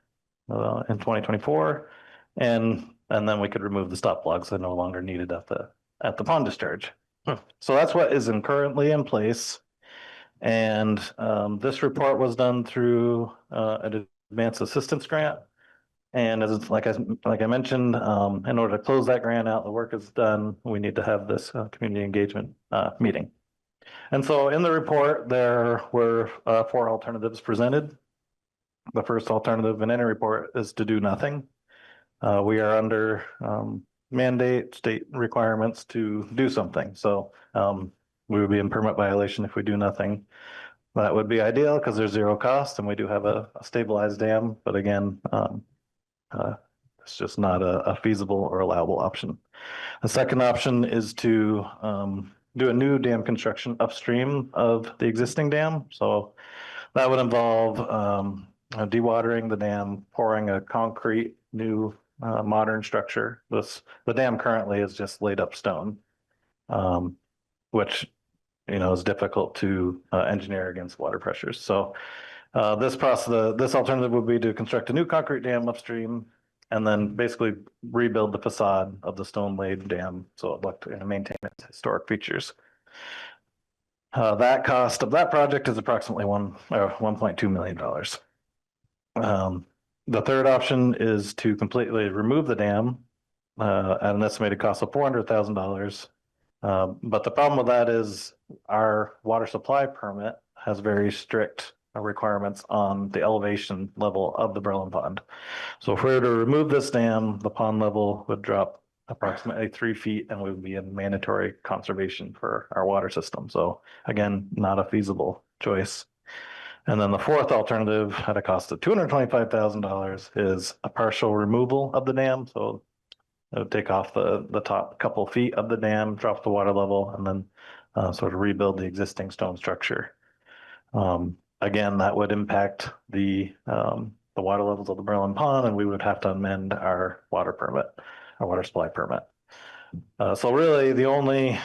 2024, and then we could remove the stop logs that are no longer needed at the pond discharge. So that's what is currently in place. And this report was done through an advanced assistance grant. And as like I mentioned, in order to close that grant out, the work is done, we need to have this community engagement meeting. And so in the report, there were 4 alternatives presented. The first alternative in any report is to do nothing. We are under mandate state requirements to do something. So we would be in permit violation if we do nothing. That would be ideal because there's zero cost and we do have a stabilized dam, but again, it's just not a feasible or allowable option. The second option is to do a new dam construction upstream of the existing dam. So that would involve dewatering the dam, pouring a concrete new modern structure. The dam currently is just laid up stone, which is difficult to engineer against water pressures. So this alternative would be to construct a new concrete dam upstream and then basically rebuild the facade of the stone laid dam so it looked and maintain its historic features. That cost of that project is approximately $1.2 million. The third option is to completely remove the dam at an estimated cost of $400,000. But the problem with that is our water supply permit has very strict requirements on the elevation level of the Berlin Pond. So if we were to remove this dam, the pond level would drop approximately 3 feet and we would be in mandatory conservation for our water system. So again, not a feasible choice. And then the fourth alternative at a cost of $225,000 is a partial removal of the dam. So it would take off the top couple feet of the dam, drop the water level, and then sort of rebuild the existing stone structure. Again, that would impact the water levels of the Berlin Pond, and we would have to amend our water permit, our water supply permit. So really, the only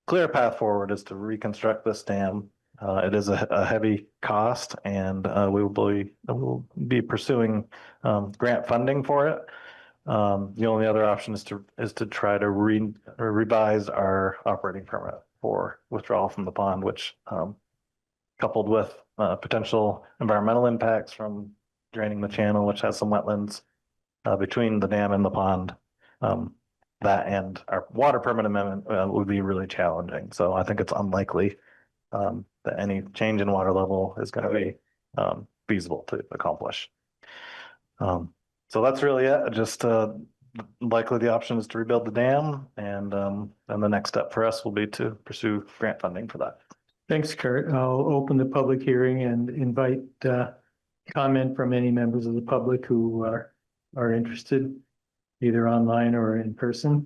clear path forward is to reconstruct this dam. It is a heavy cost, and we will be pursuing grant funding for it. The only other option is to try to revise our operating permit for withdrawal from the pond, which coupled with potential environmental impacts from draining the channel, which has some wetlands between the dam and the pond, that and our water permit amendment would be really challenging. So I think it's unlikely that any change in water level is going to be feasible to accomplish. So that's really it. Just likely the option is to rebuild the dam, and the next step for us will be to pursue grant funding for that. Thanks, Kurt. I'll open the public hearing and invite comment from any members of the public who are interested, either online or in person.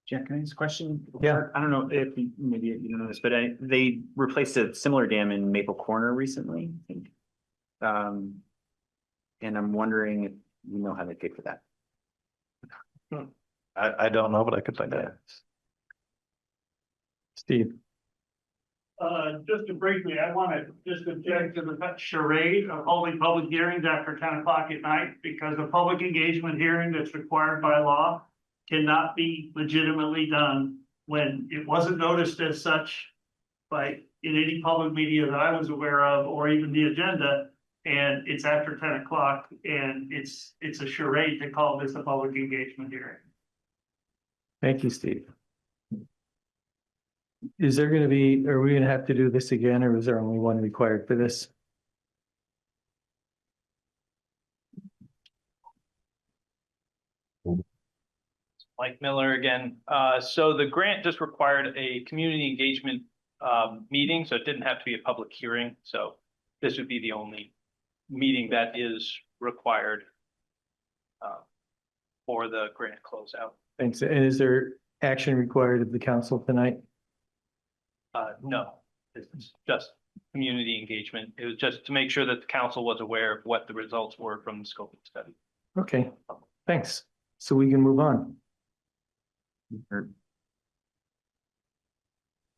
Jack, can I ask a question? Yeah. I don't know if maybe you don't know this, but they replaced a similar dam in Maple Corner recently, I think. And I'm wondering if you know how they paid for that. I don't know, but I could find out. Steve. Just to briefly, I want to just object to the charade of holding public hearings after 10 o'clock at night, because a public engagement hearing that's required by law cannot be legitimately done when it wasn't noticed as such by in any public media that I was aware of, or even the agenda, and it's after 10 o'clock, and it's a charade to call this a public engagement hearing. Thank you, Steve. Are we going to have to do this again, or is there only one required for this? Mike Miller again. So the grant just required a community engagement meeting, so it didn't have to be a public hearing. So this would be the only meeting that is required for the grant closeout. Thanks. And is there action required of the council tonight? No, it's just community engagement. It was just to make sure that the council was aware of what the results were from the scoping study. Okay, thanks. So we can move on.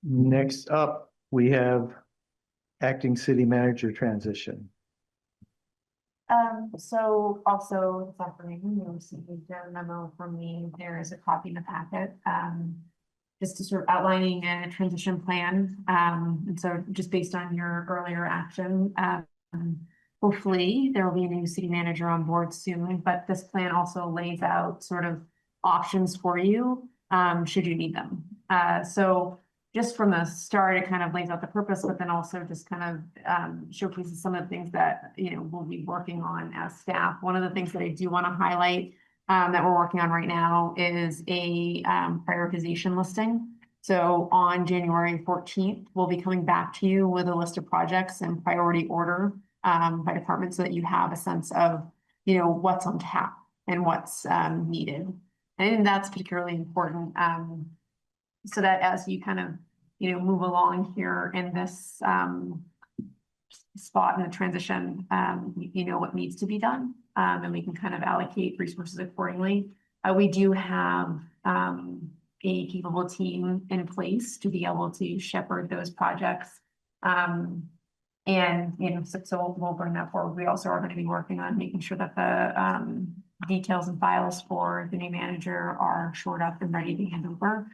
Next up, we have acting city manager transition. So also this afternoon, you'll receive a memo from me. There is a copy in the packet. Just to sort of outlining a transition plan. And so just based on your earlier action, hopefully there will be a new city manager on board soon, but this plan also lays out sort of options for you, should you need them. So just from the start, it kind of lays out the purpose, but then also just kind of showcases some of the things that, we'll be working on as staff. One of the things that I do want to highlight that we're working on right now is a prioritization listing. So on January 14th, we'll be coming back to you with a list of projects in priority order by department so that you have a sense of, what's on tap and what's needed. And I think that's particularly important so that as you kind of, move along here in this spot in the transition, you know what needs to be done, and we can kind of allocate resources accordingly. We do have a capable team in place to be able to shepherd those projects. And, so we'll bring that forward. We also are going to be working on making sure that the details and files for the new manager are shored up and ready to hand over.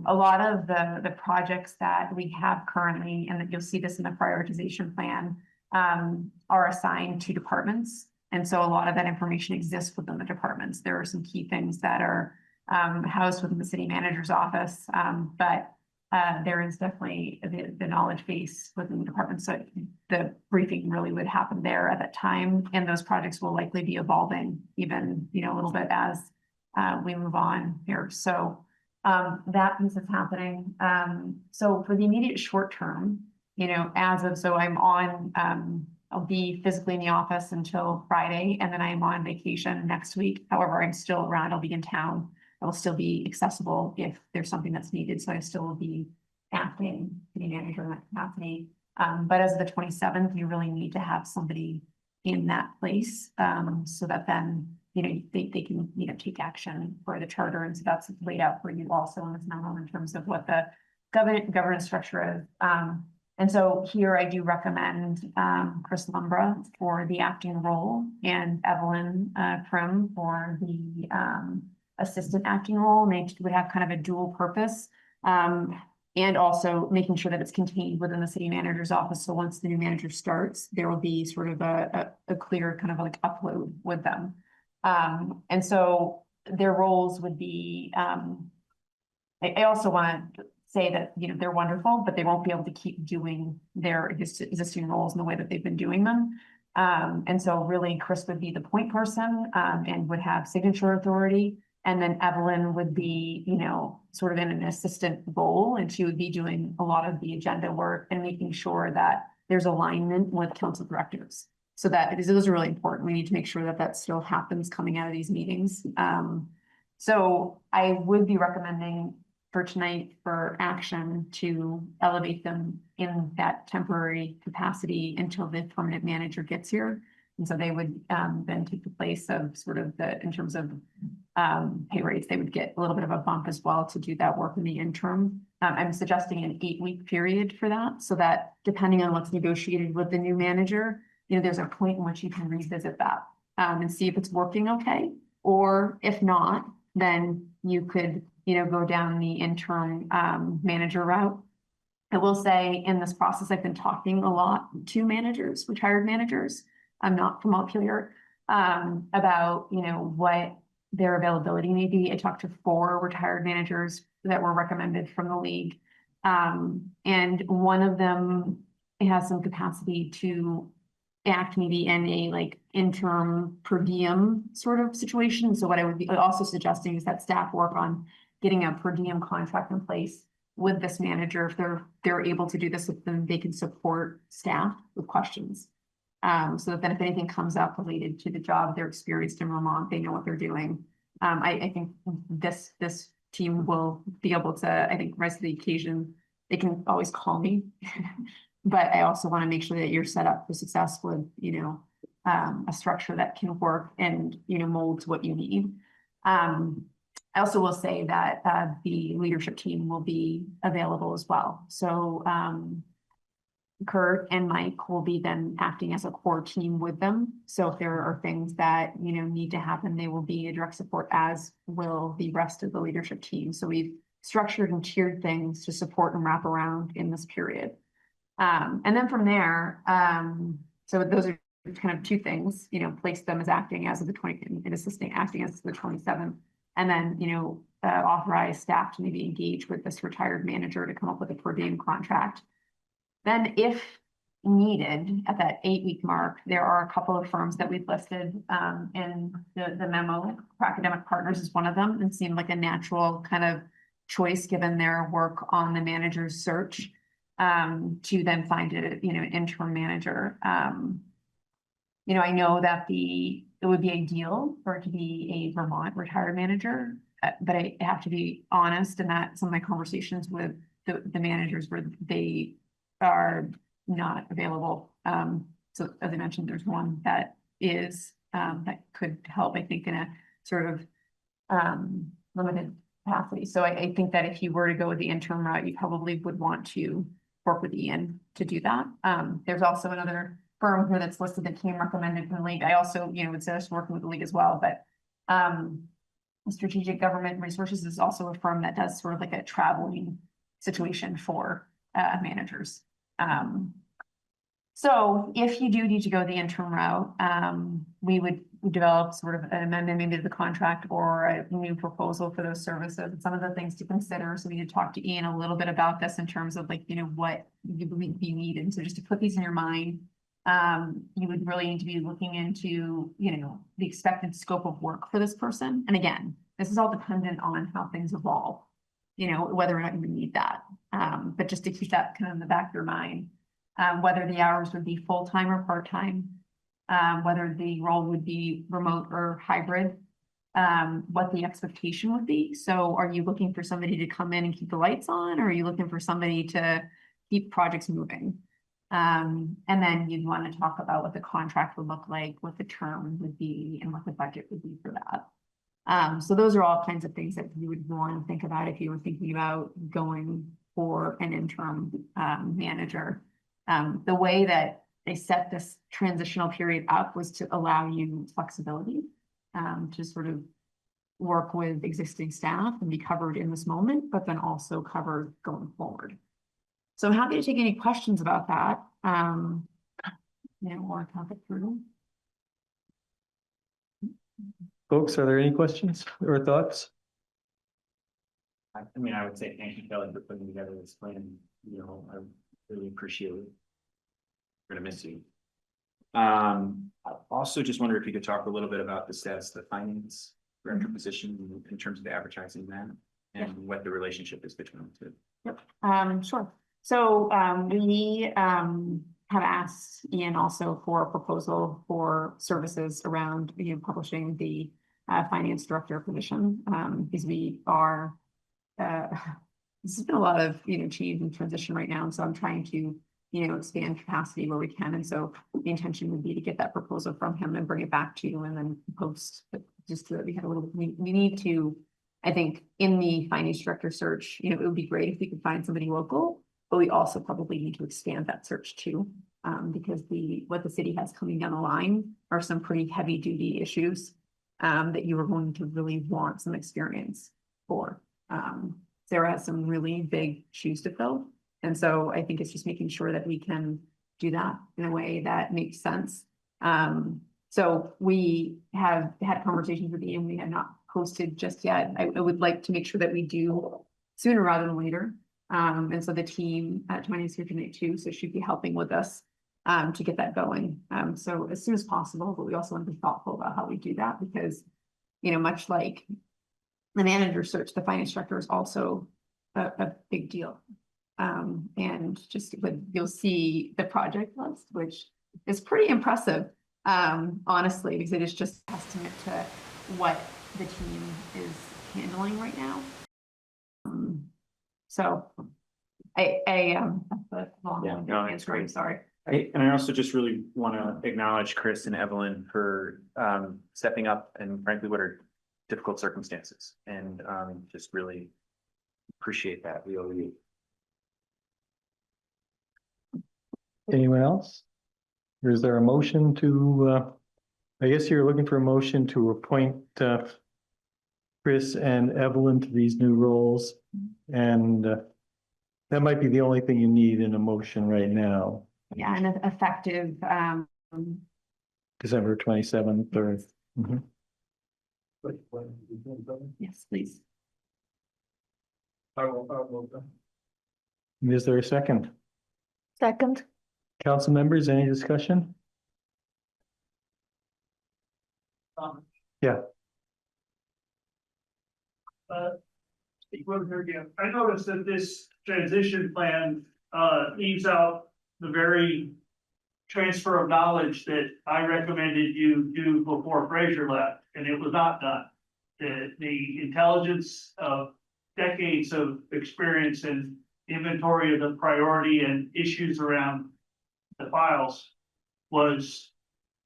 A lot of the projects that we have currently, and that you'll see this in the prioritization plan, are assigned to departments. And so a lot of that information exists within the departments. There are some key things that are housed within the city manager's office, but there is definitely the knowledge base within the department. So the briefing really would happen there at that time, and those projects will likely be evolving even, a little bit as we move on here. So that piece is happening. So for the immediate short term, I'll be physically in the office until Friday, and then I'm on vacation next week. However, I'm still around. I'll be in town. I will still be accessible if there's something that's needed. So I still will be acting city manager in that capacity. But as of the 27th, you really need to have somebody in that place so that then, they can, take action for the charter. And so that's laid out for you also in this memo in terms of what the governance structure is. And so here I do recommend Chris Lumbra for the acting role and Evelyn Prim for the assistant acting role. And they would have kind of a dual purpose. And also making sure that it's contained within the city manager's office. So once the new manager starts, there will be sort of a clear kind of like upload with them. And so their roles would be, I also want to say that, they're wonderful, but they won't be able to keep doing their existing roles in the way that they've been doing them. And so really Chris would be the point person and would have signature authority. And then Evelyn would be, sort of in an assistant role, and she would be doing a lot of the agenda work and making sure that there's alignment with council directors. So that those are really important. We need to make sure that that still happens coming out of these meetings. So I would be recommending for tonight for action to elevate them in that temporary capacity until the permanent manager gets here. And so they would then take the place of sort of in terms of pay rates, they would get a little bit of a bump as well to do that work in the interim. I'm suggesting an 8-week period for that, so that depending on what's negotiated with the new manager, there's a point in which you can revisit that and see if it's working okay. Or if not, then you could, go down the interim manager route. I will say in this process, I've been talking a lot to managers, retired managers. I'm not from Montpelier, about, what their availability may be. I talked to 4 retired managers that were recommended from the league. And one of them has some capacity to act maybe in a interim per diem sort of situation. So what I would be also suggesting is that staff work on getting a per diem contract in place with this manager. If they're able to do this with them, they can support staff with questions. So that then if anything comes up related to the job they're experienced in Vermont, they know what they're doing. I think this team will be able to, I think, rise to the occasion. They can always call me, but I also want to make sure that you're set up for success with, a structure that can work and, mold to what you need. I also will say that the leadership team will be available as well. So Kurt and Mike will be then acting as a core team with them. So if there are things that, need to happen, they will be a direct support, as will the rest of the leadership team. So we've structured and tiered things to support and wrap around in this period. And then from there, so those are kind of 2 things, place them as acting as of the 20th and assisting acting as of the 27th. And then, authorize staff to maybe engage with this retired manager to come up with a per diem contract. Then if, needed at that 8-week mark, there are a couple of firms that we've listed in the memo. Academic Partners is one of them, and seemed like a natural kind of choice given their work on the manager's search to then find an interim manager. I know that it would be ideal for it to be a Vermont retired manager, but I have to be honest in that some of my conversations with the managers where they are not available. So as I mentioned, there's one that is that could help, I think, in a sort of limited capacity. So I think that if you were to go with the interim route, you probably would want to work with Ian to do that. There's also another firm here that's listed that came recommended from the league. I also, would suggest working with the league as well, but Strategic Government Resources is also a firm that does sort of like a traveling situation for managers. So if you do need to go the interim route, we would develop sort of an amendment maybe to the contract or a new proposal for those services and some of the things to consider. So we need to talk to Ian a little bit about this in terms of like, what you believe you need. And so just to put these in your mind, you would really need to be looking into, the expected scope of work for this person. And again, this is all dependent on how things evolve, whether or not you would need that. But just to keep that kind of in the back of your mind, whether the hours would be full-time or part-time, whether the role would be remote or hybrid, what the expectation would be. So are you looking for somebody to come in and keep the lights on, or are you looking for somebody to keep projects moving? And then you'd want to talk about what the contract would look like, what the term would be, and what the budget would be for that. So those are all kinds of things that you would want to think about if you were thinking about going for an interim manager. The way that they set this transitional period up was to allow you flexibility to sort of work with existing staff and be covered in this moment, but then also covered going forward. So I'm happy to take any questions about that. Or talk it through. Folks, are there any questions or thoughts? I would say thank you, Kelly, for putting together this plan. I really appreciate it. We're gonna miss you. I also just wonder if you could talk a little bit about the status of the finance director position in terms of the advertising that and what the relationship is between the two. Yep, sure. So we have asked Ian also for a proposal for services around publishing the finance director position because we are this has been a lot of change and transition right now, and so I'm trying to expand capacity where we can, and so the intention would be to get that proposal from him and bring it back to you and then post, but just so that we had a little. We need to, I think, in the finance director search, it would be great if we could find somebody local. But we also probably need to expand that search too, because what the city has coming down the line are some pretty heavy duty issues that you are going to really want some experience for. Sarah has some really big shoes to fill. And so I think it's just making sure that we can do that in a way that makes sense. So we have had conversations with Ian. We have not posted just yet. I would like to make sure that we do sooner rather than later. And so the team at 20th here tonight too, so should be helping with us to get that going. So as soon as possible, but we also want to be thoughtful about how we do that because, much like the manager search, the finance director is also a big deal. And just you'll see the project list, which is pretty impressive, honestly, because it is just a testament to what the team is handling right now. So that's a long answer. I'm sorry. And I also just really want to acknowledge Chris and Evelyn for stepping up and frankly what are difficult circumstances, and just really appreciate that. We owe you. Anyone else? Or is there a motion to, I guess you're looking for a motion to appoint Chris and Evelyn to these new roles. And that might be the only thing you need in a motion right now. Yeah, and effective December 27th or. Yes, please. Is there a second? Second. Council members, any discussion? Yeah. I noticed that this transition plan leaves out the very transfer of knowledge that I recommended you do before Fraser left, and it was not done. The intelligence of decades of experience and inventory of the priority and issues around the files was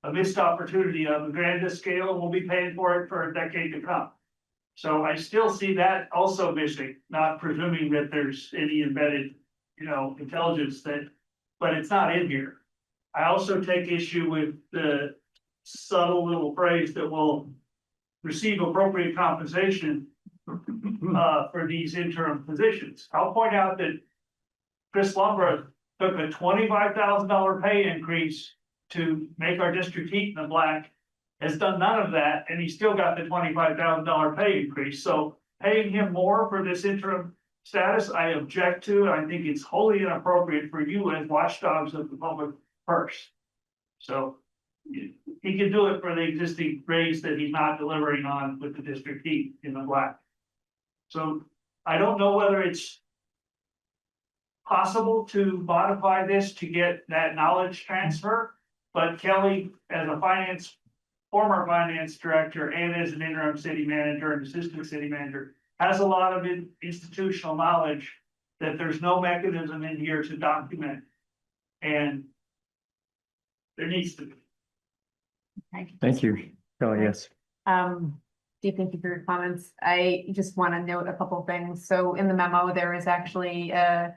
a missed opportunity of the grandest scale, and we'll be paying for it for a decade to come. So I still see that also missing, not presuming that there's any embedded, intelligence that, but it's not in here. I also take issue with the subtle little phrase that will receive appropriate compensation for these interim positions. I'll point out that Chris Lumbrough took a $25,000 pay increase to make our district heat in the black, has done none of that, and he still got the $25,000 pay increase. So paying him more for this interim status, I object to. I think it's wholly inappropriate for you as watchdogs of the public purse. So he can do it for the existing raise that he's not delivering on with the district heat in the black. So I don't know whether it's possible to modify this to get that knowledge transfer, but Kelly, as a former finance director and as an interim city manager and assistant city manager, has a lot of institutional knowledge that there's no mechanism in here to document. And there needs to be. Thank you. Oh, yes. Steve, thank you for your comments. I just want to note a couple of things. So in the memo, there is actually a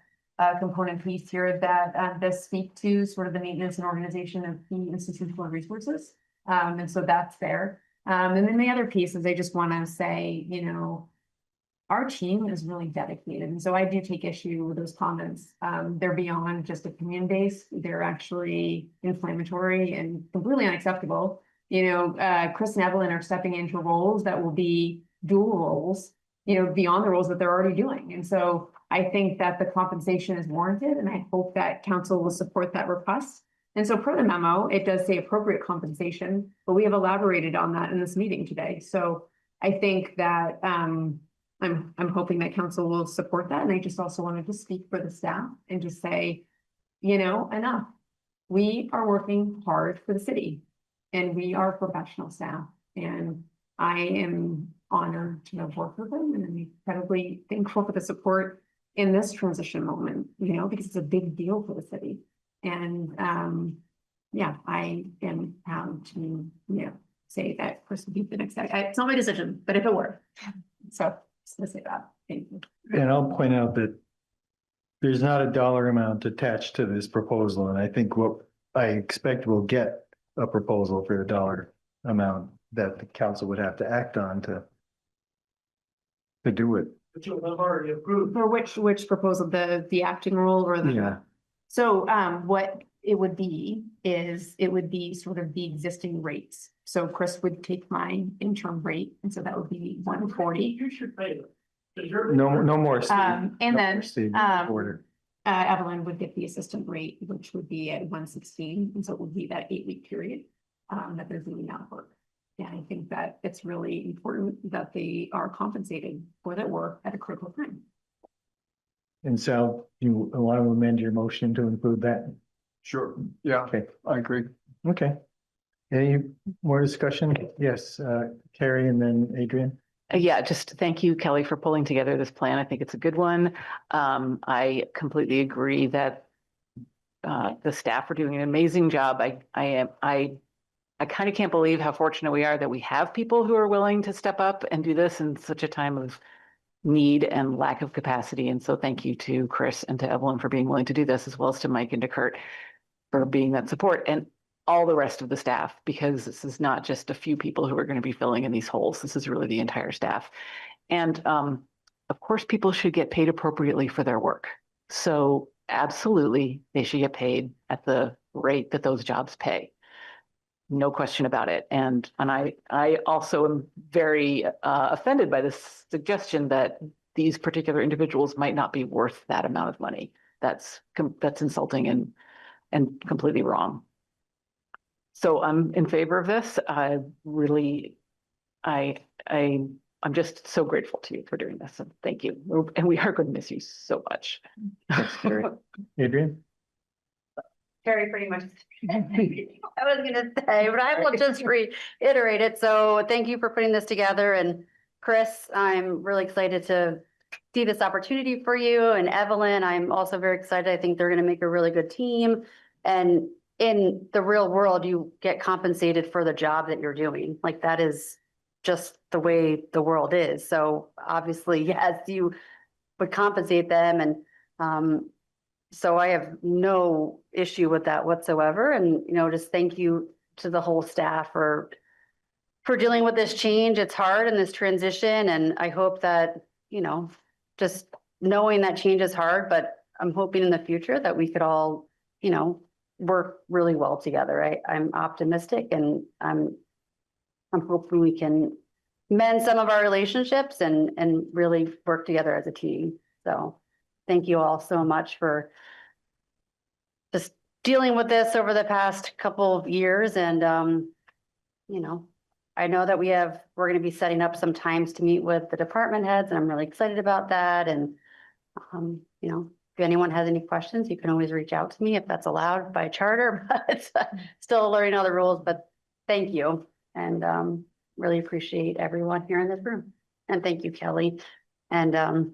component piece here that does speak to sort of the maintenance and organization of the institutional resources. And so that's there. And then the other piece is I just want to say, our team is really dedicated. And so I do take issue with those comments. They're beyond just opinion based. They're actually inflammatory and completely unacceptable. Chris and Evelyn are stepping into roles that will be dual roles, beyond the roles that they're already doing. And so I think that the compensation is warranted, and I hope that council will support that request. And so per the memo, it does say appropriate compensation, but we have elaborated on that in this meeting today. So I think that I'm hoping that council will support that. And I just also wanted to speak for the staff and just say, enough. We are working hard for the city, and we are professional staff. And I am honored to have worked with them, and I'm incredibly thankful for the support in this transition moment, because it's a big deal for the city. And I am proud to, say that Chris would be the next guy. It's not my decision, but if it were. So just to say that. Thank you. And I'll point out that there's not a dollar amount attached to this proposal. And I think what I expect we'll get a proposal for the dollar amount that the council would have to act on to do it. But you'll have already approved. For which proposal, the acting role or the? Yeah. So what it would be is it would be sort of the existing rates. So Chris would take my interim rate, and so that would be 140. You should pay it. No more. And then Order. Evelyn would get the assistant rate, which would be at 116, and so it would be that 8-week period that they're doing that work. And I think that it's really important that they are compensated for their work at a critical time. And Sal, you want to amend your motion to include that? Sure. Yeah, Okay. I agree. Okay. Any more discussion? Yes, Carrie and then Adrian. Yeah, just thank you, Kelly, for pulling together this plan. I think it's a good one. I completely agree that the staff are doing an amazing job. I kind of can't believe how fortunate we are that we have people who are willing to step up and do this in such a time of need and lack of capacity. And so thank you to Chris and to Evelyn for being willing to do this, as well as to Mike and to Kurt for being that support, and all the rest of the staff, because this is not just a few people who are going to be filling in these holes. This is really the entire staff. And of course, people should get paid appropriately for their work. So absolutely, they should get paid at the rate that those jobs pay. No question about it. And I also am very offended by this suggestion that these particular individuals might not be worth that amount of money. That's insulting and completely wrong. So I'm in favor of this. I really, I'm just so grateful to you for doing this, and thank you. And we are going to miss you so much. Adrian? Carrie pretty much. I was gonna say, but I will just reiterate it. So thank you for putting this together. And Chris, I'm really excited to see this opportunity for you. And Evelyn, I'm also very excited. I think they're gonna make a really good team. And in the real world, you get compensated for the job that you're doing. Like that is just the way the world is. So obviously, yes, you would compensate them. And so I have no issue with that whatsoever. And, you know, just thank you to the whole staff for dealing with this change. It's hard in this transition. And I hope that, you know, just knowing that change is hard, but I'm hoping in the future that we could all, you know, work really well together. I'm optimistic, and I'm hoping we can mend some of our relationships and really work together as a team. So thank you all so much for just dealing with this over the past couple of years. And, you know, I know that we're going to be setting up some times to meet with the department heads, and I'm really excited about that. And, you know, if anyone has any questions, you can always reach out to me if that's allowed by charter, but it's still learning all the rules. But thank you. And really appreciate everyone here in this room. And thank you, Kelly. And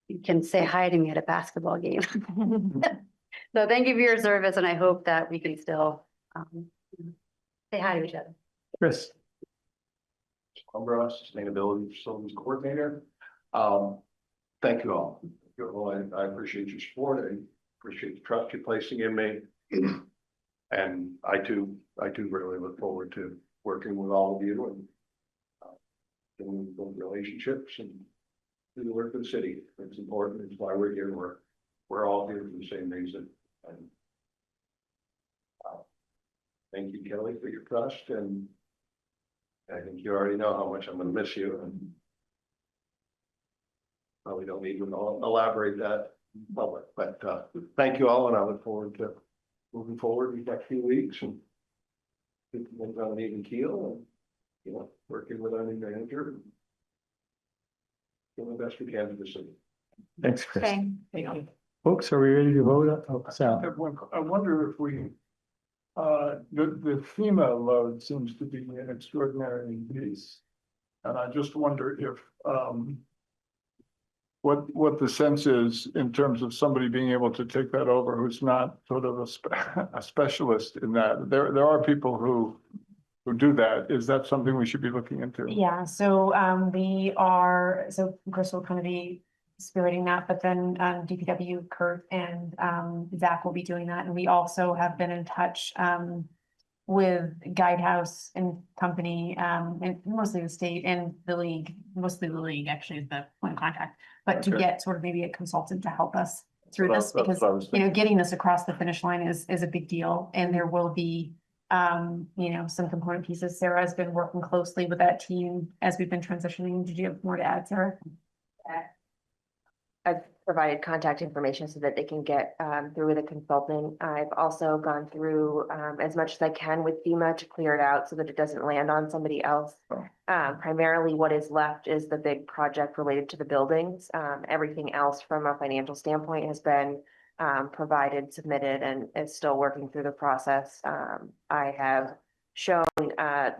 you can say hi to me at a basketball game. So thank you for your service, and I hope that we can still say hi to each other. Chris? Umbra, Sustainability Facilities Coordinator. Thank you all. I appreciate your support. I appreciate the trust you're placing in me. And I too really look forward to working with all of you and building relationships and do the work for the city. It's important. It's why we're here. We're all here for the same reason. And thank you, Kelly, for your trust. And I think you already know how much I'm going to miss you. And probably don't need to elaborate that in public. But thank you all, and I look forward to moving forward in the next few weeks and keeping things on an even keel, and you know, working with our new manager and doing the best we can for the city. Thanks, Chris. Okay. Folks, are we ready to vote? Oh, Sal. I wonder if the FEMA load seems to be an extraordinary piece. And I just wonder if, what the sense is in terms of somebody being able to take that over who's not sort of a specialist in that. There are people who do that. Is that something we should be looking into? Yeah, so so Chris will kind of be spearheading that, but then DPW, Kurt and Zach will be doing that. And we also have been in touch with Guidehouse and company, and mostly the state and the league, mostly the league actually is the point of contact, but to get sort of maybe a consultant to help us through this, because, you know, getting this across the finish line is a big deal. And there will be, you know, some component pieces. Sarah has been working closely with that team as we've been transitioning. Did you have more to add, Sarah? I've provided contact information so that they can get through with a consultant. I've also gone through as much as I can with FEMA to clear it out so that it doesn't land on somebody else. Primarily what is left is the big project related to the buildings. Everything else from a financial standpoint has been provided, submitted, and is still working through the process. I have shown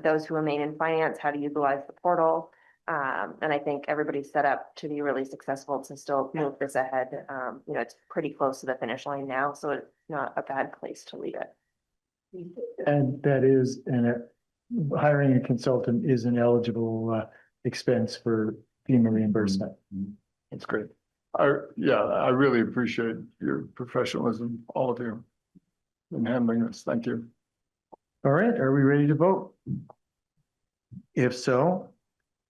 those who remain in finance how to utilize the portal. And I think everybody's set up to be really successful to still move this ahead. You know, it's pretty close to the finish line now, so it's not a bad place to leave it. And that is, hiring a consultant is an eligible expense for FEMA reimbursement. That's great. I really appreciate your professionalism, all of you, in handling this. Thank you. All right, are we ready to vote? If so,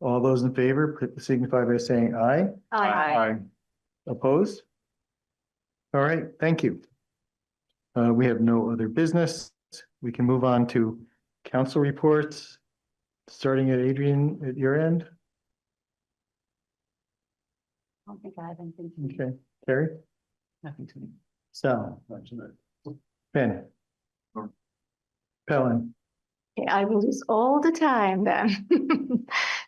all those in favor, signify by saying aye. Aye. Opposed? All right, thank you. We have no other business. We can move on to council reports, starting at Adrian at your end. I don't think I have anything. Okay, Carrie? Nothing to me. Sal, Ben, Pellin. Okay, I will use all the time then.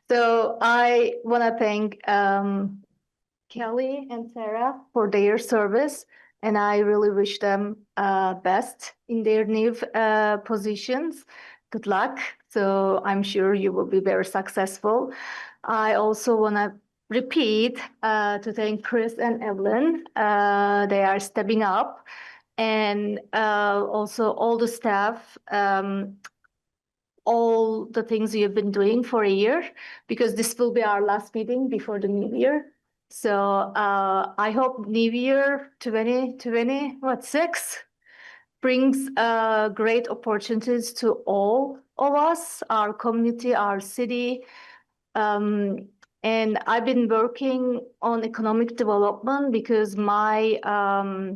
So I want to thank Kelly and Sarah for their service, and I really wish them best in their new positions. Good luck. So I'm sure you will be very successful. I also want to repeat to thank Chris and Evelyn. They are stepping up, and also all the staff. All the things you've been doing for a year, because this will be our last meeting before the new year. So I hope New Year 2026 brings great opportunities to all of us, our community, our city. And I've been working on economic development because my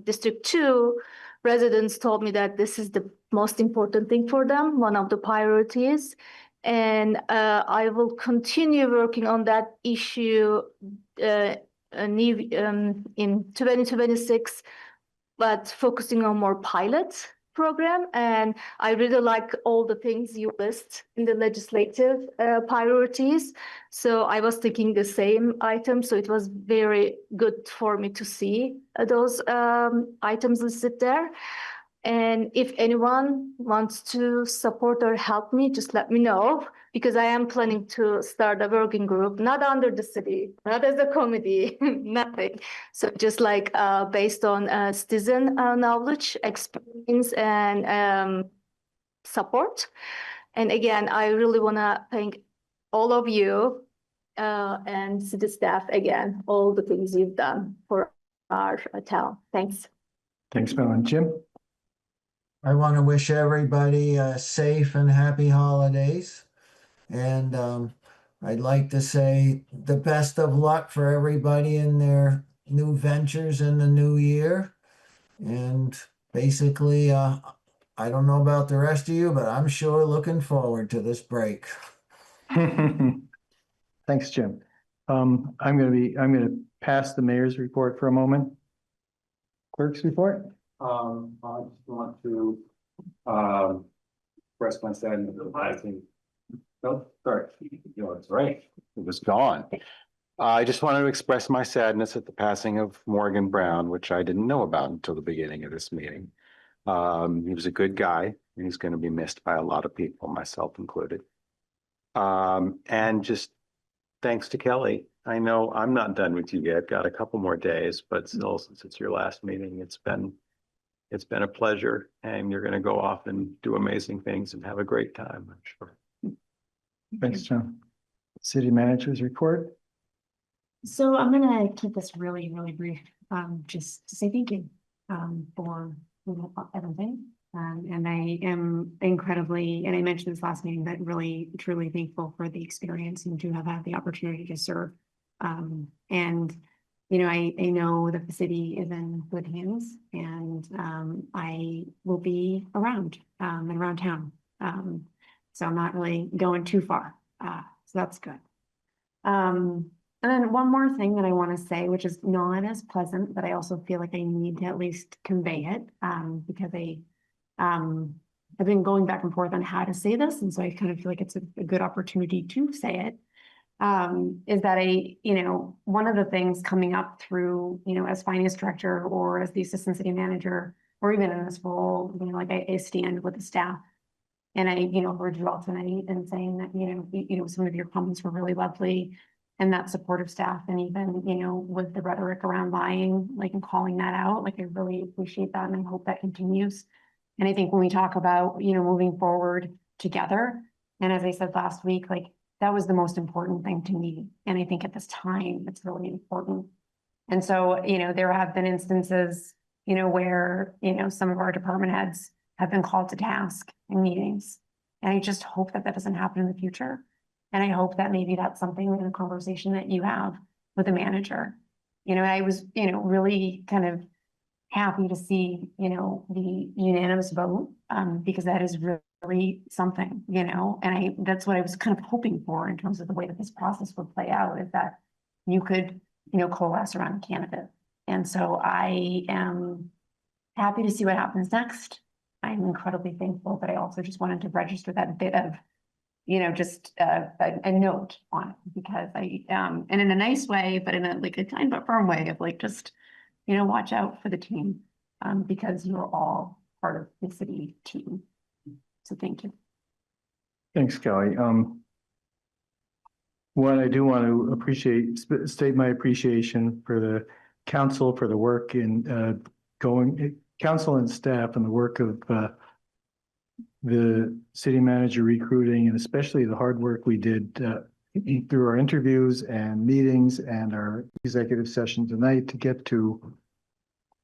District 2 residents told me that this is the most important thing for them, one of the priorities. And I will continue working on that issue in 2026, but focusing on more pilot program. And I really like all the things you list in the legislative priorities. So I was thinking the same items. So it was very good for me to see those items listed there. And if anyone wants to support or help me, just let me know, because I am planning to start a working group, not under the city, not as a committee, nothing. So just like based on citizen knowledge, experience, and support. And again, I really want to thank all of you and city staff again, all the things you've done for our town. Thanks. Thanks, Pellin. Jim? I want to wish everybody safe and happy holidays. And I'd like to say the best of luck for everybody in their new ventures in the new year. And basically, I don't know about the rest of you, but I'm sure looking forward to this break. Thanks, Jim. I'm gonna pass the mayor's report for a moment. Clerk's report? I just want to express my sadness at the passing. No, sorry, it's right. It was gone. I just wanted to express my sadness at the passing of Morgan Brown, which I didn't know about until the beginning of this meeting. He was a good guy, and he's going to be missed by a lot of people, myself included. And just thanks to Kelly. I know I'm not done with you yet, got a couple more days, but still, since it's your last meeting, it's been a pleasure, and you're going to go off and do amazing things and have a great time, I'm sure. Thanks, John. City manager's report. So I'm gonna keep this really, really brief, just to say thank you for everything. And I am incredibly, and I mentioned this last meeting, but really truly thankful for the experience and to have had the opportunity to serve. And I know that the city is in good hands, and I will be around and around town. So I'm not really going too far. So that's good. And then one more thing that I want to say, which is not as pleasant, but I also feel like I need to at least convey it, because I've been going back and forth on how to say this, and so I kind of feel like it's a good opportunity to say it. Is that one of the things coming up through, as finance director or as the assistant city manager, or even in this role, like I stand with the staff. And I, heard you all tonight and saying that, some of your comments were really lovely, and that supportive staff, and even, with the rhetoric around lying, like, and calling that out, like, I really appreciate that, and I hope that continues. And I think when we talk about, moving forward together, and as I said last week, like, that was the most important thing to me. And I think at this time, it's really important. And so, there have been instances, where, some of our department heads have been called to task in meetings. And I just hope that that doesn't happen in the future. And I hope that maybe that's something in a conversation that you have with a manager. I was, really kind of happy to see, the unanimous vote, because that is really something, and that's what I was kind of hoping for in terms of the way that this process would play out, is that you could, coalesce around a candidate. And so I am happy to see what happens next. I'm incredibly thankful, but I also just wanted to register that bit of, just a note on it because and in a nice way, but in a like a kind but firm way of like, just, watch out for the team because you're all part of the city team. So thank you. Thanks, Kelly. One, I do want to state my appreciation for the council for the work in council and staff and the work of the city manager recruiting, and especially the hard work we did through our interviews and meetings and our executive session tonight to get to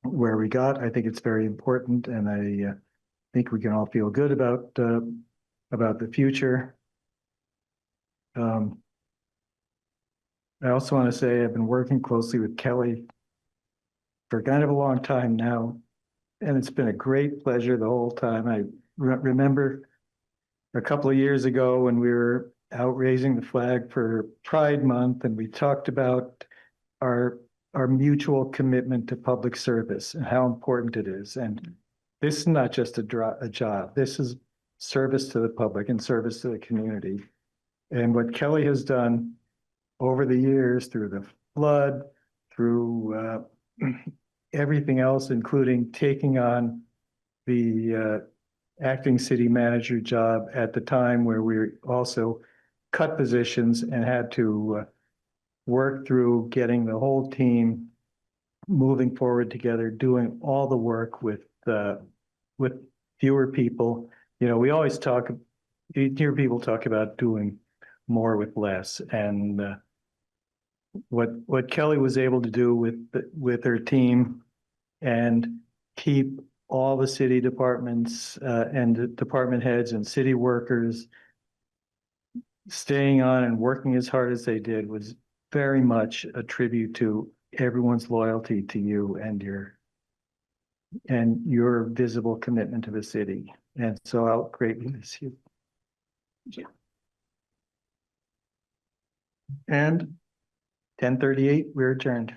where we got. I think it's very important, and I think we can all feel good about the future. I also want to say I've been working closely with Kelly for kind of a long time now, and it's been a great pleasure the whole time. I remember a couple of years ago when we were out raising the flag for Pride Month, and we talked about our mutual commitment to public service and how important it is. And this is not just a job. This is service to the public and service to the community. And what Kelly has done over the years through the flood, through everything else, including taking on the acting city manager job at the time where we also cut positions and had to work through getting the whole team moving forward together, doing all the work with fewer people. We always hear people talk about doing more with less, and what Kelly was able to do with her team and keep all the city departments and the department heads and city workers staying on and working as hard as they did was very much a tribute to everyone's loyalty to you and your visible commitment to the city. And so I'll greatly miss you. Yeah. And 10:38, we're adjourned.